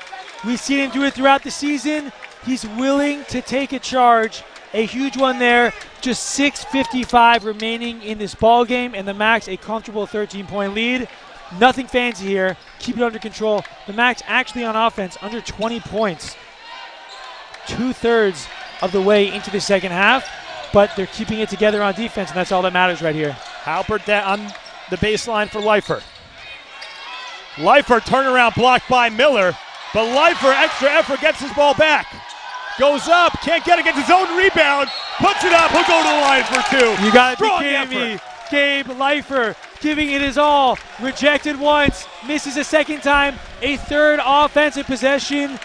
We've seen him do it throughout the season. He's willing to take a charge. A huge one there. Just 6:55 remaining in this ball game, and the Max a comfortable 13-point lead. Nothing fancy here. Keep it under control. The Max actually on offense under 20 points. 2/3 of the way into the second half, but they're keeping it together on defense, and that's all that matters right here. Halpert on the baseline for Leifer. Leifer turnaround blocked by Miller, but Leifer, extra effort, gets his ball back. Goes up, can't get it, gets his own rebound, puts it up, he'll go to the line for two. You got to be Strong kidding me. effort. Gabe Leifer giving it his all. Rejected once, misses a second time. A third offensive possession,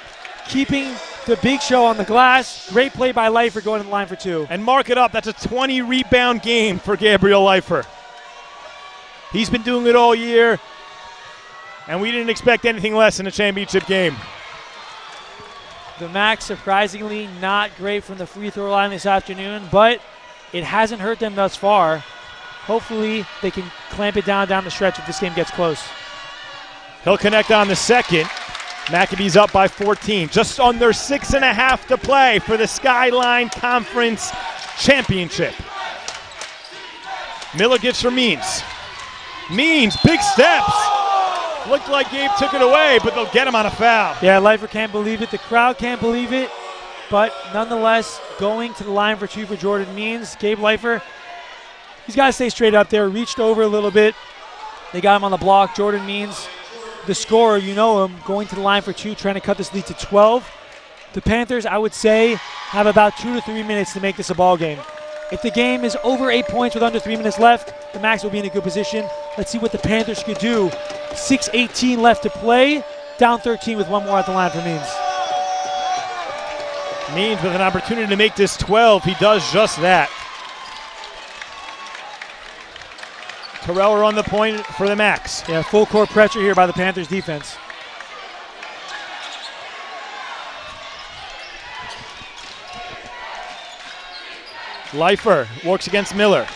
keeping the big show on the glass. Great play by Leifer going to the line for two. And mark it up, that's a 20 rebound game for Gabriel Leifer. He's been doing it all year, and we didn't expect anything less in a championship game. The Max surprisingly not great from the free throw line this afternoon, but it hasn't hurt them thus far. Hopefully they can clamp it down the stretch if this game gets close. He'll connect on the second. Maccabees up by 14. Just under 6.5 to play for the SKYLINE Conference Championship. Miller gives for Means. Means, big steps. Looked like Gabe took it away, but they'll get him on a foul. Yeah, Leifer can't believe it. The crowd can't believe it. But nonetheless, going to the line for two for Jordan Means. Gabe Leifer, he's got to stay straight up there. Reached over a little bit. They got him on the block. Jordan Means, the scorer, you know him, going to the line for two, trying to cut this lead to 12. The Panthers, I would say, have about 2 to 3 minutes to make this a ball game. If the game is over 8 points with under 3 minutes left, the Max will be in a good position. Let's see what the Panthers could do. 6:18 left to play. Down 13 with one more at the line for Means. Means with an opportunity to make this 12. He does just that. Terrell on the point for the Max. Yeah, full court pressure here by the Panthers defense. Leifer works against Miller.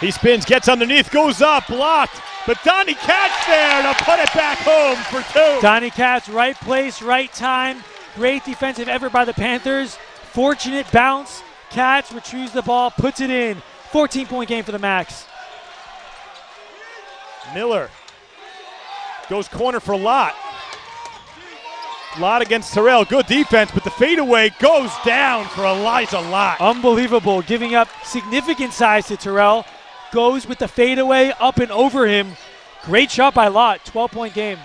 He spins, gets underneath, goes up, blocked. But Donnie Katz there to put it back home for two. Donnie Katz, right place, right time. Great defensive effort by the Panthers. Fortunate bounce. Katz retrieves the ball, puts it in. 14-point game for the Max. Miller goes corner for Lott. Lott against Terrell. Good defense, but the fadeaway goes down for Elijah Lott. Unbelievable, giving up significant size to Terrell. Goes with the fadeaway up and over him. Great shot by Lott, 12-point game.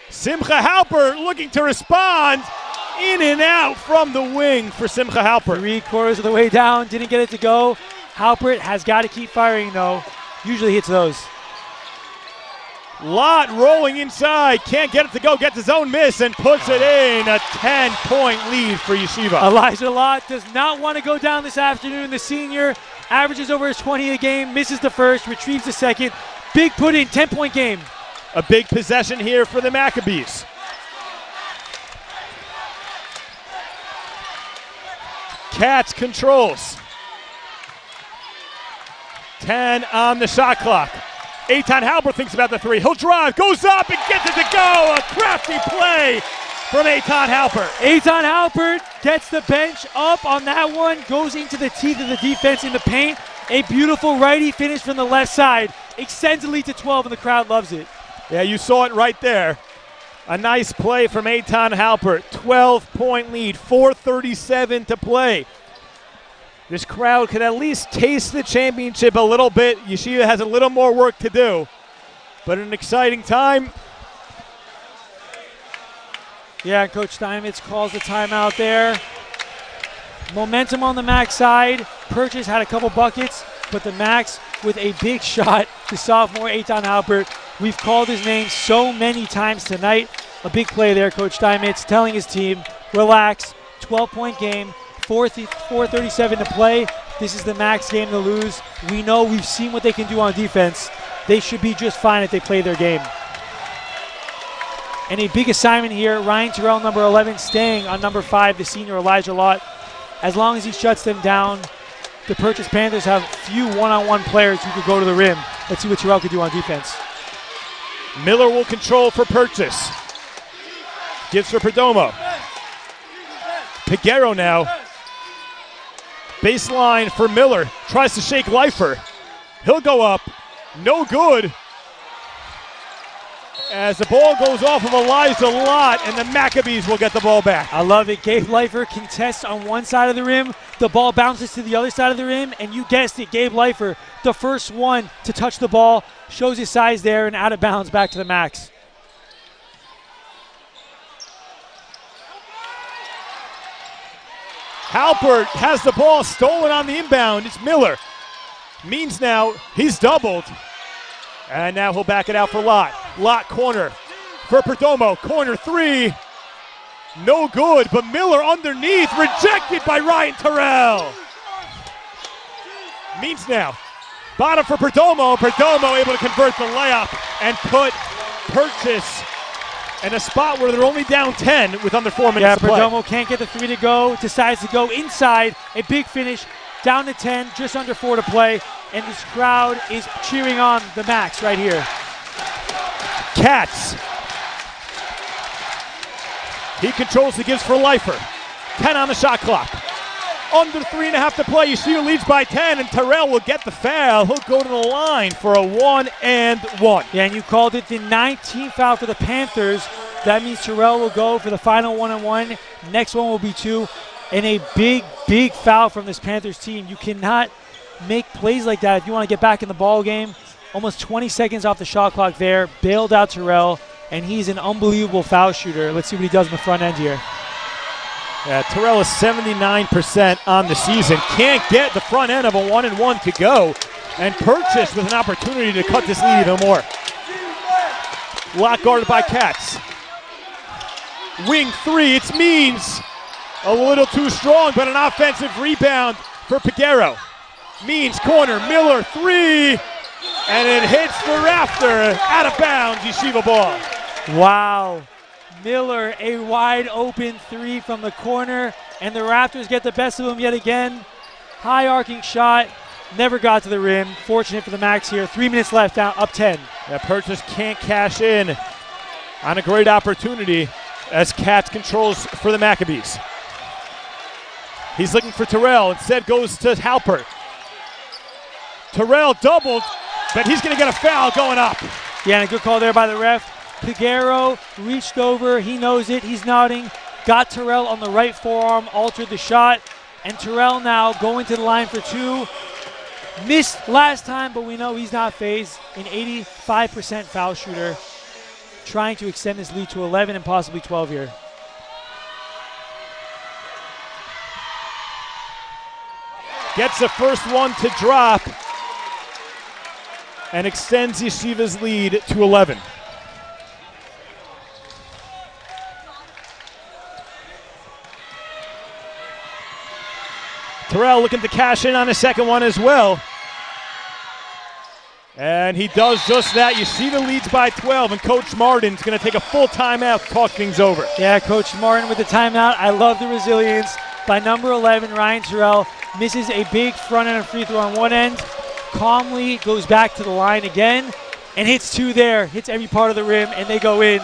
Simcha Halpert looking to respond. In and out from the wing for Simcha Halpert. 3/4 of the way down, didn't get it to go. Halpert has got to keep firing though. Usually hits those. Lott rolling inside, can't get it to go, gets his own miss and puts it in. A 10-point lead for Yeshiva. Elijah Lott does not want to go down this afternoon. The senior averages over his 20 a game, misses the first, retrieves the second. Big put in, 10-point game. A big possession here for the Maccabees. Katz controls. 10 on the shot clock. Eitan Halbert thinks about the three. He'll drive, goes up, and gets it to go. A crafty play from Eitan Halbert. Eitan Halbert gets the bench up on that one, goes into the teeth of the defense in the paint. A beautiful righty finish from the left side. Extends the lead to 12, and the crowd loves it. Yeah, you saw it right there. A nice play from Eitan Halpert. 12-point lead, 4:37 to play. This crowd could at least taste the championship a little bit. Yeshiva has a little more work to do, but an exciting time. Yeah, Coach Steinmetz calls the timeout there. Momentum on the Max side. Purchase had a couple buckets, but the Max with a big shot to sophomore Eitan Halpert. We've called his name so many times tonight. A big play there, Coach Steinmetz telling his team, relax, 12-point game, 4:37 to play. This is the Max game to lose. We know, we've seen what they can do on defense. They should be just fine if they play their game. And a big assignment here, Ryan Terrell, number 11, staying on number 5, the senior Elijah Lott. As long as he shuts them down, the Purchase Panthers have few one-on-one players who could go to the rim. Let's see what Terrell could do on defense. Miller will control for Purchase. Gives for Perdomo. Piguero now. Baseline for Miller. Tries to shake Leifer. He'll go up. No good. As the ball goes off of Elijah Lott, and the Maccabees will get the ball back. I love it. Gabe Leifer contests on one side of the rim. The ball bounces to the other side of the rim, and you guessed it, Gabe Leifer, the first one to touch the ball, shows his size there and out of bounds back to the Max. Halpert has the ball stolen on the inbound. It's Miller. Means now he's doubled. And now he'll back it out for Lott. Lott corner for Perdomo. Corner three. No good, but Miller underneath. Rejected by Ryan Terrell. Means now. Bottom for Perdomo. Perdomo able to convert the layup and put Purchase in a spot where they're only down 10 with under 4 minutes to play. Perdomo can't get the three to go. Decides to go inside. A big finish. Down to 10, just under 4 to play. And this crowd is cheering on the Max right here. Katz. He controls the gives for Leifer. 10 on the shot clock. Under 3.5 to play. Yeshiva leads by 10, and Terrell will get the foul. He'll go to the line for a 1-and-1. Yeah, and you called it the 19th foul for the Panthers. That means Terrell will go for the final 1-and-1. Next one will be 2. And a big, big foul from this Panthers team. You cannot make plays like that if you want to get back in the ball game. Almost 20 seconds off the shot clock there. Bailed out Terrell, and he's an unbelievable foul shooter. Let's see what he does in the front end here. Yeah, Terrell is 79% on the season. Can't get the front end of a 1-and-1 to go. And Purchase with an opportunity to cut this lead even more. Lock guarded by Katz. Wing three, it's Means. A little too strong, but an offensive rebound for Peguero. Means corner, Miller three. And it hits the rafter. Out of bounds, Yeshiva ball. Wow. Miller, a wide open three from the corner, and the Raptors get the best of him yet again. High arcing shot, never got to the rim. Fortunate for the Max here. 3 minutes left, down up 10. That Purchase can't cash in on a great opportunity as Katz controls for the Maccabees. He's looking for Terrell, instead goes to Halpert. Terrell doubled, but he's going to get a foul going up. Yeah, and a good call there by the ref. Peguero reached over, he knows it, he's nodding, got Terrell on the right forearm, altered the shot, and Terrell now going to the line for 2. Missed last time, but we know he's not phased. An 85% foul shooter, trying to extend this lead to 11 and possibly 12 here. Gets the first one to drop and extends Yeshiva's lead to 11. Terrell looking to cash in on a second one as well. And he does just that. Yeshiva leads by 12, and Coach Martin's going to take a full timeout to talk things over. Yeah, Coach Martin with the timeout. I love the resilience by number 11, Ryan Terrell. Misses a big front-end free throw on one end. Calmly goes back to the line again and hits 2 there. Hits every part of the rim, and they go in.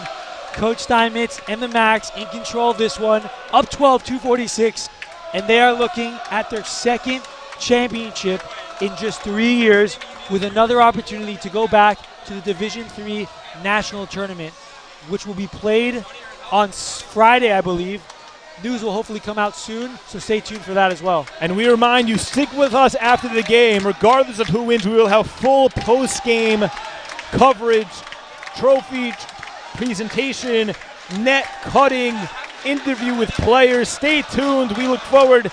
Coach Steinmetz and the Max in control of this one. Up 12, 2:46. And they are looking at their second championship in just 3 years, with another opportunity to go back to the Division III National Tournament, which will be played on Friday, I believe. News will hopefully come out soon, so stay tuned for that as well. And we remind you, stick with us after the game. Regardless of who wins, we will have full post-game coverage, trophy presentation, net cutting, interview with players. Stay tuned. We look forward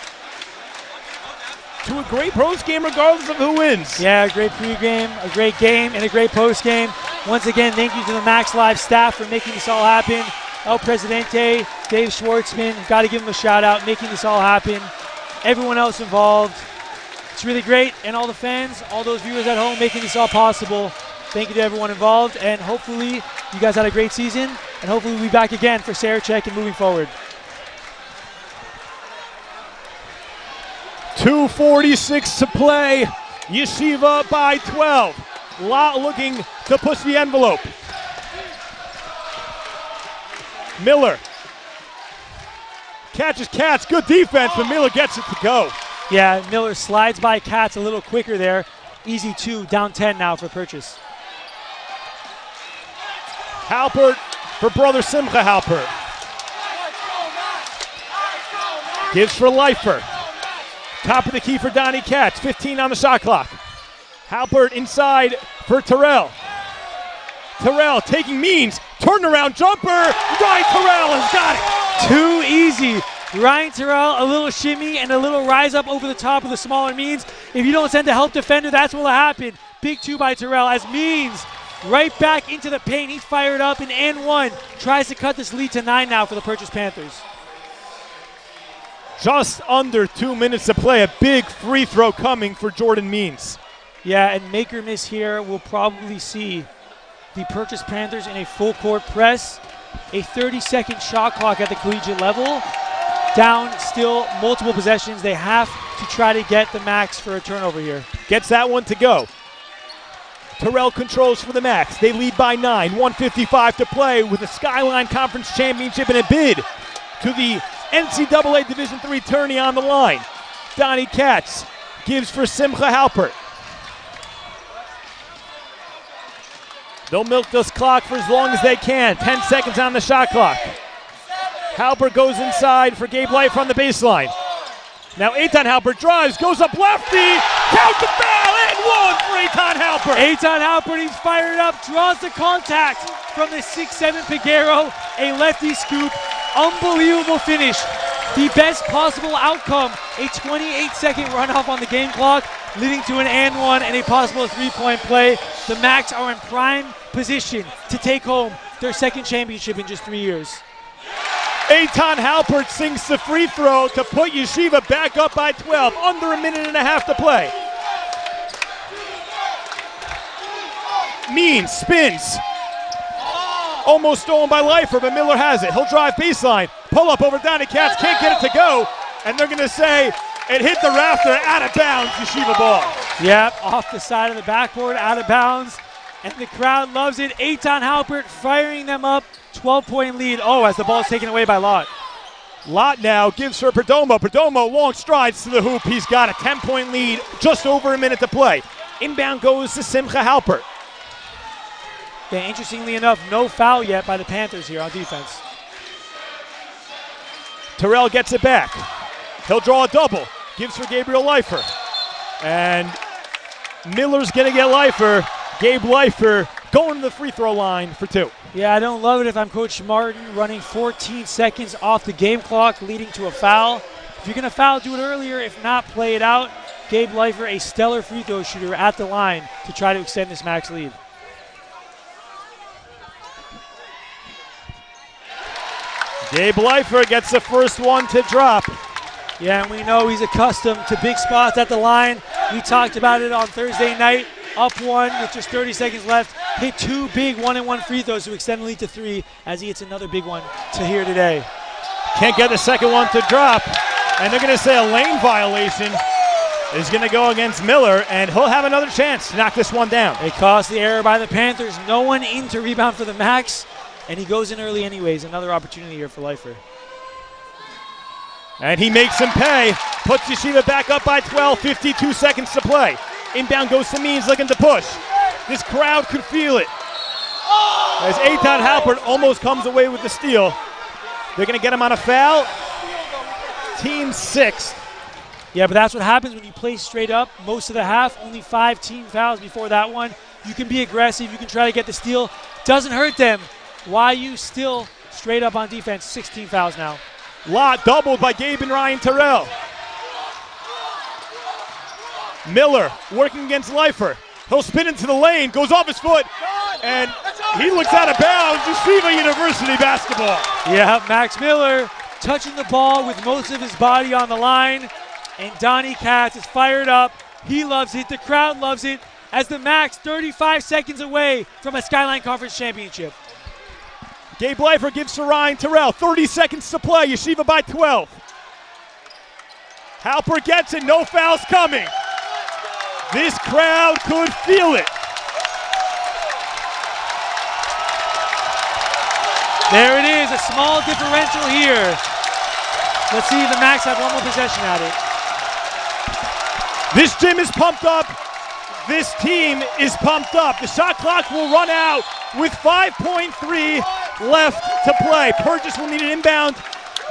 to a great post-game regardless of who wins. Yeah, a great pregame, a great game, and a great post-game. Once again, thank you to the Max Live staff for making this all happen. El Presidente, Dave Schwartzman, got to give him a shout out, making this all happen. Everyone else involved. It's really great. And all the fans, all those viewers at home making this all possible. Thank you to everyone involved. And hopefully you guys had a great season. And hopefully we'll be back again for Sarachek and moving forward. 2:46 to play. Yeshiva by 12. Lott looking to push the envelope. Miller catches Katz. Good defense, but Miller gets it to go. Yeah, Miller slides by Katz a little quicker there. Easy 2, down 10 now for Purchase. Halpert for brother Simcha Halpert. Gives for Leifer. Top of the key for Donnie Katz. 15 on the shot clock. Halpert inside for Terrell. Terrell taking Means. Turnaround jumper. Ryan Terrell has got it. Too easy Ryan Terrell, a little shimmy and a little rise up over the top of the smaller Means. If you don't send a help defender, that's what will happen. Big 2 by Terrell as Means right back into the paint. He's fired up and one. Tries to cut this lead to 9 now for the Purchase Panthers. Just under 2 minutes to play. A big free throw coming for Jordan Means. Yeah, and make or miss here, we'll probably see the Purchase Panthers in a full court press. A 30-second shot clock at the collegiate level. Down still multiple possessions. They have to try to get the Max for a turnover here. Gets that one to go. Terrell controls for the Max. They lead by 9. 1:55 to play with the SKYLINE Conference Championship and a bid to the NCAA Division III tourney on the line. Donnie Katz gives for Simcha Halpert. They'll milk this clock for as long as they can. 10 seconds on the shot clock. Halpert goes inside for Gabe Life on the baseline. Now Eitan Halpert drives, goes up lefty, count the foul, and one for Eitan Halpert. Eitan Halpert, he's fired up, draws the contact from the 6'7 Piguero, a lefty scoop. Unbelievable finish. The best possible outcome, a 28-second runoff on the game clock, leading to an and one and a possible three-point play. The Max are in prime position to take home their second championship in just 3 years. Eitan Halpert sinks the free throw to put Yeshiva back up by 12. Under a minute and a half to play. Means spins. Almost stolen by Leifer, but Miller has it. He'll drive baseline. Pull up over Donnie Katz. Can't get it to go. And they're going to say it hit the rafter, out of bounds, Yeshiva ball. Yep, off the side of the backboard, out of bounds. And the crowd loves it. Eitan Halpert firing them up. 12-point lead. Oh, as the ball is taken away by Lott. Lott now gives for Perdomo. Perdomo long strides to the hoop. He's got a 10-point lead. Just over a minute to play. Inbound goes to Simcha Halpert. Yeah, interestingly enough, no foul yet by the Panthers here on defense. Terrell gets it back. He'll draw a double. Gives for Gabriel Leifer. And Miller's going to get Leifer. Gabe Leifer going to the free throw line for 2. Yeah, I don't love it if I'm Coach Martin, running 14 seconds off the game clock, leading to a foul. If you're going to foul, do it earlier. If not, play it out. Gabe Leifer, a stellar free throw shooter at the line to try to extend this Max lead. Gabe Leifer gets the first one to drop. Yeah, and we know he's accustomed to big spots at the line. We talked about it on Thursday night. Up 1 with just 30 seconds left. Hit 2 big 1-and-1 free throws to extend the lead to 3 as he hits another big one to here today. Can't get the second one to drop. And they're going to say a lane violation is going to go against Miller, and he'll have another chance to knock this one down. It caused the error by the Panthers. No one in to rebound for the Max, and he goes in early anyways. Another opportunity here for Leifer. And he makes him pay. Puts Yeshiva back up by 12, 52 seconds to play. Inbound goes to Means looking to push. This crowd could feel it. As Eitan Halpert almost comes away with the steal. They're going to get him on a foul. Team 6. Yeah, but that's what happens when you play straight up most of the half. Only 5 team fouls before that one. You can be aggressive. You can try to get the steal. Doesn't hurt them. YU still straight up on defense. 16 fouls now. Lott doubled by Gabe and Ryan Terrell. Miller working against Leifer. He'll spin into the lane, goes off his foot, and he looks out of bounds. Yeshiva University basketball. Yeah, Max Miller touching the ball with most of his body on the line, and Donnie Katz is fired up. He loves it. The crowd loves it as the Max 35 seconds away from a SKYLINE Conference championship. Gabe Leifer gives to Ryan Terrell. 30 seconds to play. Yeshiva by 12. Halpert gets it. No fouls coming. This crowd could feel it. There it is, a small differential here. Let's see if the Max have one more possession at it. This gym is pumped up. This team is pumped up. The shot clock will run out with 5.3 left to play. Purchase will need an inbound.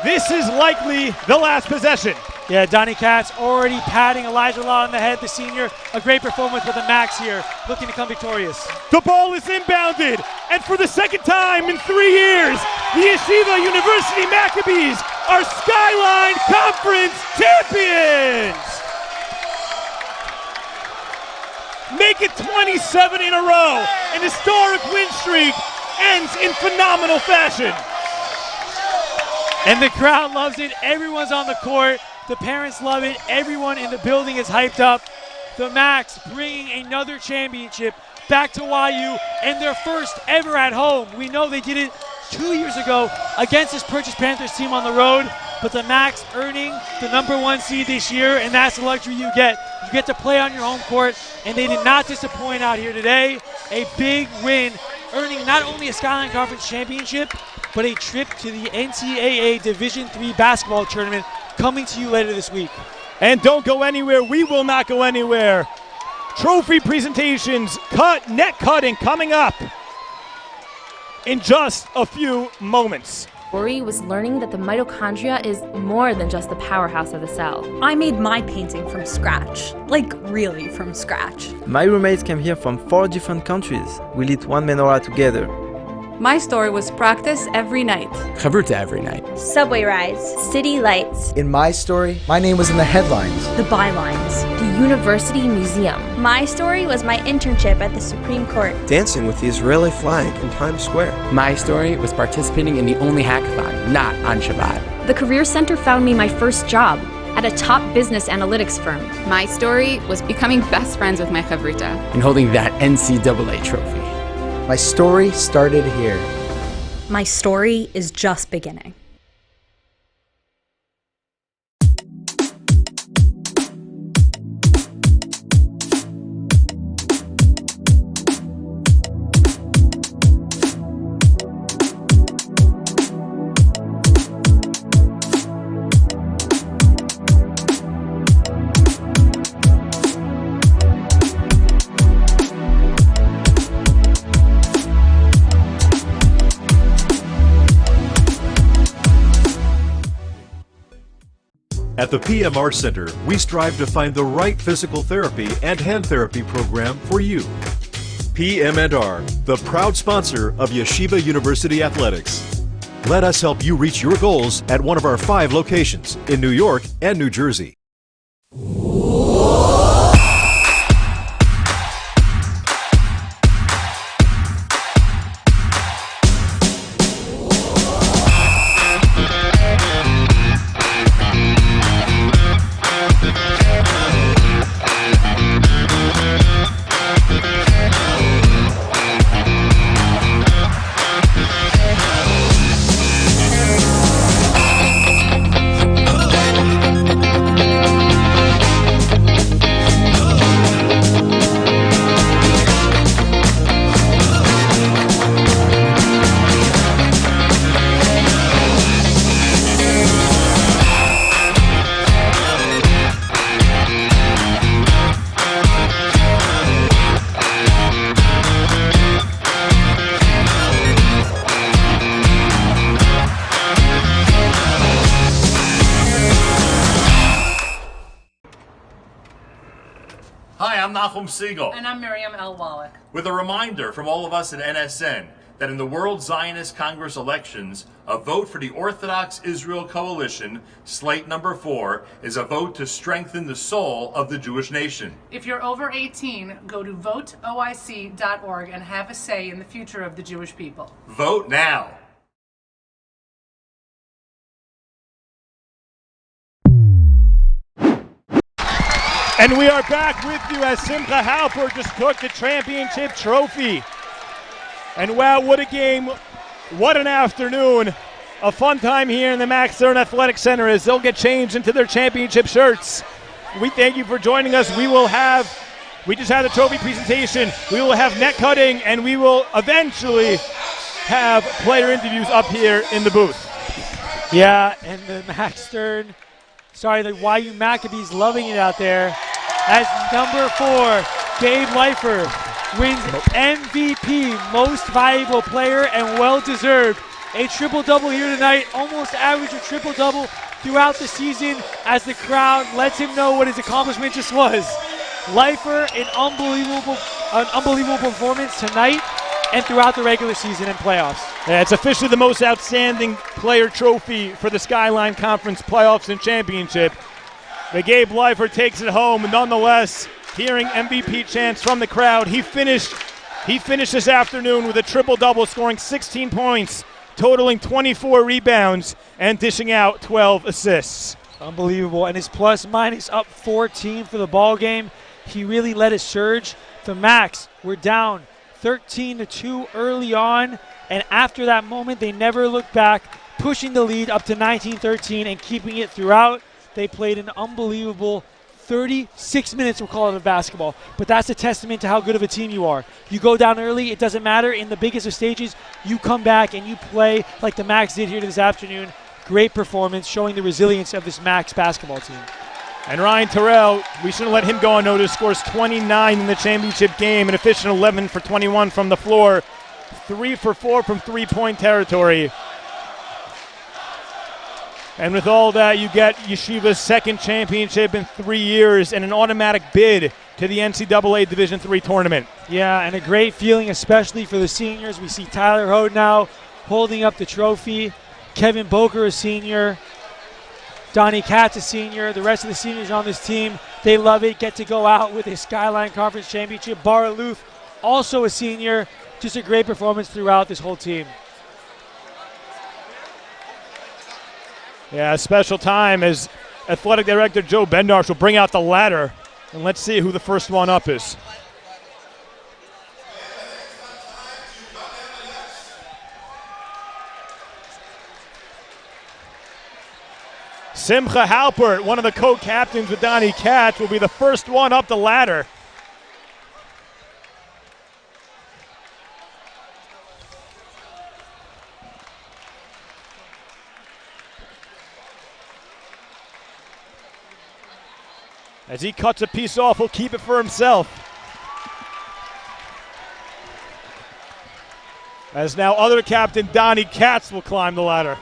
This is likely the last possession. Yeah, Donnie Katz already patting Elijah Law on the head, the senior. A great performance with the Max here, looking to come victorious. The ball is inbounded, and for the second time in 3 years, the Yeshiva University Maccabees are SKYLINE Conference champions! Make it 27 in a row. An historic win streak ends in phenomenal fashion. And the crowd loves it. Everyone's on the court. The parents love it. Everyone in the building is hyped up. The Macs bringing another championship back to YU and their first ever at home. We know they did it 2 years ago against this Purchase Panthers team on the road, but the Macs earning the #1 seed this year, and that's the luxury you get. You get to play on your home court, and they did not disappoint out here today. A big win, earning not only a SKYLINE Conference championship, but a trip to the NCAA Division III basketball tournament coming to you later this week. And don't go anywhere. We will not go anywhere. Trophy presentations, net cutting coming up in just a few moments. Story was learning that the mitochondria is more than just the powerhouse of the cell. I made my painting from scratch, like really from scratch. My roommates came here from 4 different countries. We lit one menorah together. My story was practice every night. Chavruta every night. Subway rides, city lights. In my story, my name was in the headlines. The bylines. The University Museum. My story was my internship at the Supreme Court. Dancing with the Israeli flag in Times Square. My story was participating in the only hackathon not on Shabbat. The Career Center found me my first job at a top business analytics firm. My story was becoming best friends with my chavrita. And holding that NCAA trophy. My story started here. My story is just beginning. At the PMR Center, we strive to find the right physical therapy and hand therapy program for you. PM&R, the proud sponsor of Yeshiva University Athletics. Let us help you reach your goals at one of our 5 locations in New York and New Jersey. Segal. And I'm Miriam L. Wallach. With a reminder from all of us at NSN that in the World Zionist Congress elections, a vote for the Orthodox Israel Coalition, slate number 4, is a vote to strengthen the soul of the Jewish nation. If you're over 18, go to voteoic.org and have a say in the future of the Jewish people. Vote now. And we are back with you as Simcha Halper just took the championship trophy. And wow, what a game, what an afternoon. A fun time here in the Max Stern Athletic Center as they'll get changed into their championship shirts. We thank you for joining us. We just had a trophy presentation. We will have net cutting, and we will eventually have player interviews up here in the booth. Yeah, and the Max Stern, the YU Maccabees loving it out there. As number 4, Gabe Leifer wins MVP, Most Valuable Player, and well-deserved. A triple-double here tonight, almost average a triple-double throughout the season as the crowd lets him know what his accomplishment just was. Leifer, an unbelievable performance tonight and throughout the regular season and playoffs. Yeah, it's officially the most outstanding player trophy for the SKYLINE Conference Playoffs and Championship. But Gabe Leifert takes it home. Nonetheless, hearing MVP chants from the crowd, he finished this afternoon with a triple-double, scoring 16 points, totaling 24 rebounds, and dishing out 12 assists. Unbelievable. And his plus-minus up 14 for the ball game. He really led a surge. The Macs were down 13-2 early on, and after that moment, they never looked back, pushing the lead up to 19-13 and keeping it throughout. They played an unbelievable 36 minutes, we'll call it, of basketball. But that's a testament to how good of a team you are. You go down early, it doesn't matter. In the biggest of stages, you come back and you play like the Macs did here this afternoon. Great performance, showing the resilience of this Macs basketball team. And Ryan Terrell, we shouldn't let him go unnoticed, scores 29 in the championship game, an efficient 11 for 21 from the floor, 3 for 4 from three-point territory. And with all that, you get Yeshiva's second championship in 3 years and an automatic bid to the NCAA Division III tournament. Yeah, and a great feeling, especially for the seniors. We see Tyler Hode now holding up the trophy. Kevin Boker, a senior. Donnie Katz, a senior. The rest of the seniors on this team, they love it. Get to go out with a SKYLINE Conference Championship. Bar Aloof, also a senior. Just a great performance throughout this whole team. Yeah, a special time as Athletic Director Joe Bendarsh will bring out the ladder. And let's see who the first one up is. Simcha Halpert, one of the co-captains with Donnie Katz, will be the first one up the ladder. As he cuts a piece off, he'll keep it for himself. As now other captain Donnie Katz will climb the ladder.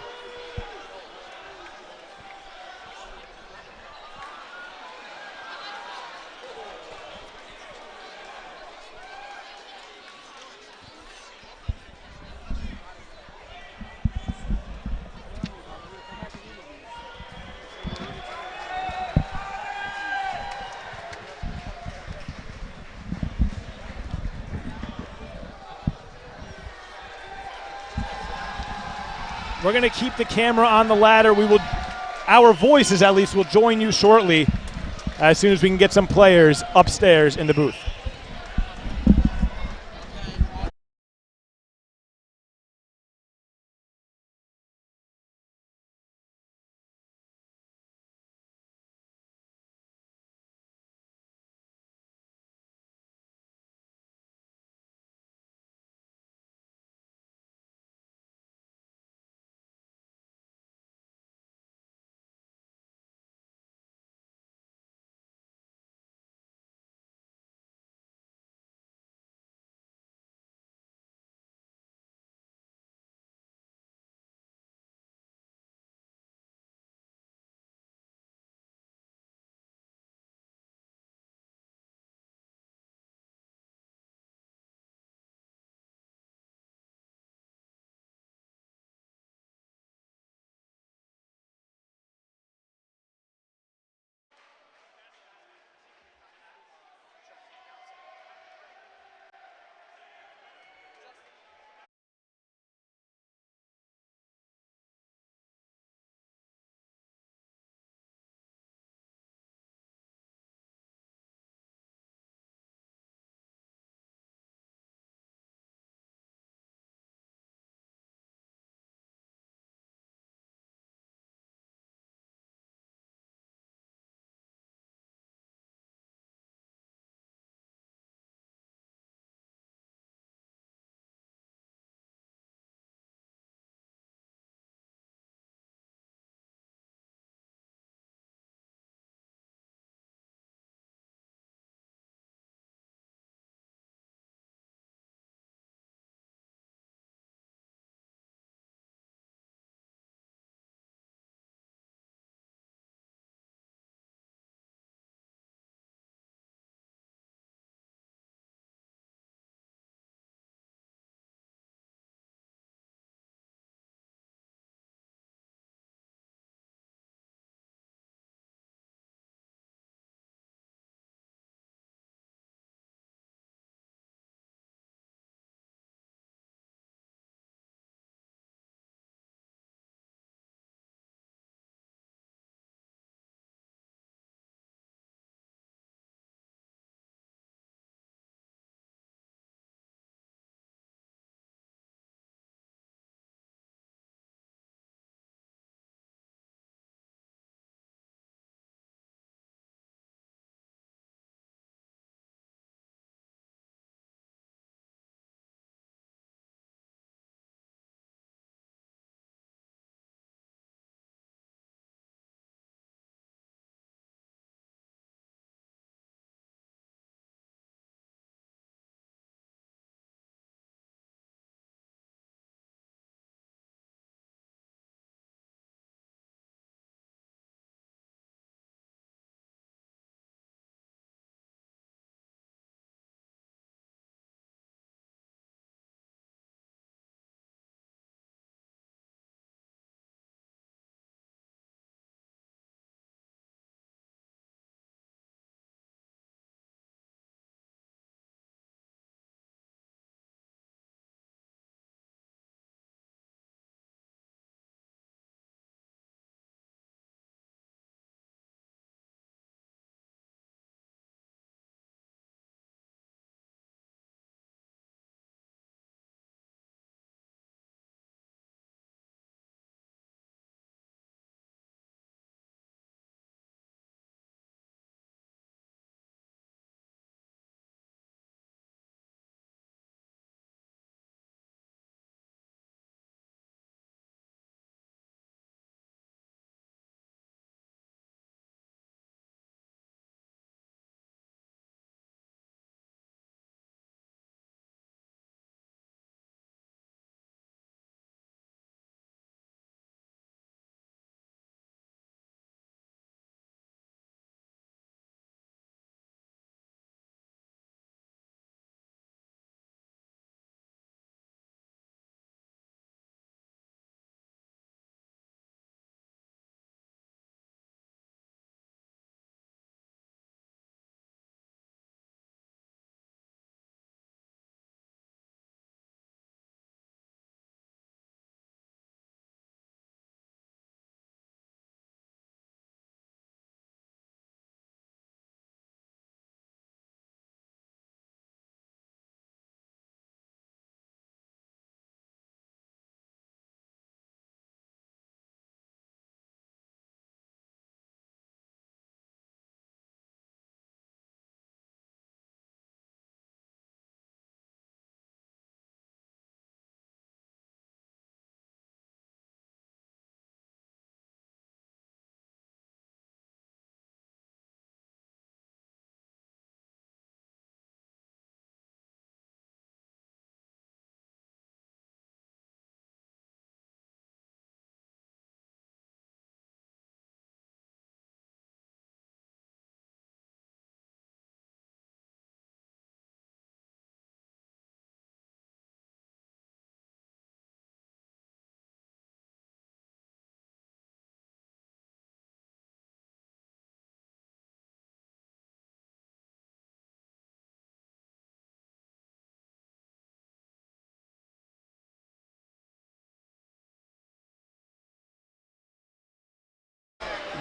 We're going to keep the camera on the ladder. Our voices at least will join you shortly as soon as we can get some players upstairs in the booth.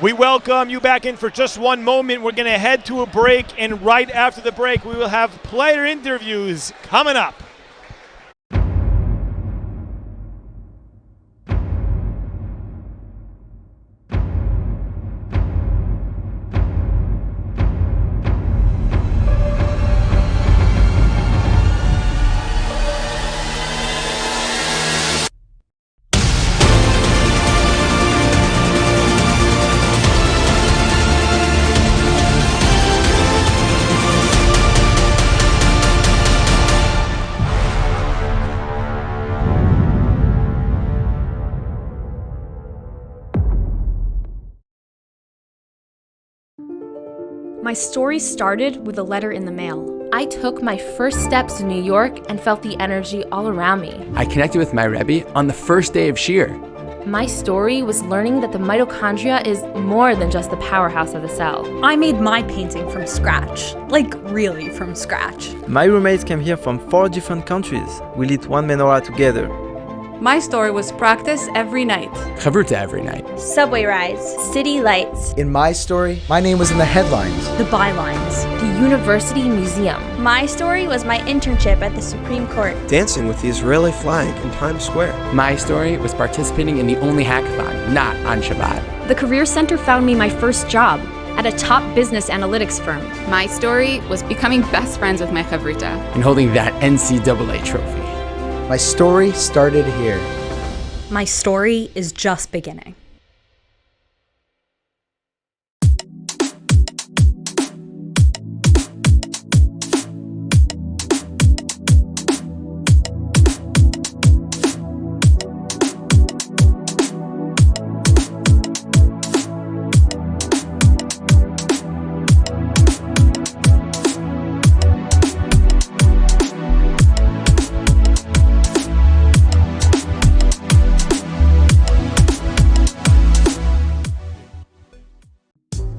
We welcome you back in for just one moment. We're going to head to a break, and right after the break, we will have player interviews coming up. My story started with a letter in the mail. I took my first steps in New York and felt the energy all around me. I connected with my Rebbe on the first day of Shir. My story was learning that the mitochondria is more than just the powerhouse of the cell. I made my painting from scratch, like really from scratch. My roommates came here from 4 different countries. We lit one menorah together. My story was practice every night. Chavruta every night. Subway rides, city lights. In my story, my name was in the headlines. The bylines. The University Museum. My story was my internship at the Supreme Court. Dancing with the Israeli flag in Times Square. My story was participating in the only hackathon not on Shabbat. The Career Center found me my first job at a top business analytics firm. My story was becoming best friends with my chavrita. And holding that NCAA trophy. My story started here. My story is just beginning.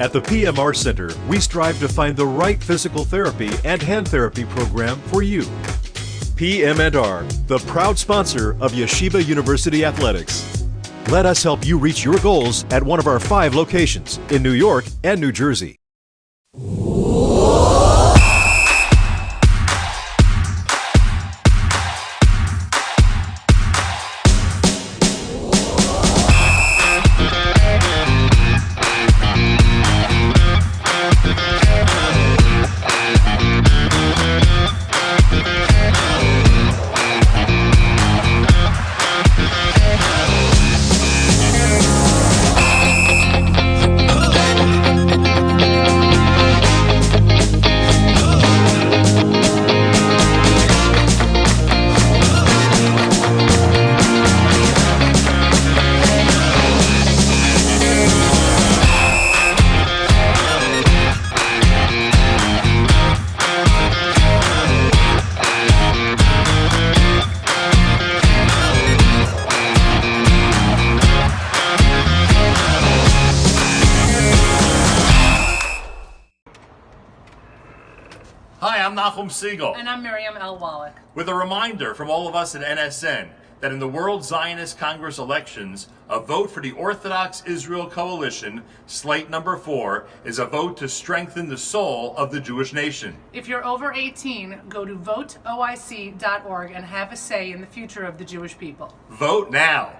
At the PMR Center, we strive to find the right physical therapy and hand therapy program for you. PM&R, the proud sponsor of Yeshiva University Athletics. Let us help you reach your goals at one of our 5 locations in New York and New Jersey. Segal. And I'm Miriam L. Wallach. With a reminder from all of us at NSN that in the World Zionist Congress elections, a vote for the Orthodox Israel Coalition, slate number 4, is a vote to strengthen the soul of the Jewish nation. If you're over 18, go to voteoic.org and have a say in the future of the Jewish people. Vote now.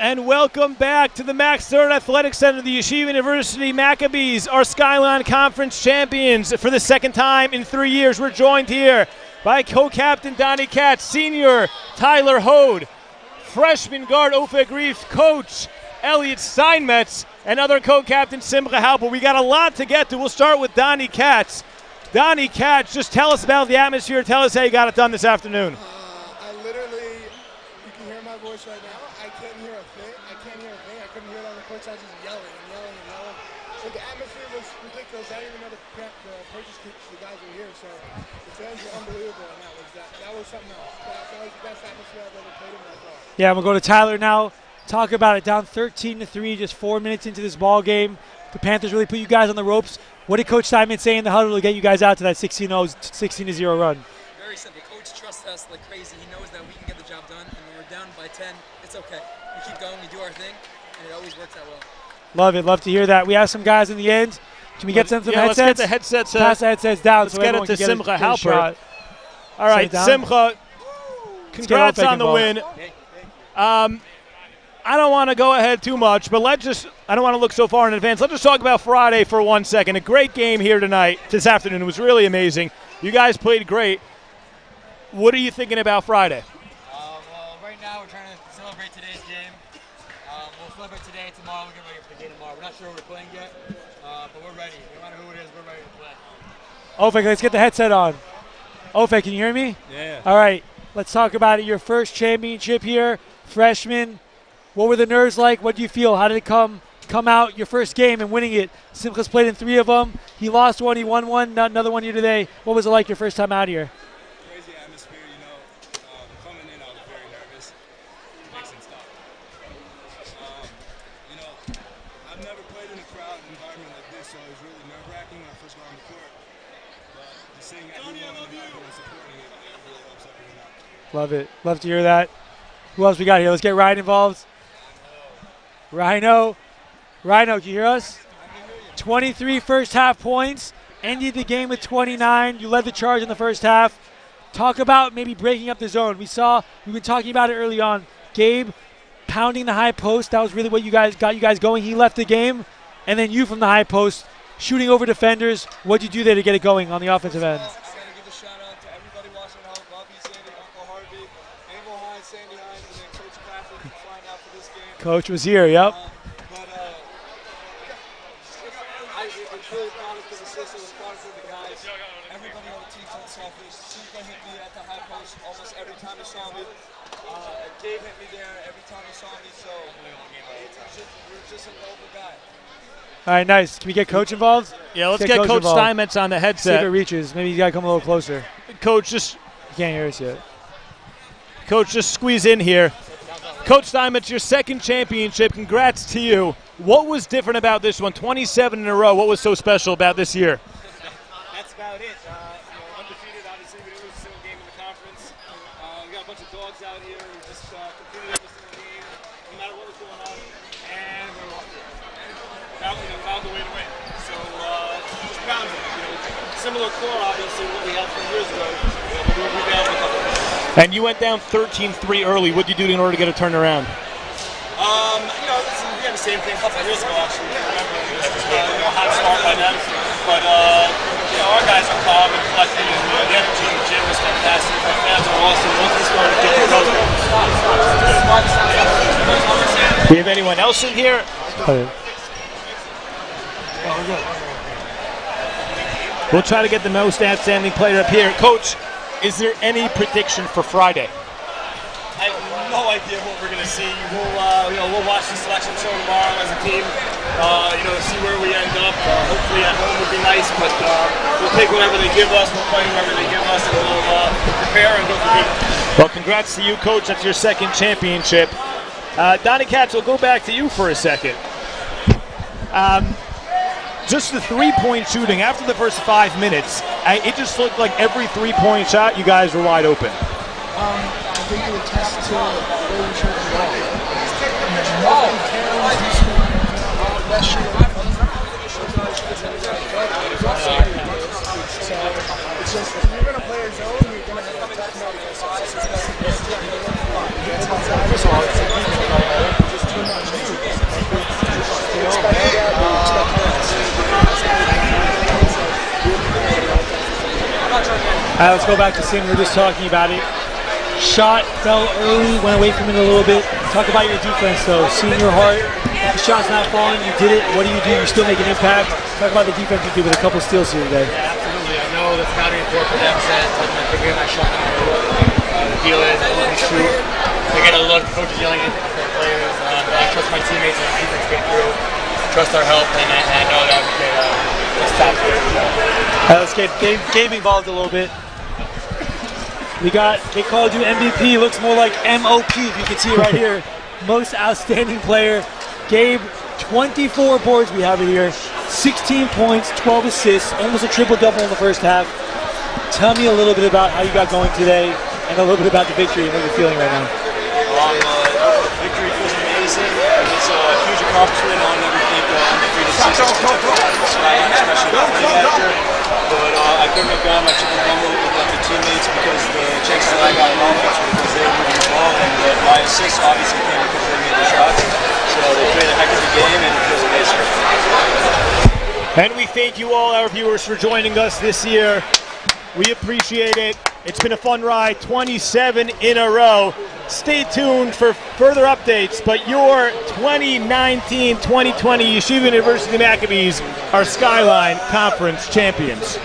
And welcome back to the Max Stern Athletic Center. The Yeshiva University Maccabees are SKYLINE Conference champions for the second time in 3 years. We're joined here by co-captain Donnie Katz, senior Tyler Hode, freshman guard Ofer Grief, coach Elliot Steinmetz, and other co-captain Simcha Halper. We got a lot to get to. We'll start with Donnie Katz. Donnie Katz, just tell us about the atmosphere. Tell us how you got it done this afternoon. I literally, you can hear my voice right now. I can't hear a thing. I couldn't hear it on the court side, just yelling and yelling and yelling. So the atmosphere was ridiculous. I didn't even know the purchase kits the guys were here. So the fans were unbelievable, and that was something else. That was the best atmosphere I've ever played in my life. Yeah, we'll go to Tyler now. Talk about it. Down 13-3, just 4 minutes into this ball game. The Panthers really put you guys on the ropes. What did Coach Simon say in the huddle to get you guys out to that 16-0 run? Very simple. Coach trusts us like crazy. He knows that we can get the job done, and when we're down by 10, it's okay. We keep going, we do our thing, and it always works out well. Love it. Love to hear that. We have some guys in the end. Can we get some headsets? Let's get the headsets. Pass the headsets down. Let's so get it to Simcha Halpert. All right, down. Simcha, congrats on the win. I don't want to go ahead too much, but I don't want to look so far in advance. Let's just talk about Friday for 1 second. A great game here this afternoon. It was really amazing. You guys played great. What are you thinking about Friday? Well, right now we're trying to celebrate today's game. We'll celebrate today, tomorrow, we're getting ready for the game tomorrow. We're not sure who we're playing yet, but we're ready. No matter who it is, we're ready to play. Ofek, let's get the headset on. Ofek, can you hear me? Yeah. All right, let's talk about it. Your first championship here, freshman. What were the nerves like? What do you feel? How did it come out, your first game and winning it? Simcha's played in 3 of them. He lost 1, he won 1, another one here today. What was it like your first time out here? Crazy atmosphere, coming in, I was very nervous. Mixing stuff. I've never played in a crowd environment like this, so it was really nerve-wracking when I first got on the court. But just seeing everyone in the building and supporting it really helps everyone out. Love it. Love to hear that. Who else we got here? Let's get Ryan involved. Rhino, can you hear us? 23 first half points, ended the game with 29. You led the charge in the first half. Talk about maybe breaking up the zone. We've been talking about it early on. Gabe pounding the high post. That was really what got you guys going. He left the game. And then you from the high post, shooting over defenders. What'd you do there to get it going on the offensive end? Coach was here, yep. I'm really proud of the assist, was proud of the guys. Everybody on the team felt selfish. Simcha hit me at the high post almost every time he saw me. Gabe hit me there every time he saw me, so we're just an open guy. All right, nice. Can we get Coach involved? Yeah, let's get Coach Steinmetz on the See if headset. it reaches. Maybe he's got to come a little closer. Coach, just... You can't hear us yet. Coach, just squeeze in here. Coach Steinmetz, your second championship. Congrats to you. What was different about this one? 27 in a row. What was so special about this year? That's about it. Undefeated, obviously, we didn't lose a single game in the conference. We got a bunch of dogs out here who just competed every single game, no matter what was going on, and we found a way to win. So just proud of it. Similar core, obviously, to what we had 3 years ago. But we rebounded a couple. And you went down 13-3 early. What did you do in order to get a turnaround? We had the same thing a couple of years ago, actually. I remember it was a hot start by them. But, our guys are calm and collected, and the energy in the gym was fantastic. Our fans are awesome. Once we started getting close. Do you have anyone else in here? We'll try to get the most outstanding player up here. Coach, is there any prediction for Friday? I have no idea what we're going to see. We'll watch the selection show tomorrow as a team. See where we end up. Hopefully at home would be nice, but we'll take whatever they give us. We'll play whatever they give us, and we'll prepare and go compete. Well, congrats to you, Coach. That's your second championship. Donnie Katz, we'll go back to you for a second. Just the three-point shooting after the first 5 minutes, it just looked like every three-point shot, you guys were wide open. I think it attests to where we should it's just, if you're going to play a zone, you're going to have to attack mode. First of all, it's just too much. All right, let's go back to Sim. We were just talking about it. Shot fell early, went away from it a little bit. Talk about your defense, though. Seeing your heart, the shot's not falling, you did it. What do? You still make an impact. Talk about the defense you did with a couple steals here today. Yeah, absolutely. I know that's not important for them. They're getting that shot now. Feel it, let me shoot. They get a look, coaches yelling at their players. I trust my teammates and the defense came through. Trust our help, and I know that we can stop it. Let's get Gabe involved a little bit. They called you MVP. Looks more like MOP, if you can see it right here. most outstanding player. Gabe, 24 boards we have it here, 16 points, 12 assists, almost a triple-double in the first half. Tell me a little bit about how you got going today and a little bit about the victory and what you're feeling right now. Victory feels amazing. It's a huge accomplishment. I'll never think undefeated season Skyline, especially not playing after. But I couldn't have gotten my triple-double without the teammates because the chances that I got in offense were because they were moving the ball, and my assists obviously came because they made the shots. So they played a heck of a game, and it feels amazing. And we thank you all, our viewers, for joining us this year. We appreciate it. It's been a fun ride, 27 in a row. Stay tuned for further updates, but your 2019-2020 Yeshiva University Maccabees are Skyline Conference champions.